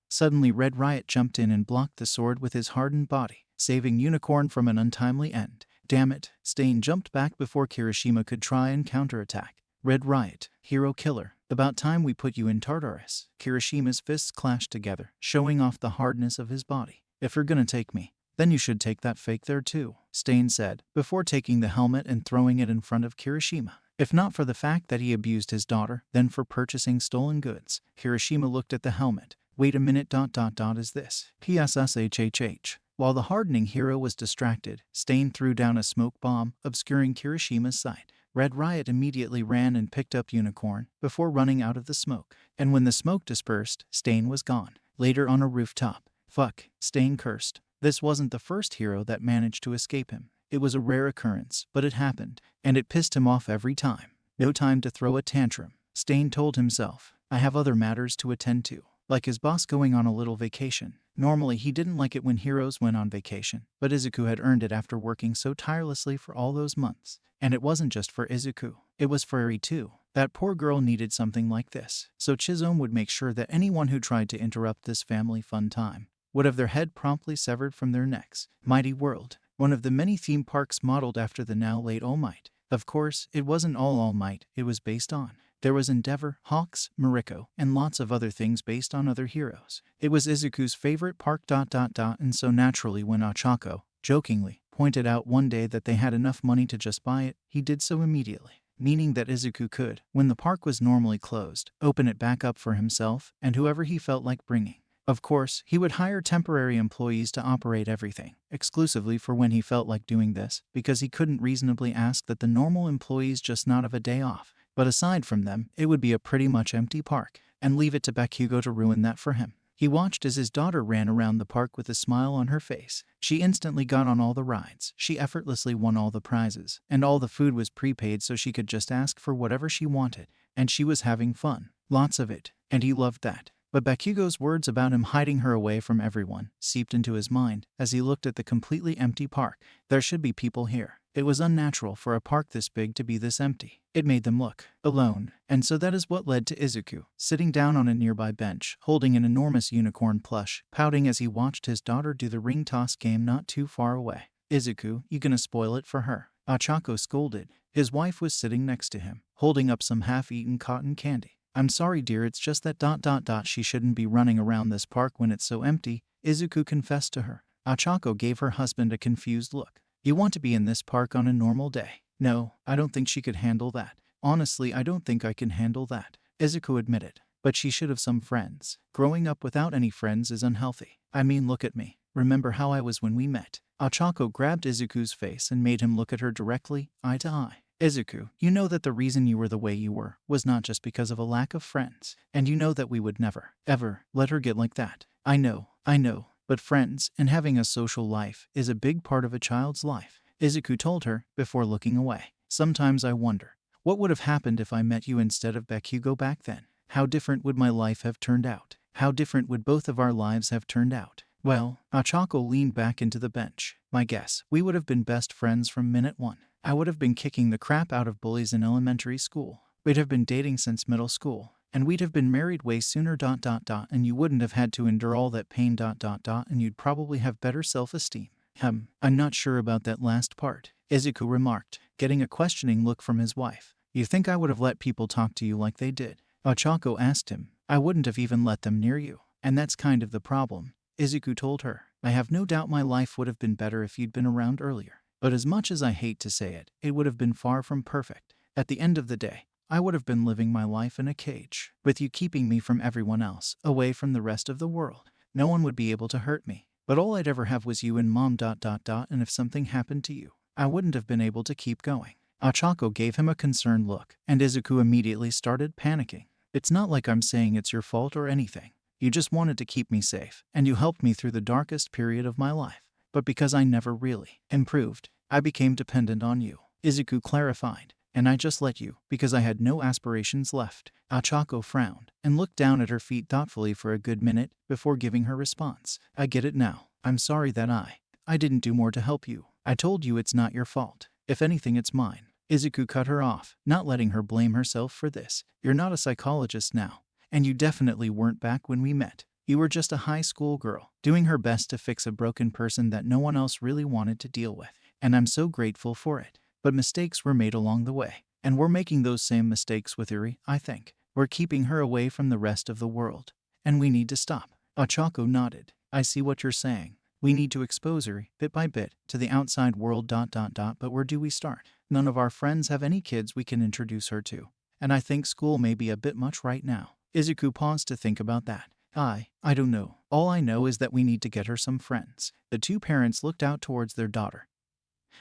suddenly Red Riot jumped in and blocked the sword with his hardened body, saving Unicorn from an untimely end. Damn it, Stain jumped back before Kirishima could try and counterattack. Red Riot, hero killer, about time we put you in Tartarus. Kirishima's fists clashed together, showing off the hardness of his body. If you're gonna take me, then you should take that fake there too, Stain said, before taking the helmet and throwing it in front of Kirishima. If not for the fact that he abused his daughter, then for purchasing stolen goods. Kirishima looked at the helmet. Wait a minute, is this PSSHHH? While the hardening hero was distracted, Stain threw down a smoke bomb, obscuring Kirishima's sight. Red Riot immediately ran and picked up Unicorn, before running out of the smoke. And when the smoke dispersed, Stain was gone. Later on a rooftop. Fuck, Stain cursed. This wasn't the first hero that managed to escape him. It was a rare occurrence, but it happened, and it pissed him off every time. No time to throw a tantrum, Stain told himself. I have other matters to attend to, like his boss going on a little vacation. Normally he didn't like it when heroes went on vacation, but Izuku had earned it after working so tirelessly for all those months. And it wasn't just for Izuku, it was for Eri too. That poor girl needed something like this, so Chizome would make sure that anyone who tried to interrupt this family fun time would have their head promptly severed from their necks. Mighty World, one of the many theme parks modeled after the now late All Might. Of course, it wasn't All Might it was based on. There was Endeavor, Hawks, Mariko, and lots of other things based on other heroes. It was Izuku's favorite park ... and so naturally when Ochako, jokingly, pointed out one day that they had enough money to just buy it, he did so immediately. Meaning that Izuku could, when the park was normally closed, open it back up for himself and whoever he felt like bringing. Of course, he would hire temporary employees to operate everything, exclusively for when he felt like doing this, because he couldn't reasonably ask that the normal employees just not have a day off. But aside from them, it would be a pretty much empty park, and leave it to Bakugo to ruin that for him. He watched as his daughter ran around the park with a smile on her face. She instantly got on all the rides, she effortlessly won all the prizes, and all the food was prepaid so she could just ask for whatever she wanted, and she was having fun. Lots of it, and he loved that. But Bakugo's words about him hiding her away from everyone seeped into his mind as he looked at the completely empty park. There should be people here. It was unnatural for a park this big to be this empty. It made them look alone, and so that is what led to Izuku, sitting down on a nearby bench, holding an enormous unicorn plush, pouting as he watched his daughter do the ring toss game not too far away. Izuku, you gonna spoil it for her? Ochako scolded. His wife was sitting next to him, holding up some half-eaten cotton candy. I'm sorry dear, it's just that ... she shouldn't be running around this park when it's so empty, Izuku confessed to her. Ochako gave her husband a confused look. You want to be in this park on a normal day? No, I don't think she could handle that. Honestly, I don't think I can handle that, Izuku admitted. But she should have some friends. Growing up without any friends is unhealthy. I mean, look at me. Remember how I was when we met? Ochako grabbed Izuku's face and made him look at her directly, eye to eye. Izuku, you know that the reason you were the way you were was not just because of a lack of friends. And you know that we would never, ever, let her get like that. I know. But friends and having a social life is a big part of a child's life, Izuku told her, before looking away. Sometimes I wonder, what would have happened if I met you instead of Bakugo back then? How different would my life have turned out? How different would both of our lives have turned out? Well, Ochako leaned back into the bench. My guess, we would have been best friends from minute one. I would have been kicking the crap out of bullies in elementary school. We'd have been dating since middle school. And we'd have been married way sooner ... and you wouldn't have had to endure all that pain ... and you'd probably have better self-esteem. I'm not sure about that last part, Izuku remarked, getting a questioning look from his wife. You think I would have let people talk to you like they did? Ochako asked him. I wouldn't have even let them near you. And that's kind of the problem, Izuku told her. I have no doubt my life would have been better if you'd been around earlier. But as much as I hate to say it, it would have been far from perfect. At the end of the day, I would have been living my life in a cage, with you keeping me from everyone else, away from the rest of the world. No one would be able to hurt me. But all I'd ever have was you and Mom ... and if something happened to you, I wouldn't have been able to keep going. Ochako gave him a concerned look, and Izuku immediately started panicking. It's not like I'm saying it's your fault or anything. You just wanted to keep me safe, and you helped me through the darkest period of my life. But because I never really improved, I became dependent on you. Izuku clarified. And I just let you, because I had no aspirations left. Ochako frowned, and looked down at her feet thoughtfully for a good minute, before giving her response. I get it now. I'm sorry that I didn't do more to help you. I told you it's not your fault. If anything, it's mine. Izuku cut her off, not letting her blame herself for this. You're not a psychologist now, and you definitely weren't back when we met. You were just a high school girl, doing her best to fix a broken person that no one else really wanted to deal with. And I'm so grateful for it. But mistakes were made along the way. And we're making those same mistakes with Uri, I think. We're keeping her away from the rest of the world. And we need to stop. Ochako nodded. I see what you're saying. We need to expose Uri, bit by bit, to the outside world ... But where do we start? None of our friends have any kids we can introduce her to. And I think school may be a bit much right now. Izuku paused to think about that. I don't know. All I know is that we need to get her some friends. The two parents looked out towards their daughter,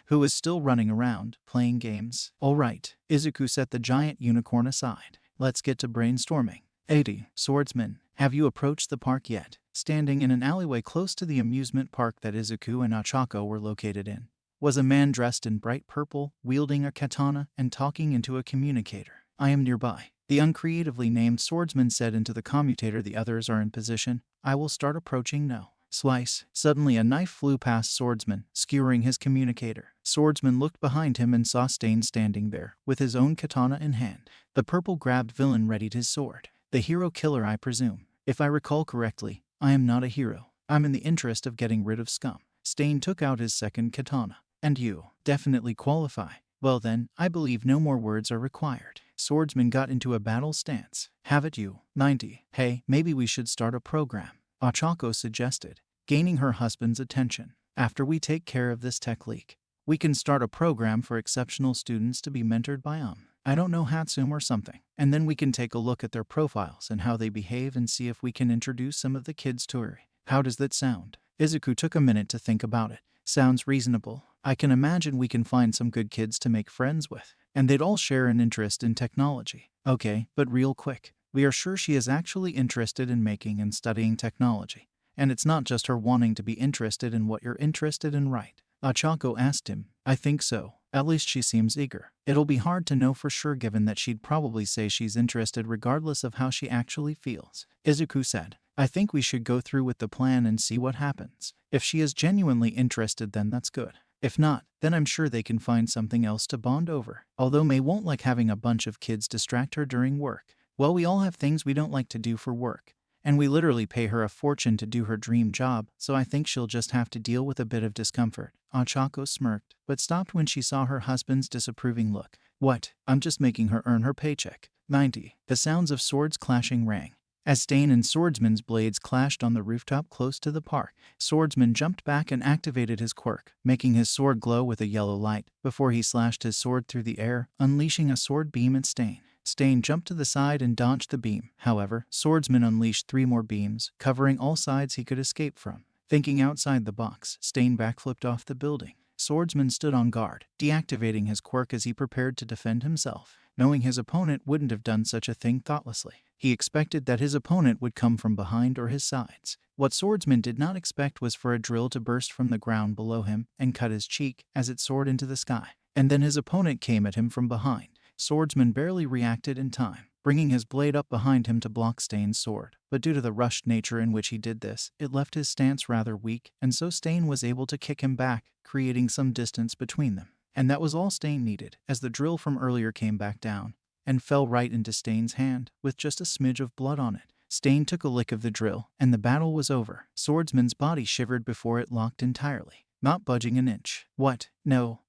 who was still running around, playing games. All right, Izuku set the giant unicorn aside. Let's get to brainstorming. 80. Swordsman, have you approached the park yet? Standing in an alleyway close to the amusement park that Izuku and Ochako were located in, was a man dressed in bright purple, wielding a katana and talking into a communicator. I am nearby. The uncreatively named swordsman said into the commutator. The others are in position. I will start approaching now. Slice. Suddenly a knife flew past Swordsman, skewering his communicator. Swordsman looked behind him and saw Stain standing there, with his own katana in hand. The purple-grabbed villain readied his sword. The hero killer, I presume. If I recall correctly, I am not a hero. I'm in the interest of getting rid of scum. Stain took out his second katana. And you definitely qualify. Well then, I believe no more words are required. Swordsman got into a battle stance. Have it you. 90. Hey, maybe we should start a program, Ochako suggested, gaining her husband's attention. After we take care of this tech leak, we can start a program for exceptional students to be mentored by I don't know, Hatsum or something. And then we can take a look at their profiles and how they behave and see if we can introduce some of the kids to Uri. How does that sound? Izuku took a minute to think about it. Sounds reasonable. I can imagine we can find some good kids to make friends with, and they'd all share an interest in technology. Okay, but real quick, we are sure she is actually interested in making and studying technology. And it's not just her wanting to be interested in what you're interested in, right? Ochako asked him. I think so. At least she seems eager. It'll be hard to know for sure given that she'd probably say she's interested regardless of how she actually feels. Izuku said. I think we should go through with the plan and see what happens. If she is genuinely interested, then that's good. If not, then I'm sure they can find something else to bond over. Although May won't like having a bunch of kids distract her during work. Well, we all have things we don't like to do for work. And we literally pay her a fortune to do her dream job, so I think she'll just have to deal with a bit of discomfort. Ochako smirked, but stopped when she saw her husband's disapproving look. What? I'm just making her earn her paycheck. 90. The sounds of swords clashing rang. As Stain and Swordsman's blades clashed on the rooftop close to the park, Swordsman jumped back and activated his quirk, making his sword glow with a yellow light, before he slashed his sword through the air, unleashing a sword beam at Stain. Stain jumped to the side and dodged the beam. However, Swordsman unleashed 3 more beams, covering all sides he could escape from. Thinking outside the box, Stain backflipped off the building. Swordsman stood on guard, deactivating his quirk as he prepared to defend himself. Knowing his opponent wouldn't have done such a thing thoughtlessly, he expected that his opponent would come from behind or his sides. What Swordsman did not expect was for a drill to burst from the ground below him and cut his cheek as it soared into the sky. And then his opponent came at him from behind. Swordsman barely reacted in time, bringing his blade up behind him to block Stain's sword. But due to the rushed nature in which he did this, it left his stance rather weak, and so Stain was able to kick him back, creating some distance between them. And that was all Stain needed, as the drill from earlier came back down and fell right into Stain's hand, with just a smidge of blood on it. Stain took a lick of the drill, and the battle was over. Swordsman's body shivered before it locked entirely, not budging an inch. What? No,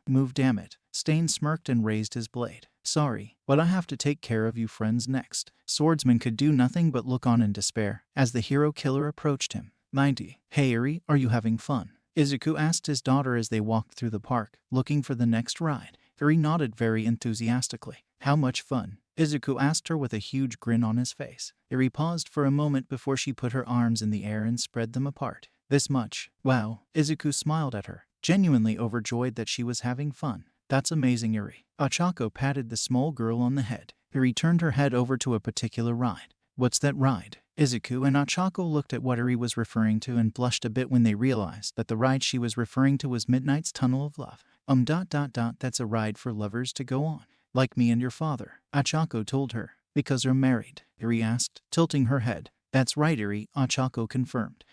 move, damn it. Stain smirked and raised his blade. Sorry, but I have to take care of you friends next. Swordsman could do nothing but look on in despair as the hero killer approached him. 90. Hey Eri, are you having fun? Izuku asked his daughter as they walked through the park, looking for the next ride. Eri nodded very enthusiastically. How much fun? Izuku asked her with a huge grin on his face. Eri paused for a moment before she put her arms in the air and spread them apart. This much? Wow. Izuku smiled at her, genuinely overjoyed that she was having fun. That's amazing, Eri. Ochako patted the small girl on the head. Eri turned her head over to a particular ride. What's that ride? Izuku and Ochako looked at what Eri was referring to and blushed a bit when they realized that the ride she was referring to was Midnight's Tunnel of Love. That's a ride for lovers to go on. Like me and your father, Ochako told her. Because they're married, Eri asked, tilting her head. That's right, Eri, Ochako confirmed.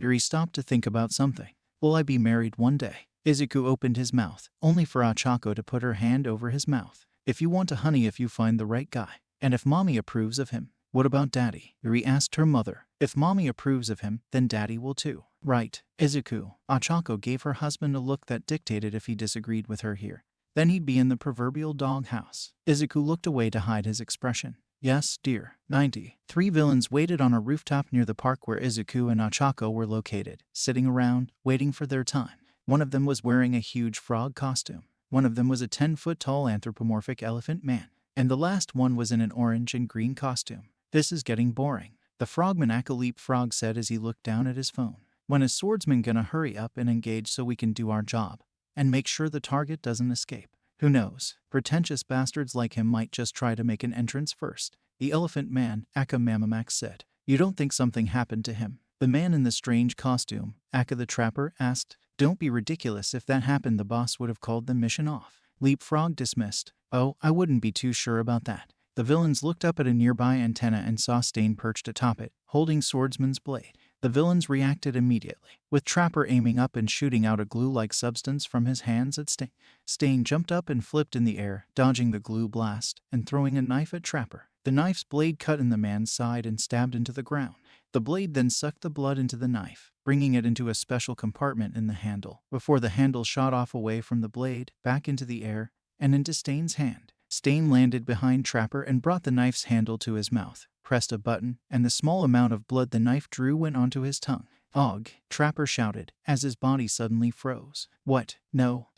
Eri stopped to think about something. Will I be married one day? Izuku opened his mouth, only for Ochako to put her hand over his mouth. If you want a honey if you find the right guy. And if mommy approves of him. What about daddy? Eri asked her mother. If mommy approves of him, then daddy will too. Right, Izuku. Ochako gave her husband a look that dictated if he disagreed with her here, then he'd be in the proverbial doghouse. Izuku looked away to hide his expression. Yes, dear. 90. Three villains waited on a rooftop near the park where Izuku and Ochako were located, sitting around, waiting for their time. One of them was wearing a huge frog costume. One of them was a 10-foot-tall anthropomorphic elephant man. And the last one was in an orange and green costume. This is getting boring, the frogman Leapfrog said as he looked down at his phone. When is swordsman gonna hurry up and engage so we can do our job? And make sure the target doesn't escape. Who knows? Pretentious bastards like him might just try to make an entrance first. The elephant man, Mamamax said. You don't think something happened to him? The man in the strange costume, Akka the Trapper, asked. Don't be ridiculous. If that happened, the boss would have called the mission off. Leapfrog dismissed. Oh, I wouldn't be too sure about that. The villains looked up at a nearby antenna and saw Stain perched atop it, holding swordsman's blade. The villains reacted immediately, with Trapper aiming up and shooting out a glue-like substance from his hands at Stain. Stain jumped up and flipped in the air, dodging the glue blast, and throwing a knife at Trapper. The knife's blade cut in the man's side and stabbed into the ground. The blade then sucked the blood into the knife, bringing it into a special compartment in the handle, before the handle shot off away from the blade, back into the air, and into Stain's hand. Stain landed behind Trapper and brought the knife's handle to his mouth, pressed a button, and the small amount of blood the knife drew went onto his tongue. Og, Trapper shouted, as his body suddenly froze. What? No,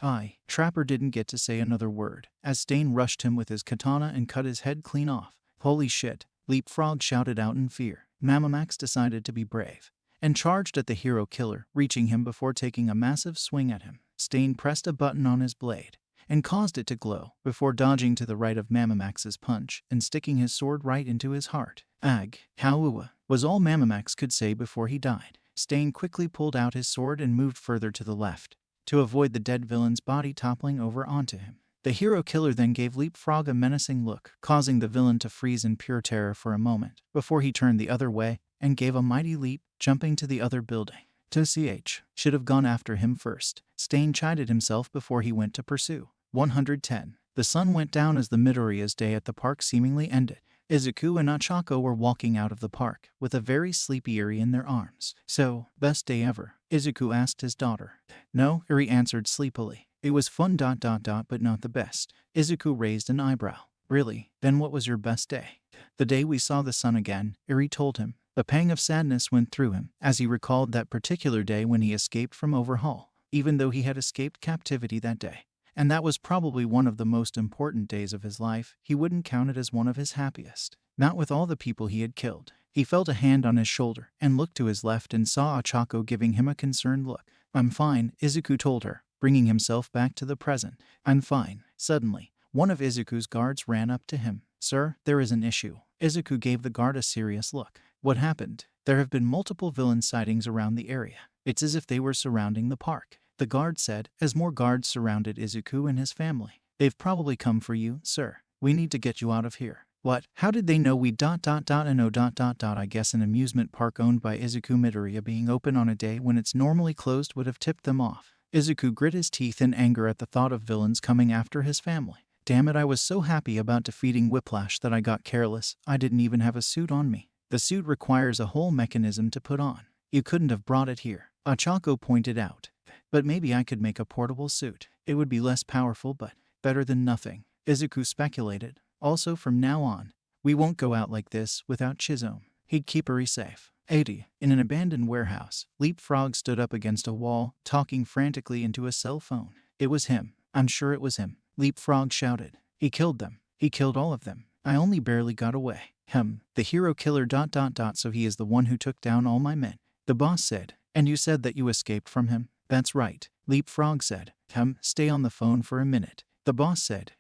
Trapper didn't get to say another word, as Stain rushed him with his katana and cut his head clean off. Holy shit, Leapfrog shouted out in fear. Mamamax decided to be brave, and charged at the hero killer, reaching him before taking a massive swing at him. Stain pressed a button on his blade, and caused it to glow, before dodging to the right of Mamamax's punch and sticking his sword right into his heart. Ag, Hauua, was all Mamamax could say before he died. Stain quickly pulled out his sword and moved further to the left, to avoid the dead villain's body toppling over onto him. The hero killer then gave Leapfrog a menacing look, causing the villain to freeze in pure terror for a moment, before he turned the other way and gave a mighty leap, jumping to the other building. Should have gone after him first. Stain chided himself before he went to pursue. 110. The sun went down as the Midoriya's day at the park seemingly ended. Izuku and Ochako were walking out of the park, with a very sleepy Eri in their arms. So, best day ever? Izuku asked his daughter. No, Eri answered sleepily. It was fun ... but not the best. Izuku raised an eyebrow. Really? Then what was your best day? The day we saw the sun again, Eri told him. A pang of sadness went through him, as he recalled that particular day when he escaped from Overhaul, even though he had escaped captivity that day. And that was probably one of the most important days of his life. He wouldn't count it as one of his happiest. Not with all the people he had killed. He felt a hand on his shoulder and looked to his left and saw Ochako giving him a concerned look. I'm fine, Izuku told her, bringing himself back to the present. I'm fine. Suddenly, one of Izuku's guards ran up to him. Sir, there is an issue. Izuku gave the guard a serious look. What happened? There have been multiple villain sightings around the area. It's as if they were surrounding the park, the guard said, as more guards surrounded Izuku and his family. They've probably come for you, sir. We need to get you out of here. What? How did they know we ... I guess an amusement park owned by Izuku Midoriya being open on a day when it's normally closed would have tipped them off. Izuku grit his teeth in anger at the thought of villains coming after his family. Damn it, I was so happy about defeating Whiplash that I got careless. I didn't even have a suit on me. The suit requires a whole mechanism to put on. You couldn't have brought it here, Ochako pointed out. But maybe I could make a portable suit. It would be less powerful but better than nothing, Izuku speculated. Also from now on, we won't go out like this without Chizome. He'd keep Eri safe. 80. In an abandoned warehouse, Leapfrog stood up against a wall, talking frantically into a cell phone. It was him. I'm sure it was him, Leapfrog shouted. He killed them. He killed all of them. I only barely got away. The hero killer ... So he is the one who took down all my men, the boss said. And you said that you escaped from him? That's right, Leapfrog said. Stay on the phone for a minute, the boss said.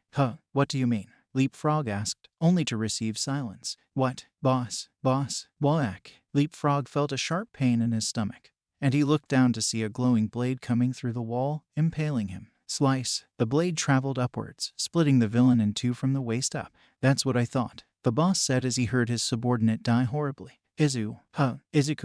What do you mean? Leapfrog asked, only to receive silence. What? Boss? Whack. Leapfrog felt a sharp pain in his stomach, and he looked down to see a glowing blade coming through the wall, impaling him. Slice. The blade traveled upwards, splitting the villain in two from the waist up. That's what I thought, the boss said as he heard his subordinate die horribly. Izuku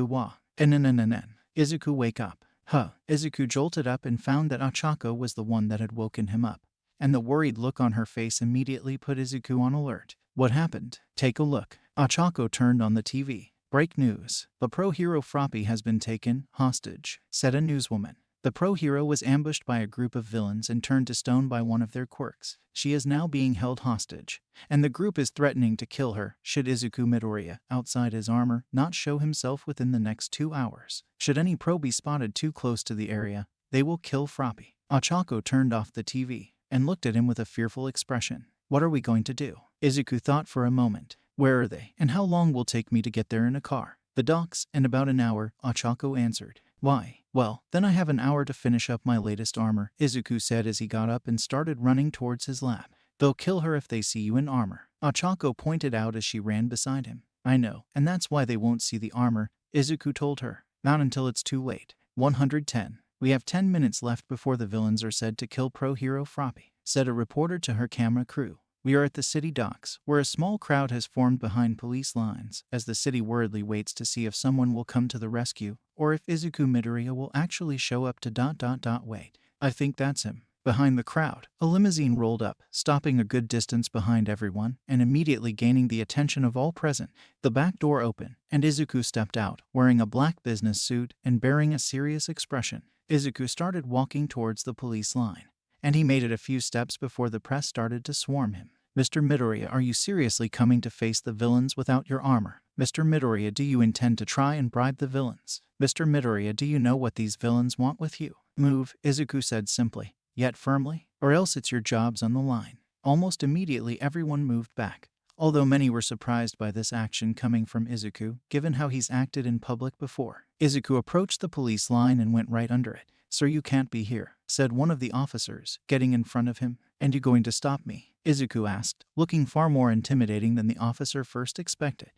wa. Izuku, wake up. Izuku jolted up and found that Ochako was the one that had woken him up. And the worried look on her face immediately put Izuku on alert. What happened? Take a look. Ochako turned on the TV. Break news. The pro hero Froppy has been taken hostage, said a newswoman. The pro hero was ambushed by a group of villains and turned to stone by one of their quirks. She is now being held hostage, and the group is threatening to kill her should Izuku Midoriya, outside his armor, not show himself within the next 2 hours. Should any pro be spotted too close to the area, they will kill Froppy. Ochako turned off the TV and looked at him with a fearful expression. What are we going to do? Izuku thought for a moment. Where are they, and how long will it take me to get there in a car? The docks, in about an hour, Ochako answered. Why? Well, then I have an hour to finish up my latest armor, Izuku said as he got up and started running towards his lab. They'll kill her if they see you in armor, Ochako pointed out as she ran beside him. I know, and that's why they won't see the armor, Izuku told her. Not until it's too late. 110. We have 10 minutes left before the villains are said to kill pro hero Froppy, said a reporter to her camera crew. We are at the city docks, where a small crowd has formed behind police lines, as the city worriedly waits to see if someone will come to the rescue, or if Izuku Midoriya will actually show up to ... Wait, I think that's him. Behind the crowd, a limousine rolled up, stopping a good distance behind everyone, and immediately gaining the attention of all present. The back door opened, and Izuku stepped out, wearing a black business suit and bearing a serious expression. Izuku started walking towards the police line, and he made it a few steps before the press started to swarm him. Mr. Midoriya, are you seriously coming to face the villains without your armor? Mr. Midoriya, do you intend to try and bribe the villains? Mr. Midoriya, do you know what these villains want with you? Move, Izuku said simply, yet firmly, or else it's your job's on the line. Almost immediately everyone moved back, although many were surprised by this action coming from Izuku, given how he's acted in public before. Izuku approached the police line and went right under it. Sir, you can't be here, said one of the officers, getting in front of him. And you going to stop me? Izuku asked, looking far more intimidating than the officer first expected.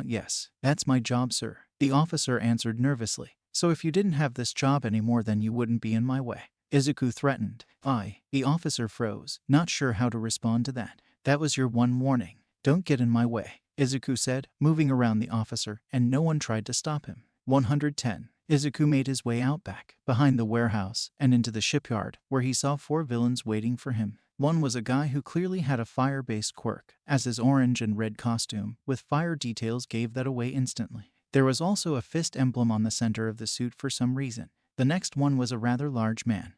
Yes, that's my job, sir, the officer answered nervously. So if you didn't have this job anymore, then you wouldn't be in my way, Izuku threatened. The officer froze, not sure how to respond to that. That was your one warning. Don't get in my way, Izuku said, moving around the officer, and no one tried to stop him. 110. Izuku made his way out back, behind the warehouse, and into the shipyard, where he saw 4 villains waiting for him. One was a guy who clearly had a fire-based quirk, as his orange and red costume with fire details gave that away instantly. There was also a fist emblem on the center of the suit for some reason. The next one was a rather large man,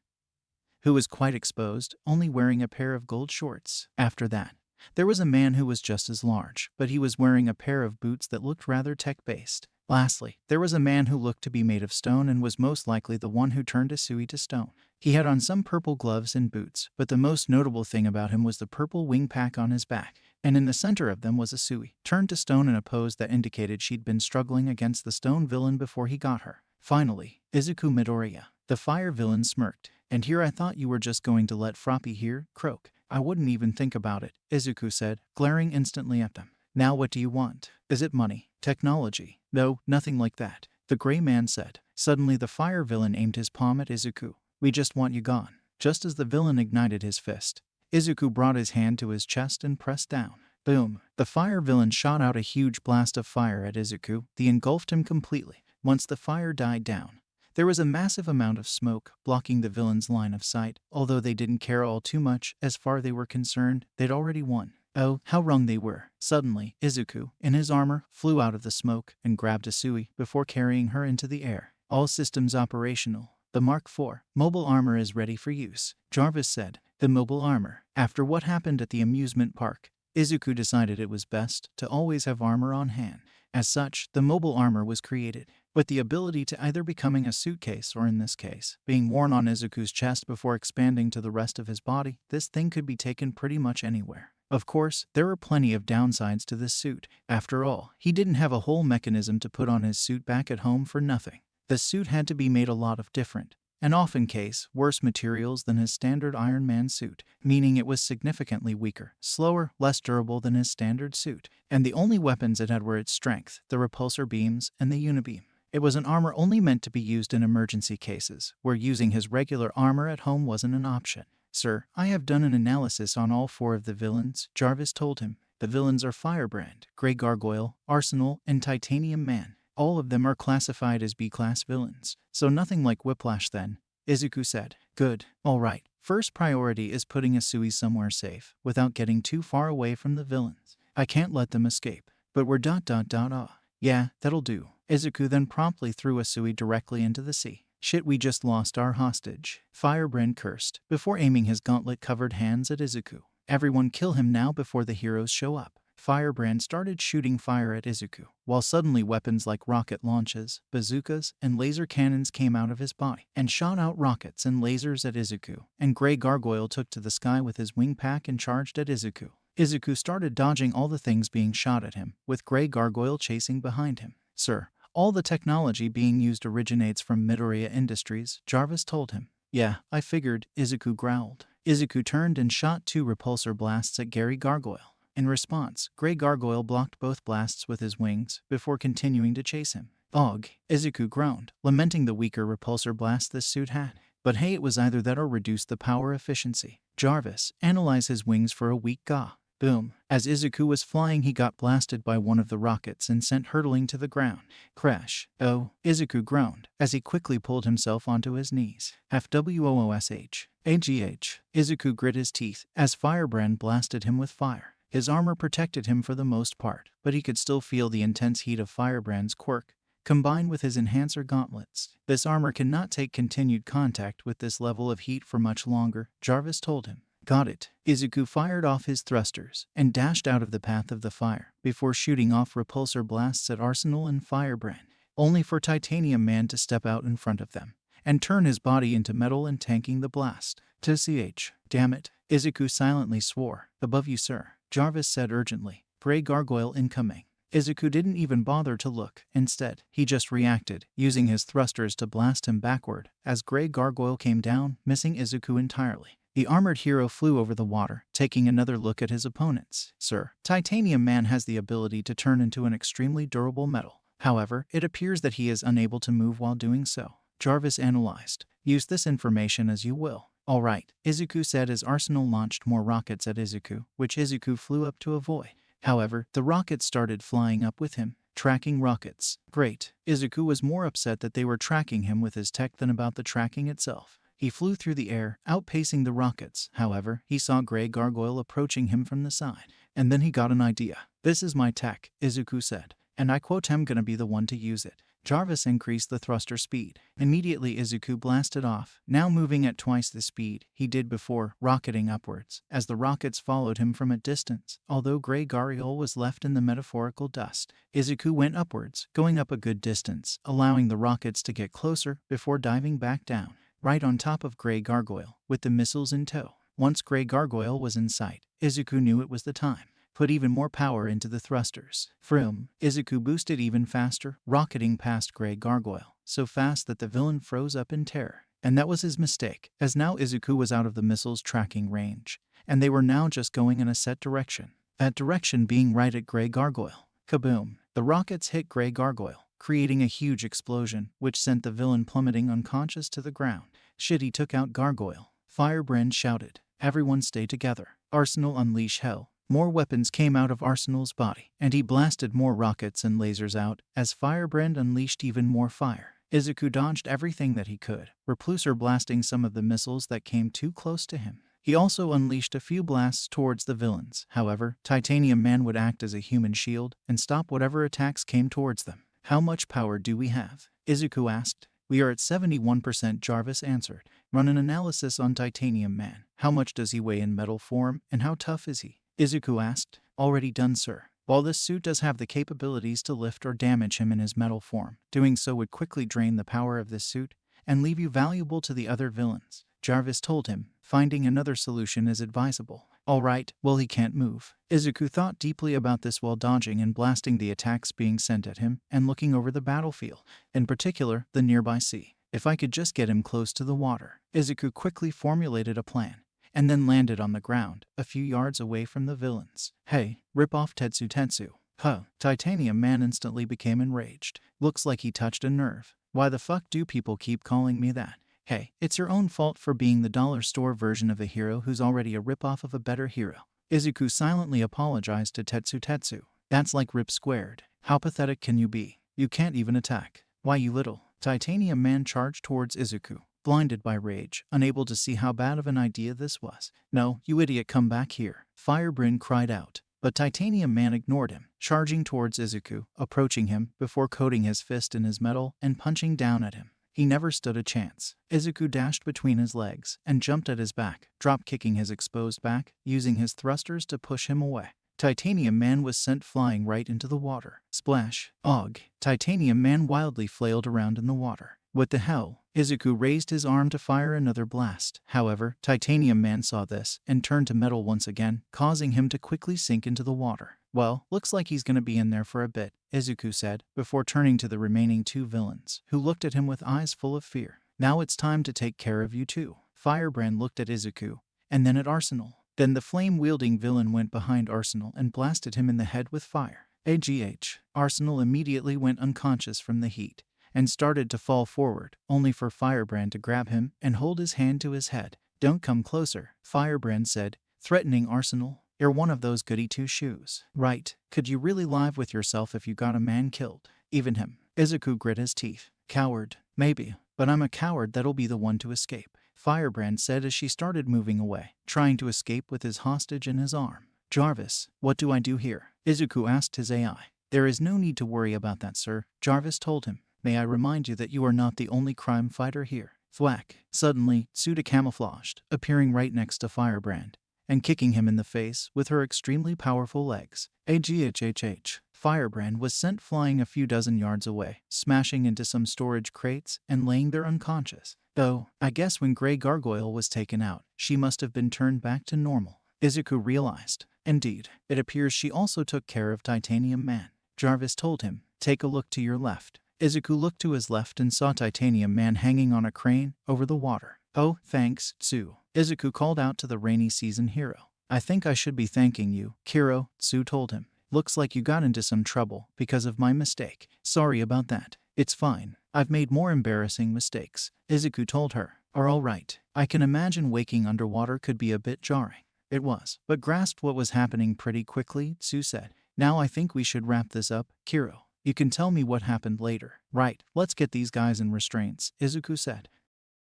who was quite exposed, only wearing a pair of gold shorts. After that, there was a man who was just as large, but he was wearing a pair of boots that looked rather tech-based. Lastly, there was a man who looked to be made of stone and was most likely the one who turned Isui to stone. He had on some purple gloves and boots, but the most notable thing about him was the purple wing pack on his back, and in the center of them was Isui, turned to stone in a pose that indicated she'd been struggling against the stone villain before he got her. Finally, Izuku Midoriya, the fire villain, smirked. And here I thought you were just going to let Froppy here croak. I wouldn't even think about it, Izuku said, glaring instantly at them. Now what do you want? Is it money? Technology? No, nothing like that, the gray man said. Suddenly the fire villain aimed his palm at Izuku. We just want you gone. Just as the villain ignited his fist, Izuku brought his hand to his chest and pressed down. Boom! The fire villain shot out a huge blast of fire at Izuku. They engulfed him completely. Once the fire died down, there was a massive amount of smoke blocking the villain's line of sight. Although they didn't care all too much, as far they were concerned, they'd already won. Oh, how wrong they were. Suddenly, Izuku, in his armor, flew out of the smoke and grabbed Isui before carrying her into the air. All systems operational. The Mark IV mobile armor is ready for use, Jarvis said. The mobile armor. After what happened at the amusement park, Izuku decided it was best to always have armor on hand. As such, the mobile armor was created, with the ability to either becoming a suitcase or, in this case, being worn on Izuku's chest before expanding to the rest of his body. This thing could be taken pretty much anywhere. Of course, there were plenty of downsides to this suit. After all, he didn't have a whole mechanism to put on his suit back at home for nothing. The suit had to be made a lot of different, and often case, worse materials than his standard Iron Man suit, meaning it was significantly weaker, slower, less durable than his standard suit. And the only weapons it had were its strength, the repulsor beams, and the unibeam. It was an armor only meant to be used in emergency cases, where using his regular armor at home wasn't an option. Sir, I have done an analysis on all 4 of the villains, Jarvis told him. The villains are Firebrand, Grey Gargoyle, Arsenal, and Titanium Man. All of them are classified as B-class villains, so nothing like Whiplash then, Izuku said. Good, alright. First priority is putting Asui somewhere safe, without getting too far away from the villains. I can't let them escape. But we're ... Yeah, that'll do. Izuku then promptly threw Asui directly into the sea. Shit, we just lost our hostage. Firebrand cursed, before aiming his gauntlet-covered hands at Izuku. Everyone kill him now before the heroes show up. Firebrand started shooting fire at Izuku, while suddenly weapons like rocket launches, bazookas, and laser cannons came out of his body, and shot out rockets and lasers at Izuku, and Grey Gargoyle took to the sky with his wing pack and charged at Izuku. Izuku started dodging all the things being shot at him, with Grey Gargoyle chasing behind him. Sir, all the technology being used originates from Midoriya Industries, Jarvis told him. Yeah, I figured, Izuku growled. Izuku turned and shot 2 repulsor blasts at Grey Gargoyle. In response, Grey Gargoyle blocked both blasts with his wings, before continuing to chase him. Ugh, Izuku groaned, lamenting the weaker repulsor blast this suit had. But hey, it was either that or reduce the power efficiency. Jarvis, analyze his wings for a weak Ga. Boom. As Izuku was flying, he got blasted by one of the rockets and sent hurtling to the ground. Crash. Oh, Izuku groaned, as he quickly pulled himself onto his knees. FWOOSH. AGH. Izuku grit his teeth, as Firebrand blasted him with fire. His armor protected him for the most part, but he could still feel the intense heat of Firebrand's quirk, combined with his enhancer gauntlets. This armor cannot take continued contact with this level of heat for much longer, Jarvis told him. Got it. Izuku fired off his thrusters and dashed out of the path of the fire, before shooting off repulsor blasts at Arsenal and Firebrand, only for Titanium Man to step out in front of them and turn his body into metal and tanking the blast. TCH. Damn it. Izuku silently swore. Above you, sir, Jarvis said urgently. Grey Gargoyle incoming. Izuku didn't even bother to look. Instead, he just reacted, using his thrusters to blast him backward, as Grey Gargoyle came down, missing Izuku entirely. The armored hero flew over the water, taking another look at his opponents. Sir, Titanium Man has the ability to turn into an extremely durable metal. However, it appears that he is unable to move while doing so. Jarvis analyzed. Use this information as you will. Alright, Izuku said as Arsenal launched more rockets at Izuku, which Izuku flew up to avoid. However, the rockets started flying up with him. Tracking rockets. Great. Izuku was more upset that they were tracking him with his tech than about the tracking itself. He flew through the air, outpacing the rockets. However, he saw Grey Gargoyle approaching him from the side. And then he got an idea. This is my tech, Izuku said. And I quote, I'm gonna be the one to use it. Jarvis increased the thruster speed. Immediately Izuku blasted off, now moving at twice the speed he did before, rocketing upwards, as the rockets followed him from a distance. Although Grey Gargoyle was left in the metaphorical dust, Izuku went upwards, going up a good distance, allowing the rockets to get closer before diving back down, right on top of Grey Gargoyle, with the missiles in tow. Once Grey Gargoyle was in sight, Izuku knew it was the time. Put even more power into the thrusters. Vroom. Izuku boosted even faster, rocketing past Grey Gargoyle, so fast that the villain froze up in terror. And that was his mistake, as now Izuku was out of the missile's tracking range, and they were now just going in a set direction. That direction being right at Grey Gargoyle. Kaboom. The rockets hit Grey Gargoyle, creating a huge explosion, which sent the villain plummeting unconscious to the ground. Shit, he took out Gargoyle. Firebrand shouted. Everyone stay together. Arsenal unleash hell. More weapons came out of Arsenal's body, and he blasted more rockets and lasers out, as Firebrand unleashed even more fire. Izuku dodged everything that he could, repulsor blasting some of the missiles that came too close to him. He also unleashed a few blasts towards the villains. However, Titanium Man would act as a human shield and stop whatever attacks came towards them. How much power do we have? Izuku asked. We are at 71%, Jarvis answered. Run an analysis on Titanium Man. How much does he weigh in metal form, and how tough is he? Izuku asked. Already done, sir. While this suit does have the capabilities to lift or damage him in his metal form, doing so would quickly drain the power of this suit and leave you valuable to the other villains, Jarvis told him. Finding another solution is advisable. Alright, well, he can't move. Izuku thought deeply about this while dodging and blasting the attacks being sent at him and looking over the battlefield, in particular, the nearby sea. If I could just get him close to the water. Izuku quickly formulated a plan, and then landed on the ground, a few yards away from the villains. Hey, rip off Tetsu Tetsu. Huh. Titanium Man instantly became enraged. Looks like he touched a nerve. Why the fuck do people keep calling me that? Hey, it's your own fault for being the dollar store version of a hero who's already a ripoff of a better hero. Izuku silently apologized to Tetsu. That's like rip squared. How pathetic can you be? You can't even attack. Why, you little. Titanium Man charged towards Izuku, blinded by rage, unable to see how bad of an idea this was. No, you idiot, come back here. Firebrand cried out. But Titanium Man ignored him, charging towards Izuku, approaching him before coating his fist in his metal and punching down at him. He never stood a chance. Izuku dashed between his legs and jumped at his back, drop-kicking his exposed back, using his thrusters to push him away. Titanium Man was sent flying right into the water. Splash. Og. Titanium Man wildly flailed around in the water. What the hell? Izuku raised his arm to fire another blast. However, Titanium Man saw this and turned to metal once again, causing him to quickly sink into the water. Well, looks like he's gonna be in there for a bit, Izuku said, before turning to the remaining two villains, who looked at him with eyes full of fear. Now it's time to take care of you too. Firebrand looked at Izuku, and then at Arsenal. Then the flame-wielding villain went behind Arsenal and blasted him in the head with fire. AGH. Arsenal immediately went unconscious from the heat and started to fall forward, only for Firebrand to grab him and hold his hand to his head. Don't come closer, Firebrand said, threatening Arsenal. You're one of those goody two-shoes. Right, could you really live with yourself if you got a man killed? Even him. Izuku grit his teeth. Coward. Maybe, but I'm a coward that'll be the one to escape, Firebrand said as she started moving away, trying to escape with his hostage in his arm. Jarvis, what do I do here? Izuku asked his AI. There is no need to worry about that, sir, Jarvis told him. May I remind you that you are not the only crime fighter here. Thwack. Suddenly, Tsuda camouflaged, appearing right next to Firebrand, and kicking him in the face with her extremely powerful legs. AGHHH. Firebrand was sent flying a few dozen yards away, smashing into some storage crates and laying there unconscious. Though, I guess when Grey Gargoyle was taken out, she must have been turned back to normal, Izuku realized. Indeed, it appears she also took care of Titanium Man. Jarvis told him, take a look to your left. Izuku looked to his left and saw Titanium Man hanging on a crane over the water. Oh, thanks, Tsu. Izuku called out to the rainy season hero. I think I should be thanking you, Kiro, Tsu told him. Looks like you got into some trouble because of my mistake. Sorry about that. It's fine. I've made more embarrassing mistakes, Izuku told her. Are all right. I can imagine waking underwater could be a bit jarring. It was, but grasped what was happening pretty quickly, Tsu said. Now I think we should wrap this up, Kiro. You can tell me what happened later. Right, let's get these guys in restraints, Izuku said.